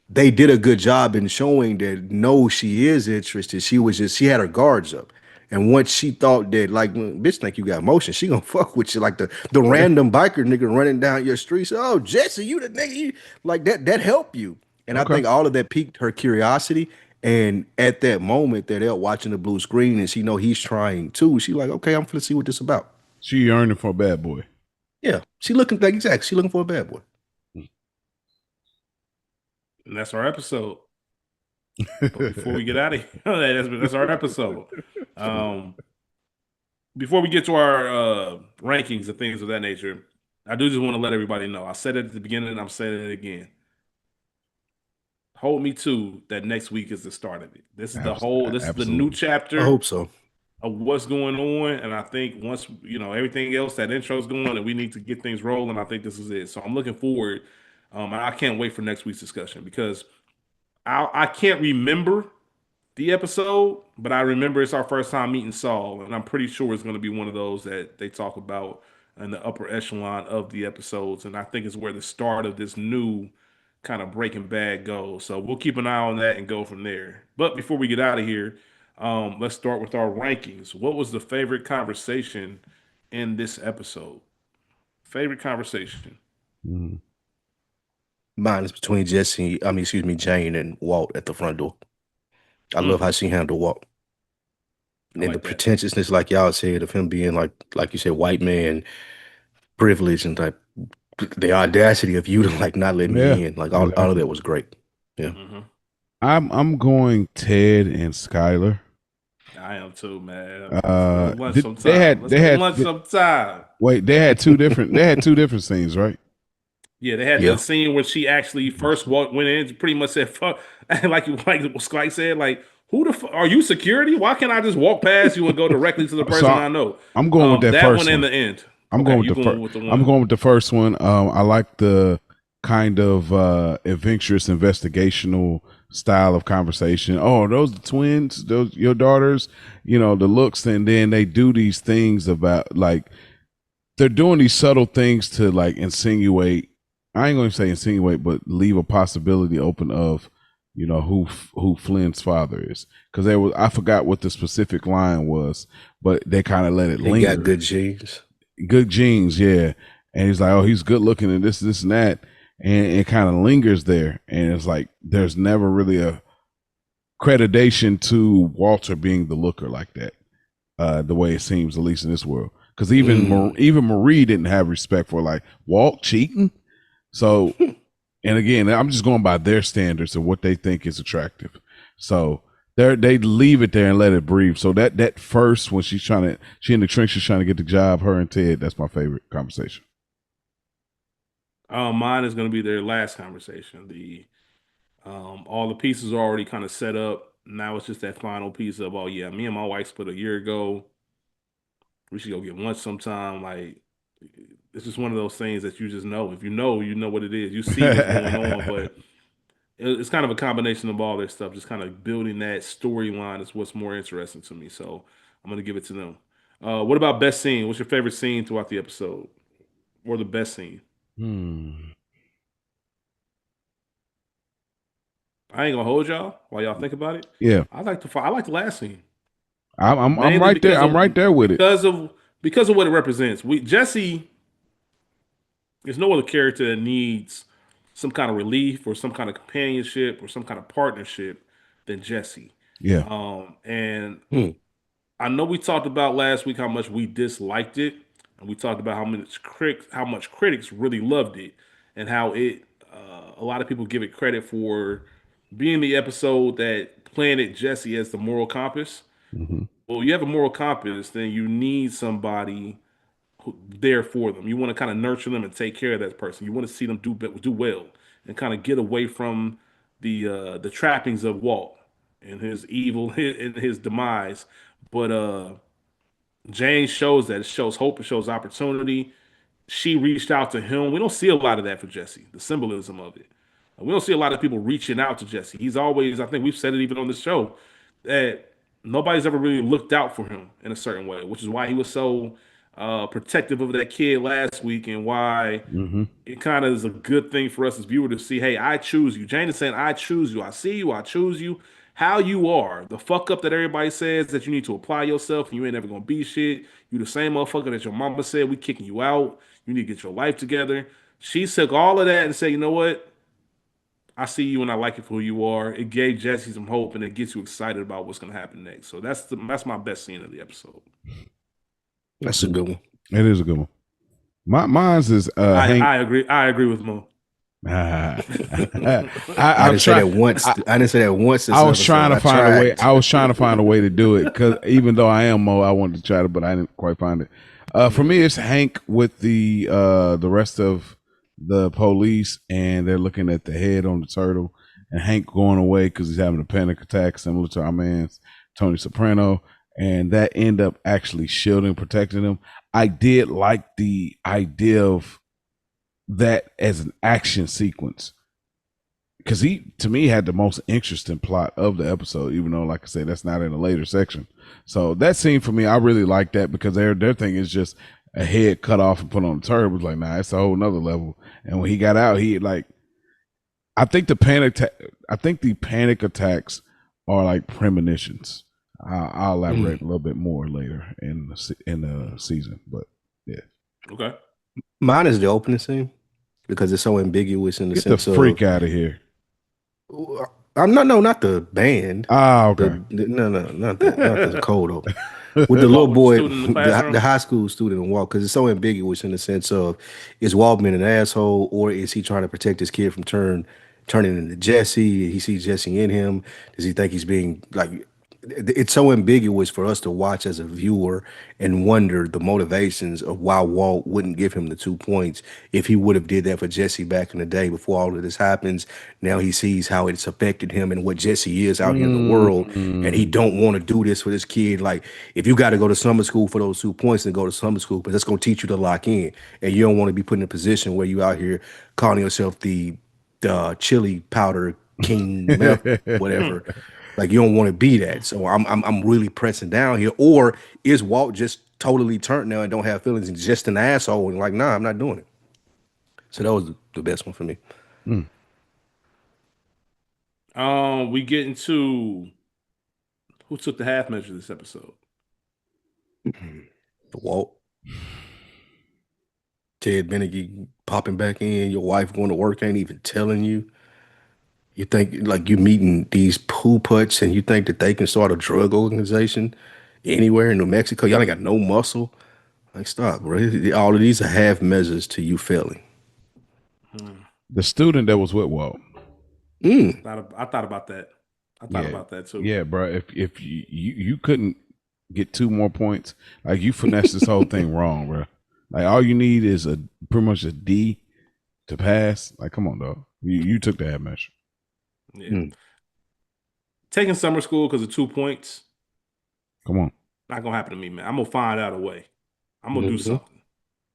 they did a good job in showing that, no, she is interested. She had her guards up. And once she thought that, like, bitch think you got motion, she gonna fuck with you. Like the random biker nigga running down your street, say, oh, Jesse, you the nigga, like that helped you. And I think all of that piqued her curiosity. And at that moment that they're watching the blue screen and she know he's trying too, she like, okay, I'm gonna see what this about.
She yearning for a bad boy.
Yeah, she looking for a bad boy.
And that's our episode. But before we get out of here, that's our episode. Before we get to our rankings and things of that nature, I do just want to let everybody know. I said it at the beginning and I'm saying it again. Hold me to that next week is the start of it. This is this is the new chapter.
I hope so.
Of what's going on. And I think once, everything else, that intro's going and we need to get things rolling, I think this is it. So I'm looking forward. And I can't wait for next week's discussion because I can't remember the episode, but I remember it's our first time meeting Saul. And I'm pretty sure it's going to be one of those that they talk about in the upper echelon of the episodes. And I think it's where the start of this new kind of Breaking Bad goes. So we'll keep an eye on that and go from there. But before we get out of here, let's start with our rankings. What was the favorite conversation in this episode? Favorite conversation?
Mine is between Jane and Walt at the front door. I love how she handled Walt. And the pretentiousness, like y'all said, of him being like you said, white man privilege and like the audacity of you to like not let me in. Like all of that was great. Yeah.
I'm going Ted and Skyler.
I am too, man.
They had lunch
sometime.
Wait, they had two different scenes, right?
Yeah, they had the scene where she actually first went in, pretty much said, "Fuck," like Spike said, like, "Who the fuck are you? Security? Why can't I just walk past you and go directly to the person I know?"
I'm going with that first one
in the end.
I'm going with the first one. I like the kind of adventurous investigational style of conversation. Oh, those the twins, those your daughters, the looks, and then they do these things about like they're doing these subtle things to like insinuate. I ain't going to say insinuate, but leave a possibility open of who Flynn's father is, because I forgot what the specific line was, but they kind of let it linger.
He got good genes,
yeah. And he's like, oh, he's good looking and this and that. And it kind of lingers there. And it's like, there's never really a creditation to Walter being the looker like that, the way it seems, at least in this world. Because even Marie didn't have respect for like Walt cheating. So, and again, I'm just going by their standards of what they think is attractive. So they leave it there and let it breathe. So that first, when she in the trenches trying to get the job, her and Ted, that's my favorite conversation.
Mine is going to be their last conversation. All the pieces are already kind of set up. Now it's just that final piece of, oh yeah, me and my wife split a year ago. We should go get lunch sometime. Like, it's just one of those things that you just know. If you know what it is. You see what's going on, but it's kind of a combination of all their stuff. Just kind of building that storyline is what's more interesting to me. So I'm going to give it to them. What about best scene? What's your favorite scene throughout the episode? Or the best scene? I ain't gonna hold y'all while y'all think about it.
Yeah,
I like the last scene.
I'm right there. I'm right there with it
because of what it represents. Jesse is no other character that needs some kind of relief or some kind of companionship or some kind of partnership than Jesse.
Yeah.
And I know we talked about last week how much we disliked it. And we talked about how much critics really loved it, and how it a lot of people give it credit for being the episode that planted Jesse as the moral compass. Well, you have a moral compass, then you need somebody there for them. You want to kind of nurture them and take care of that person. You want to see them do well and kind of get away from the trappings of Walt and his evil and his demise. But Jane shows that. It shows hope. It shows opportunity. She reached out to him. We don't see a lot of that for Jesse, the symbolism of it. We don't see a lot of people reaching out to Jesse. He's always, I think we've said it even on the show, that nobody's ever really looked out for him in a certain way, which is why he was so protective of that kid last week, and why it kind of is a good thing for us as viewers to see, hey, I choose you. Jane is saying, I choose you. I see you. I choose you. How you are, the fuck up that everybody says that you need to apply yourself and you ain't never gonna be shit. You the same motherfucker that your mama said we kicking you out. You need to get your life together. She took all of that and said, you know what? I see you and I like you for who you are. It gave Jesse some hope and it gets you excited about what's gonna happen next. So that's my best scene of the episode.
That's a good one.
It is a good one. Mine's is
I agree with Mo.
I,
I
I'm
didn't say that
trying.
once. I didn't say that once. This
I was
episode.
trying to
I
find a way.
tried.
I was trying to find a way to do it because even though I am Mo, I wanted to try to, but I didn't quite find it. For me, it's Hank with the rest of the police, and they're looking at the head on the turtle, and Hank going away because he's having a panic attack, similar to our man's Tony Soprano, and that end up actually shielding, protecting him. I did like the idea of that as an action sequence because he to me had the most interesting plot of the episode, even though like I said that's not in a later section. So that scene for me, I really like that because their thing is just a head cut off and put on the turd. Was like, nah, it's a whole nother level. And when he got out, he like I think the panic attacks are like premonitions. I'll elaborate a little bit more later in the season, but yeah.
Okay.
Mine is the opening scene because it's so ambiguous in the
Get
sense
the freak out of here.
I'm not the band.
Okay.
No, not the cold open. With the little boy, the high school student in Walt, because it's so ambiguous in the sense of is Walt being an asshole or is he trying to protect his kid from turning into Jesse? He sees Jesse in him. Does he think he's being like? It's so ambiguous for us to watch as a viewer and wonder the motivations of why Walt wouldn't give him the 2 points if he would have did that for Jesse back in the day before all of this happens. Now he sees how it's affected him and what Jesse is out here in the world, and he don't want to do this for this kid. Like, if you got to go to summer school for those 2 points, then go to summer school, but that's going to teach you to lock in, and you don't want to be put in a position where you out here calling yourself the chili powder king, whatever. Like, you don't want to be that. So I'm really pressing down here. Or is Walt just totally turned now and don't have feelings and just an asshole and like, nah, I'm not doing it. So that was the best one for me.
We get into who took the half measure this episode.
The Walt. Ted Bennigan popping back in, your wife going to work ain't even telling you. You think like you meeting these poo putts and you think that they can start a drug organization anywhere in New Mexico? Y'all ain't got no muscle. Like, stop, bro. All of these are half measures to you failing.
The student that was with Walt.
I thought about that. I thought about that too.
Yeah, bro. If you couldn't get 2 more points, like you finessed this whole thing wrong, bro. Like all you need is pretty much a D to pass. Like, come on, dog. You took the half measure.
Yeah. Taking summer school because of 2 points.
Come on.
Not gonna happen to me, man. I'm gonna find out a way. I'm gonna do something.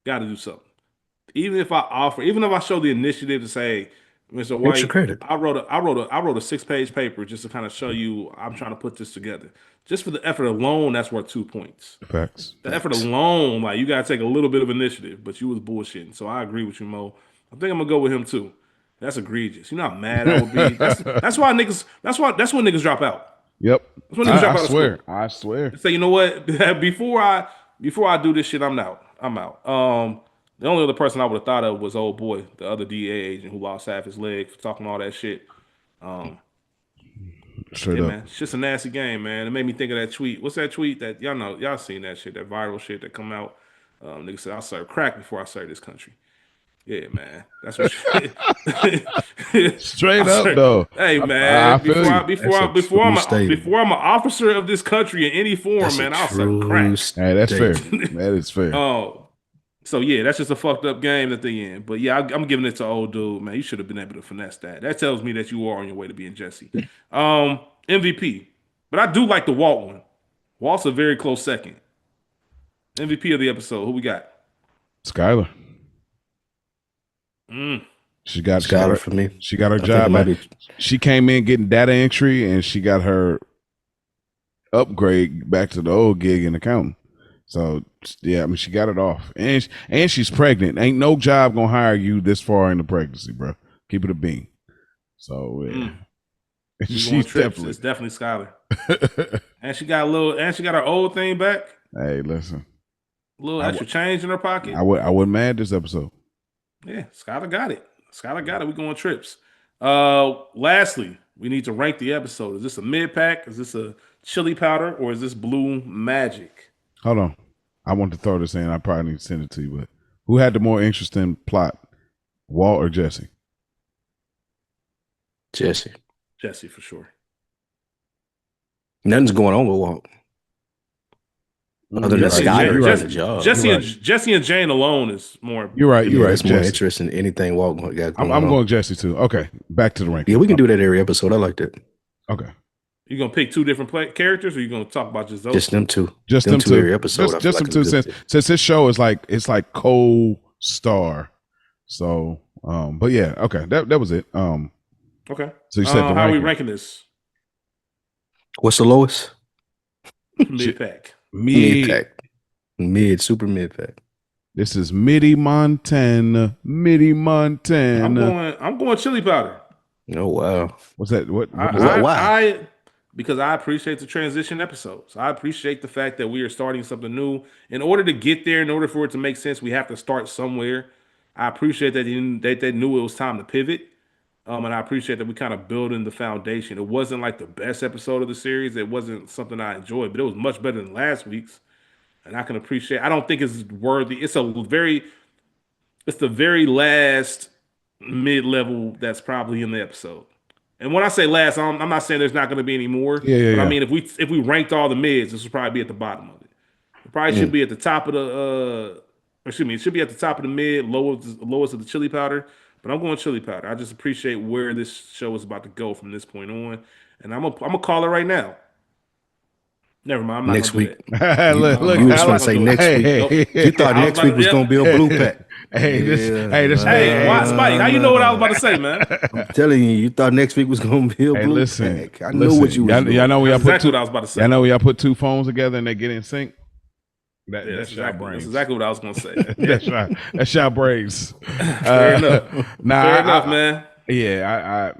Got to do something. Even if I show the initiative to say, Mr. White,
Extra credit.
I wrote a 6-page paper just to kind of show you I'm trying to put this together. Just for the effort alone, that's worth 2 points.
Facts.
The effort alone, like you gotta take a little bit of initiative, but you was bullshitting. So I agree with you, Mo. I think I'm gonna go with him too. That's egregious. You know how mad I would be. That's why niggas. That's when niggas drop out.
Yep.
That's when niggas drop out of school.
I swear.
Say, you know what? before I do this shit, I'm out. The only other person I would have thought of was old boy, the other DA agent who lost half his leg for talking all that shit.
Straight up.
Man, it's just a nasty game, man. It made me think of that tweet. What's that tweet that y'all seen that shit, that viral shit that come out? Nigga said, I'll serve crack before I serve this country. Yeah, man. That's what
straight up though.
Hey, man. Before I'm an officer of this country in any form, man, I'll serve crack.
Hey, that's fair. That is fair.
Oh, so yeah, that's just a fucked up game at the end. But yeah, I'm giving it to old dude, man. You should have been able to finesse that. That tells me that you are on your way to being Jesse. MVP. But I do like the Walt one. Walt's a very close second. MVP of the episode. Who we got?
Skyler. She got
Skyler for me.
She got her job back. She came in getting data entry and she got her upgrade back to the old gig in accounting. So yeah, I mean she got it off. And she's pregnant. Ain't no job gonna hire you this far into pregnancy, bro. Keep it a bean. So yeah. She's definitely
it's definitely Skyler. And she got her old thing back.
Hey, listen.
A little extra change in her pocket.
I wasn't mad this episode.
Yeah, Skyler got it. We going trips. Lastly, we need to rank the episode. Is this a mid-pack? Is this a chili powder? Or is this blue magic?
Hold on. I want to throw this in. I probably need to send it to you, but who had the more interesting plot? Walt or Jesse?
Jesse.
Jesse for sure.
Nothing's going on with Walt. Other than
Jesse,
Skyler
right.
doing the job.
Jesse and Jane alone is more.
You're right. You're right.
That's more
Jesse.
interesting than anything Walt got going
I'm
on.
going Jesse too. Okay, back to the ranking.
Yeah, we can do that every episode. I like that.
Okay.
You gonna pick two different characters, or you gonna talk about just those?
Just them two.
Just them two
every episode.
Just them two. Since this show is like co-star. So, but yeah, okay, that was it.
Okay.
So you said
how are we ranking this?
What's the lowest?
Mid pack.
Super mid pack.
This is Midi Montana.
I'm going chili powder.
Oh wow.
What's that? Why?
Because I appreciate the transition episodes. I appreciate the fact that we are starting something new. In order to get there, in order for it to make sense, we have to start somewhere. I appreciate that they knew it was time to pivot. And I appreciate that we kind of building the foundation. It wasn't like the best episode of the series. It wasn't something I enjoyed, but it was much better than last week's. And I can appreciate. I don't think it's worthy. It's the very last mid-level that's probably in the episode. And when I say last, I'm not saying there's not going to be any more.
Yeah.
I mean, if we ranked all the mids, this would probably be at the bottom of it. It probably should be at the top of the. Excuse me, it should be at the top of the mid, lowest of the chili powder. But I'm going chili powder. I just appreciate where this show is about to go from this point on, and I'm gonna call it right now. Never mind. I'm not
next week.
Look,
you was going to say next week. You thought next week was going to be a blue pack.
Why, Spike? How you know what I was about to say, man?
I'm telling you thought next week was going to be a blue pack. I know what you was doing.
Y'all know when y'all put
exactly what I was about to say.
Y'all know when y'all put two phones together and they get in sync. That's
exactly what I was going to say.
That's right. That's y'all brains.
Fair enough. Fair enough, man.
Yeah,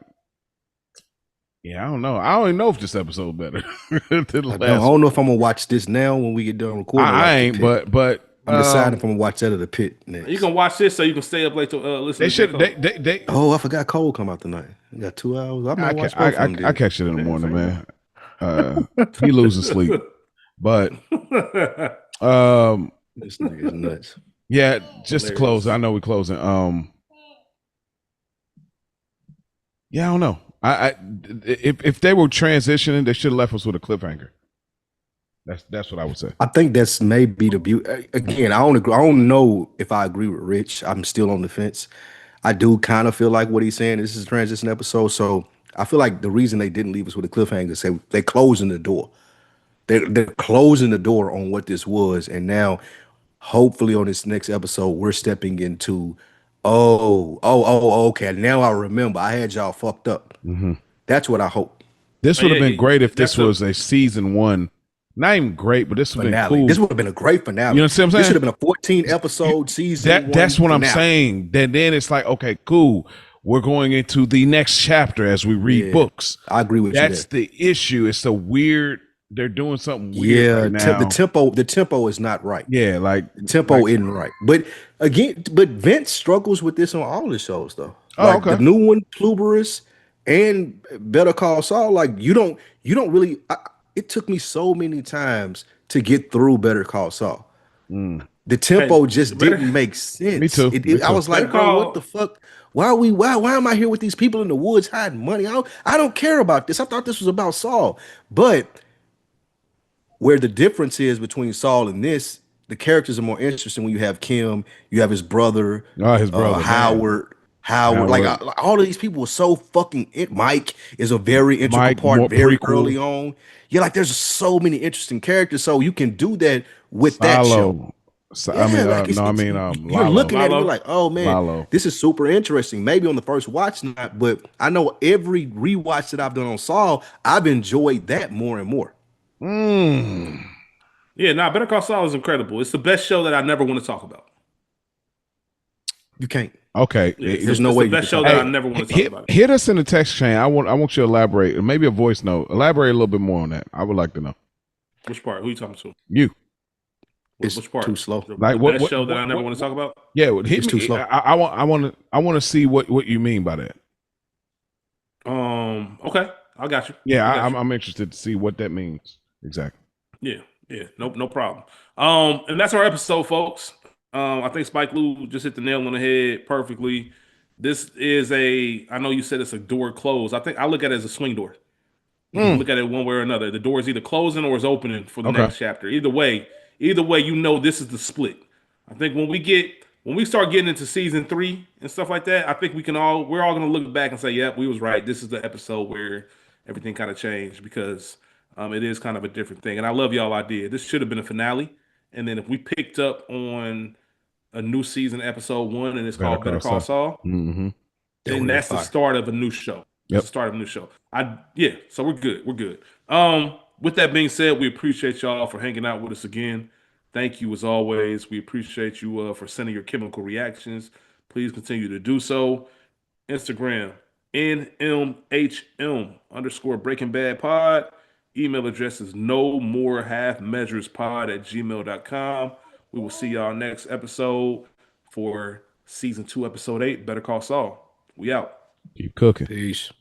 I don't know. I don't even know if this episode better.
I don't know if I'm gonna watch this now when we get done recording.
I ain't, but
I'm deciding if I'm gonna watch that or the pit next.
You can watch this so you can stay up late to listen.
They should. They.
Oh, I forgot Cole come out tonight. We got 2 hours.
I catch it in the morning, man. He losing sleep, but
this nigga is nuts.
Yeah, just to close. I know we're closing. Yeah, I don't know. If they were transitioning, they should have left us with a cliffhanger. That's what I would say.
I think that's maybe the beauty. Again, I don't agree. I don't know if I agree with Rich. I'm still on the fence. I do kind of feel like what he's saying. This is a transition episode, so I feel like the reason they didn't leave us with a cliffhanger is they're closing the door. They're closing the door on what this was, and now, hopefully, on this next episode, we're stepping into. Okay. Now I remember. I had y'all fucked up.
Mm-hmm.
That's what I hope.
This would have been great if this was a season 1. Not even great, but this would have been cool.
This would have been a great finale.
You know what I'm saying?
This should have been a 14 episode season.
That's what I'm saying. Then it's like, okay, cool. We're going into the next chapter as we read books.
I agree with you.
That's the issue. It's a weird. They're doing something weird right now.
The tempo is not right.
Yeah, like
the tempo isn't right. But again, Vince struggles with this on all the shows though.
Like the
new one, Pluberous, and Better Call Saul. Like you don't really. It took me so many times to get through Better Call Saul. The tempo just didn't make sense.
Me too.
I was like, bro, what the fuck? Why am I here with these people in the woods hiding money? I don't care about this. I thought this was about Saul, but. Where the difference is between Saul and this, the characters are more interesting when you have Kim, you have his brother, Howard. Like all of these people were so fucking. Mike is a very integral part, very early on. Yeah, like there's so many interesting characters, so you can do that with that show. You're looking at it, you're like, oh man, this is super interesting. Maybe on the first watch, not, but I know every rewatch that I've done on Saul, I've enjoyed that more and more.
Yeah, Better Call Saul is incredible. It's the best show that I never want to talk about.
You can't.
Okay,
there's no way. The best show that I never want to talk about.
Hit us in the text chain. I want you to elaborate, maybe a voice note. Elaborate a little bit more on that. I would like to know.
Which part? Who are you talking to?
You.
Which part? Too slow.
Like what show that I never want to talk about?
Yeah, it's too slow. I want to see what you mean by that.
Okay, I got you.
Yeah, I'm interested to see what that means exactly.
Yeah, no problem. And that's our episode, folks. I think Spike Lee just hit the nail on the head perfectly. This is I know you said it's a door closed. I think I look at it as a swing door. You can look at it one way or another. The door is either closing or is opening for the
Okay.
next chapter. Either way, you know this is the split. I think when we start getting into season 3 and stuff like that, I think we're all gonna look back and say, yep, we was right. This is the episode where everything kind of changed because it is kind of a different thing. And I love y'all idea. This should have been a finale. And then if we picked up on a new season, episode 1, and it's called Better Call Saul,
Mm-hmm.
then that's the start of a new show.
Yep.
It's the start of a new show. So we're good. We're good. With that being said, we appreciate y'all for hanging out with us again. Thank you as always. We appreciate you for sending your chemical reactions. Please continue to do so. Instagram, NMHM_Breaking Bad Pod. Email address is Nomorehalfmeasurespod@gmail.com. We will see y'all next episode for season 2, episode 8, Better Call Saul. We out.
Keep cooking.
Peace.